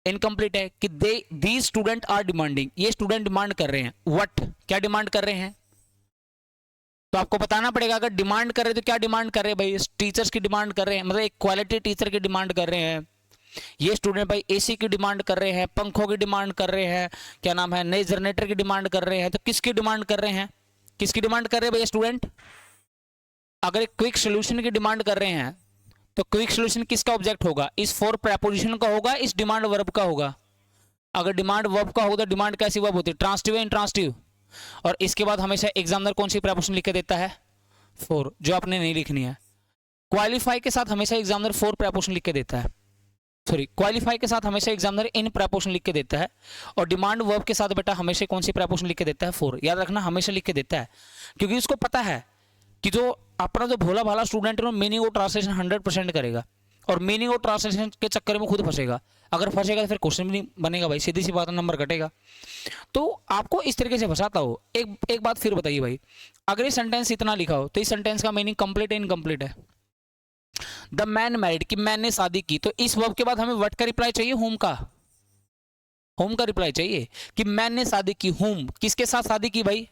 इनकम्प्लीट है, कि दे दी स्टूडेंट आर डिमांडिंग, ये स्टूडेंट डिमांड कर रहे हैं। व्हाट, क्या डिमांड कर रहे हैं? तो आपको बताना पड़ेगा, अगर डिमांड कर रहे हैं तो क्या डिमांड कर रहे हैं भाई? टीचर्स की डिमांड कर रहे हैं, मतलब एक क्वालिटी टीचर की डिमांड कर रहे हैं। ये स्टूडेंट भाई एसी की डिमांड कर रहे हैं, पंखों की डिमांड कर रहे हैं, क्या नाम है, नए जनरेटर की डिमांड कर रहे हैं। तो किसकी डिमांड कर रहे हैं? किसकी डिमांड कर रहे हैं भाई स्टूडेंट? अगर एक क्विक सोल्यूशन की डिमांड कर रहे हैं तो क्विक सोल्यूशन किसका ऑब्जेक्ट होगा? इस फोर प्रेपोजिशन का होगा, इस डिमांड वर्ब का होगा। अगर डिमांड वर्ब का होगा तो डिमांड कैसी वर्ब होती है? ट्रांसिटिव या इंट्रांसिटिव? और इसके बाद हमेशा एग्जामिनर कौन सी प्रेपोजिशन लिख के देता है? फोर, जो आपने नहीं लिखनी है। क्वालिफाई के साथ हमेशा एग्जामिनर फोर प्रेपोजिशन लिख के देता है, सॉरी, क्वालिफाई के साथ हमेशा एग्जामिनर इन प्रेपोजिशन लिख के देता है, और डिमांड वर्ब के साथ बेटा हमेशा कौन सी प्रेपोजिशन लिख के देता है? फोर। याद रखना, हमेशा लिख के देता है, क्योंकि उसको पता है कि जो अपना जो भोला भाला स्टूडेंट है मीनिंग और ट्रांसलेशन 100% करेगा, और मीनिंग और ट्रांसलेशन के चक्कर में खुद फंसेगा। अगर फंसेगा तो फिर क्वेश्चन भी नहीं बनेगा भाई, सीधी सी बात है, नंबर कटेगा। तो आपको इस तरीके से फंसाता हो। एक बात फिर बताइए भाई, अगर ये सेंटेंस इतना लिखा हो तो इस सेंटेंस का मीनिंग कंप्लीट है इनकम्प्लीट है? द मैन मैरिड, कि मैन ने शादी की, तो इस वर्ब के बाद हमें व्हाट का रिप्लाई चाहिए? होम का। होम का रिप्लाई चाहिए, कि मैन ने शादी की। होम, किसके साथ शादी की भाई?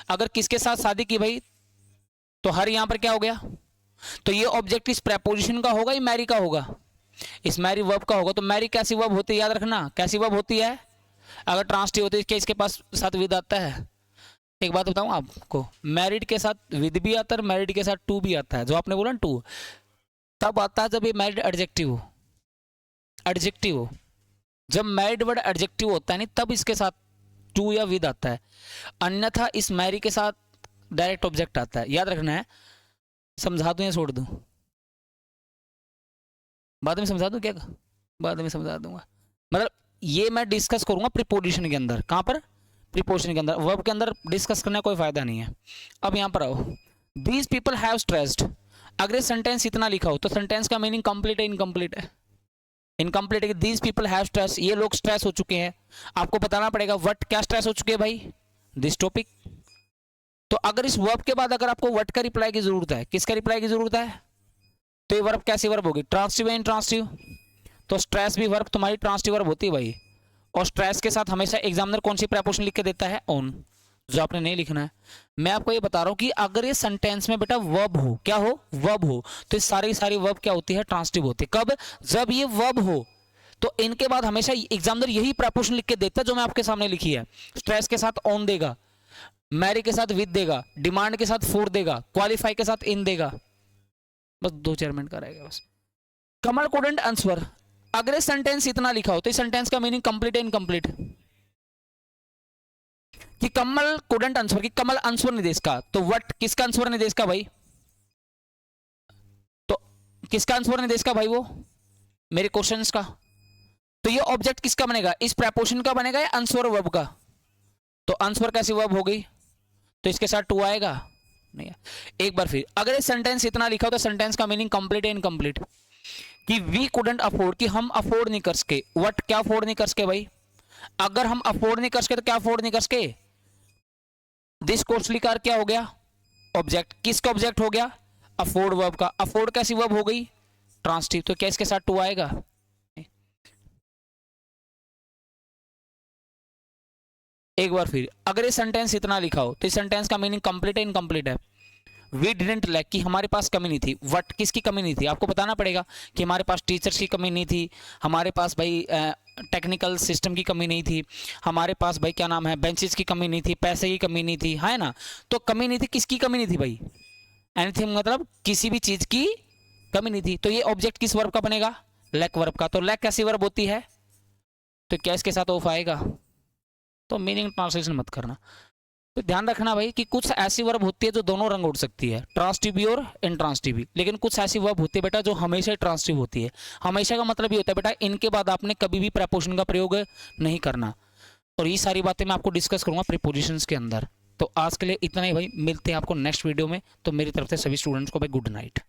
अगर किसके साथ शादी की भाई, तो हर यहां पर क्या हो गया? तो ये ऑब्जेक्ट इस प्रेपोजिशन का होगा या मैरी का होगा? इस मैरी वर्ब का होगा। तो मैरी कैसी वर्ब होती है? याद रखना, कैसी वर्ब होती है? अगर ट्रांसिटिव होती है क्या इसके पास साथ विद आता है? एक बात बताऊं आपको, मैरिड के साथ विद भी आता है, मैरिड के साथ टू भी आता है। जो आपने बोला ना टू, तब आता है जब ये मैरिड एडजेक्टिव हो, एडजेक्टिव हो। जब मैरिड वर्ड एडजेक्टिव होता है नहीं, तब इसके साथ टू या विद आता है, अन्यथा इस मैरी के साथ डायरेक्ट ऑब्जेक्ट आता है। याद रखना है। समझा दूं या छोड़ दूं? बाद में समझा दूं क्या? बाद में समझा दूंगा। मतलब ये मैं डिस्कस करूंगा प्रीपोजिशन के अंदर। कहां पर? प्रीपोजिशन के अंदर। वर्ब के अंदर डिस्कस करने का कोई फायदा नहीं है। अब यहां पर आओ, दीज पीपल हैव स्ट्रेस्ड। अगर सेंटेंस इतना लिखा हो तो सेंटेंस का मीनिंग कंप्लीट है इनकम्प्लीट है? इनकम्प्लीट है कि दीज पीपल हैव स्ट्रेस, ये लोग स्ट्रेस हो चुके हैं। आपको बताना पड़ेगा व्हाट, क्या स्ट्रेस हो चुके हैं भाई? This topic. तो अगर इस वर्ब के बाद अगर आपको व्हाट का रिप्लाई की जरूरत है, किसका रिप्लाई की जरूरत है, तो ये वर्ब कैसी वर्ब होगी? ट्रांसिटिव है इंट्रांसिटिव? तो स्ट्रेस भी वर्ब तुम्हारी ट्रांसिटिव वर्ब होती है भाई। और स्ट्रेस के साथ हमेशा एग्जामिनर कौन सी प्रेपोजिशन लिख के देता है? ऑन, जो आपने नहीं लिखना है। मैं आपको ये बता रहा हूं कि अगर ये सेंटेंस में बेटा वर्ब हो, क्या हो? वर्ब हो, तो सारी सारी वर्ब क्या होती है? ट्रांसिटिव होती है। कब? जब ये वर्ब हो तो इनके बाद हमेशा एग्जामिनर यही प्रेपोजिशन लिख के देता है जो मैं आपके सामने लिखी है। स्ट्रेस के साथ ऑन देगा, मैरी के साथ विद देगा, डिमांड के साथ फॉर देगा, क्वालिफाई के साथ इन देगा। बस 2-4 मिनट का रहेगा बस। कमल कुडंट आंसर, अगर सेंटेंस इतना लिखा हो तो इस सेंटेंस का मीनिंग कंप्लीट है इनकम्प्लीट? कि कमल कुडंट आंसर, कि कमल आंसर नहीं दे इसका, तो व्हाट किसका आंसर नहीं दे इसका भाई? तो किसका आंसर नहीं दे इसका भाई? वो मेरे क्वेश्चंस का। तो ये ऑब्जेक्ट किसका बनेगा? इस प्रेपोजिशन का बनेगा या आंसर वर्ब का? तो आंसर कैसी वर्ब हो गई? तो इसके साथ टू आएगा नहीं। एक बार फिर, अगर ये सेंटेंस इतना लिखा हो तो सेंटेंस का मीनिंग कंप्लीट है इनकम्प्लीट? कि वी कुडंट अफोर्ड, कि हम अफोर्ड नहीं कर सके। व्हाट, क्या अफोर्ड नहीं कर सके भाई? अगर हम अफोर्ड नहीं कर सके तो क्या अफोर्ड नहीं कर सके? दिस कॉस्टली कार क्या हो गया? ऑब्जेक्ट। किसका ऑब्जेक्ट हो गया? अफोर्ड वर्ब का। अफोर्ड कैसी वर्ब हो गई? ट्रांसिटिव। तो क्या इसके साथ टू आएगा? एक बार फिर, अगर ये सेंटेंस इतना लिखा हो तो इस सेंटेंस का मीनिंग कंप्लीट है इनकम्प्लीट है? वी डिडेंट लैक, कि हमारे पास कमी नहीं थी। व्हाट, किसकी कमी नहीं थी? आपको बताना पड़ेगा कि हमारे पास टीचर्स की कमी नहीं थी, हमारे पास भाई टेक्निकल सिस्टम की कमी नहीं थी, हमारे पास भाई क्या नाम है बेंचेस की कमी नहीं थी, पैसे की कमी नहीं थी, है ना? तो कमी नहीं थी, किसकी कमी नहीं थी भाई? एनीथिंग, मतलब किसी भी चीज की कमी नहीं थी। तो ये ऑब्जेक्ट किस वर्ब का बनेगा? लैक वर्ब का। तो लैक कैसी वर्ब होती है? तो क्या इसके साथ ऑफ आएगा? तो मीनिंग ट्रांसलेशन मत करना। तो ध्यान रखना भाई कि कुछ ऐसी वर्ब होती है जो दोनों रंग उड़ सकती है, ट्रांसिटिव भी और इंट्रांसिटिव भी। लेकिन कुछ ऐसी वर्ब होती है बेटा जो हमेशा ट्रांसिटिव होती है। हमेशा का मतलब ये होता है बेटा इनके बाद आपने कभी भी प्रेपोजिशन का प्रयोग नहीं करना। और ये सारी बातें मैं आपको डिस्कस करूंगा प्रीपोजिशंस के अंदर। तो आज के लिए इतना ही भाई, मिलते हैं आपको नेक्स्ट वीडियो में। तो मेरी तरफ से सभी स्टूडेंट्स को भाई गुड नाइट।